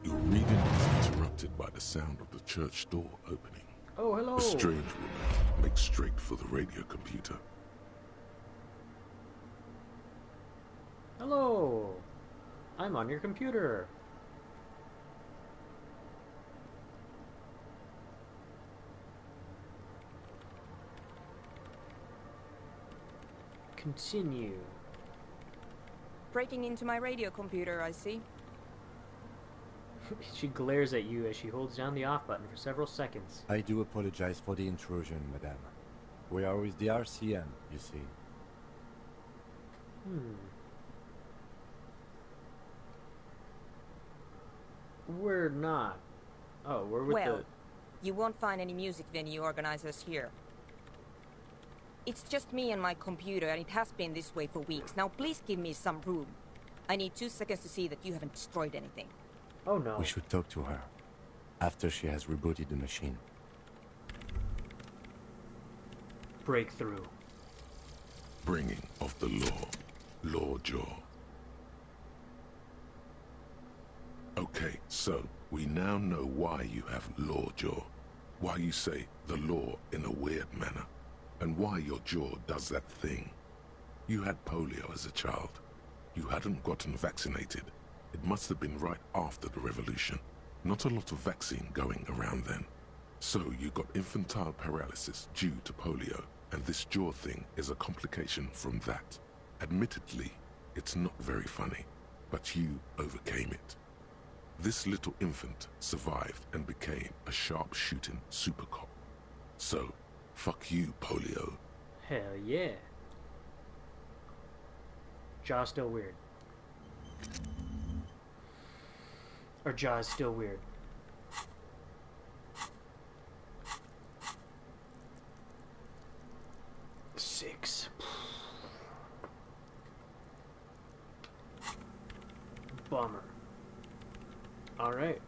Your reading is interrupted by the sound of the church door opening. Oh, hello. A strange woman makes straight for the radio computer. Hello. I'm on your computer. Continue. Breaking into my radio computer, I see. She glares at you as she holds down the off button for several seconds. I do apologize for the intrusion, madame. We are with the RCM, you see. We're not. Oh, we're with well, you won't find any music venue organizers here. It's just me and my computer, and it has been this way for weeks. Now please give me some room. I need 2 seconds to see that you haven't destroyed anything. Oh no. We should talk to her after she has rebooted the machine. Breakthrough. Bringing of the law. Law Jaw. Okay, so we now know why you have Law Jaw. Why you say the law in a weird manner. And why your jaw does that thing. You had polio as a child. You hadn't gotten vaccinated. It must have been right after the revolution. Not a lot of vaccine going around then. So you got infantile paralysis due to polio, and this jaw thing is a complication from that. Admittedly, it's not very funny, but you overcame it. This little infant survived and became a sharp-shooting super cop. So, fuck you, polio. Hell yeah. Jaw's still weird. Or Jaw's still weird. Six. Bummer. Alright.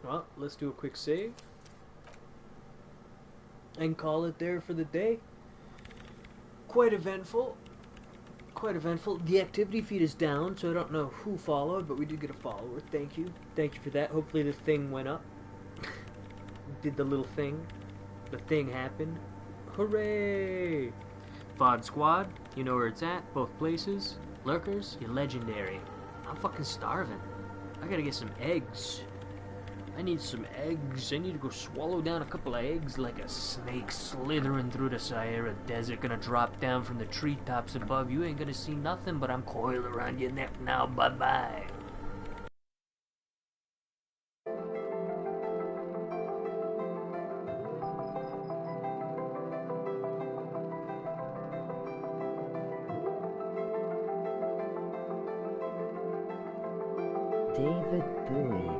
Well, let's do a quick save. And call it there for the day. Quite eventful. Quite eventful. The activity feed is down, so I don't know who followed, but we did get a follower. Thank you. Thank you for that. Hopefully the thing went up. Did the little thing. The thing happened. Hooray! VOD Squad, you know where it's at. Both places. Lurkers, you're legendary. I'm fucking starving. I gotta get some eggs. I need some eggs. I need to go swallow down a couple of eggs like a snake slithering through the Sahara Desert. Gonna drop down from the treetops above. You ain't gonna see nothing, but I'm coiled around your neck now. Bye-bye. David Bowie.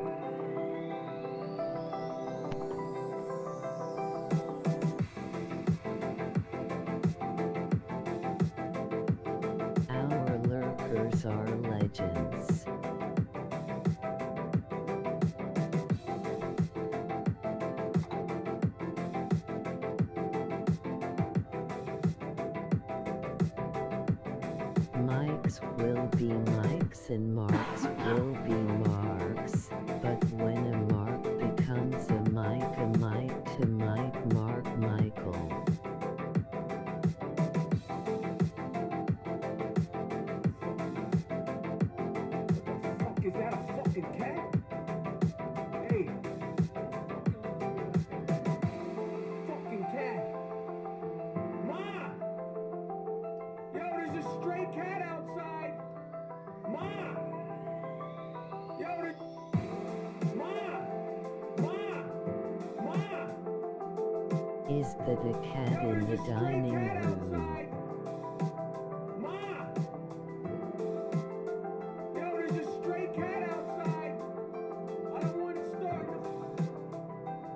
Our lurkers are legends. Mikes will be Mikes and Marks will be Marks, but when a Mark becomes a Mike to Mike, Mark, Michael. Is that a fucking cat? Hey. Fucking cat. Mom! Yo, there's a stray cat outside. Mom! Yo, Mom! Is that a cat in the dining room?